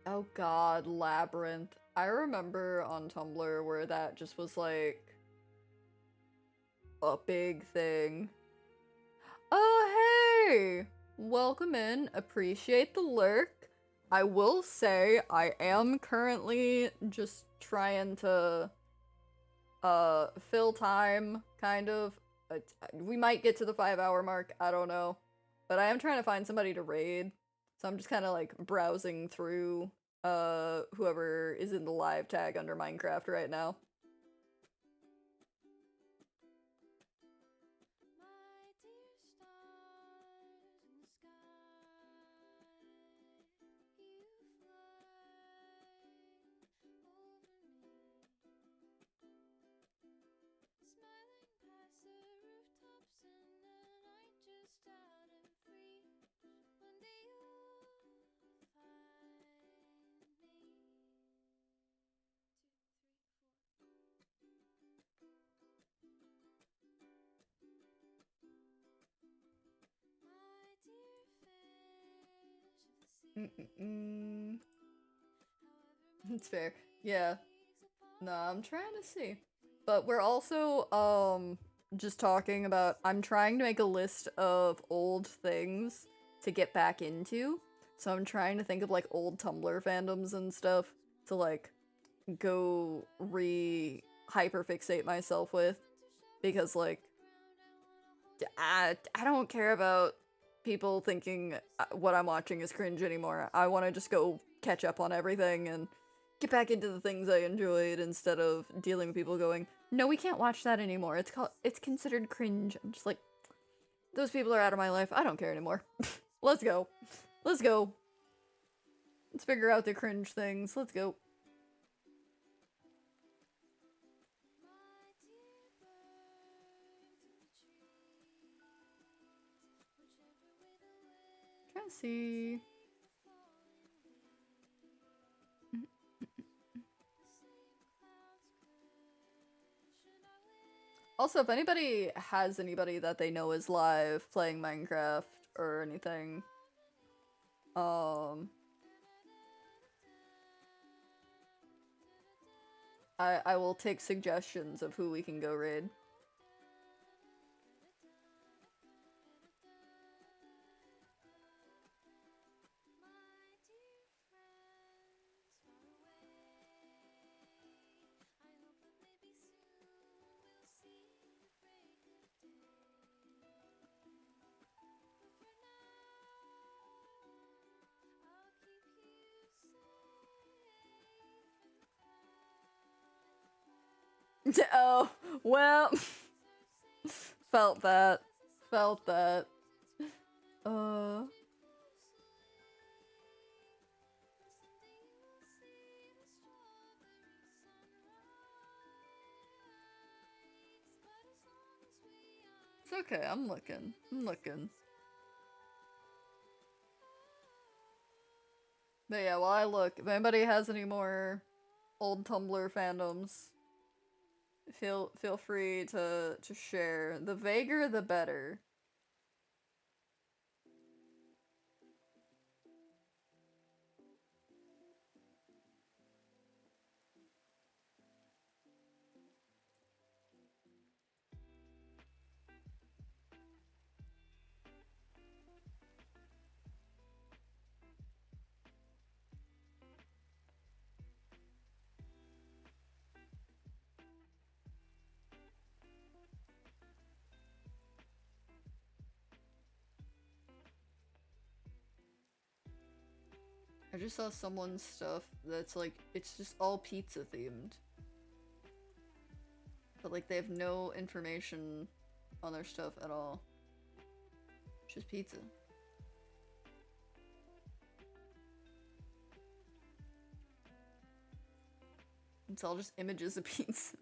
Oh god, Labyrinth. I remember on Tumblr where that just was, like, a big thing. Oh, hey! Welcome in. Appreciate the lurk. I will say I am currently just trying to fill time, kind of. We might get to the 5-hour mark, I don't know. But I am trying to find somebody to raid. So I'm just kind of like browsing through whoever is in the live tag under Minecraft right now. It's fair. Yeah. No, I'm trying to see. But we're also, just talking about, I'm trying to make a list of old things to get back into. So I'm trying to think of, like, old Tumblr fandoms and stuff to, like, go hyperfixate myself with. Because, like, I don't care about people thinking what I'm watching is cringe anymore. I want to just go catch up on everything and get back into the things I enjoyed instead of dealing with people going, no, we can't watch that anymore. It's considered cringe. I'm just like, those people are out of my life. I don't care anymore. Let's go. Let's go. Let's figure out the cringe things. Let's go. Trying to see. Also, if anybody has anybody that they know is live playing Minecraft or anything, I will take suggestions of who we can go raid. Oh, well. Felt that. Felt that. It's okay, I'm looking. I'm looking. But yeah, while I look, if anybody has any more old Tumblr fandoms, feel free to share. The vaguer, the better. I just saw someone's stuff that's like, it's just all pizza themed. But like, they have no information on their stuff at all. Just pizza. It's all just images of pizza.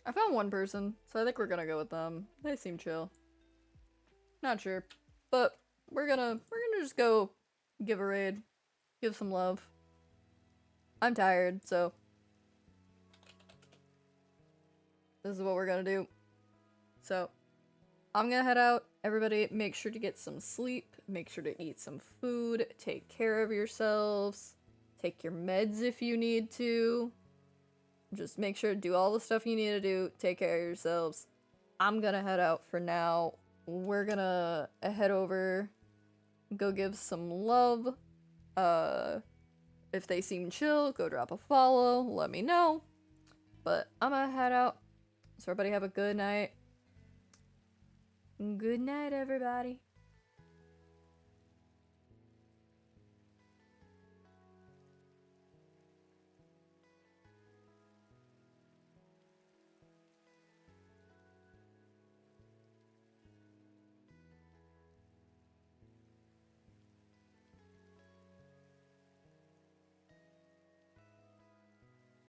I found one person, so I think we're gonna go with them. They seem chill. Not sure, but we're gonna just go give a raid, give some love. I'm tired, so this is what we're gonna do. So I'm gonna head out. Everybody, make sure to get some sleep. Make sure to eat some food. Take care of yourselves. Take your meds if you need to. Just make sure to do all the stuff you need to do. Take care of yourselves. I'm gonna head out for now. We're gonna head over, go give some love. If they seem chill, go drop a follow. Let me know. But I'm gonna head out. So everybody have a good night. Good night, everybody.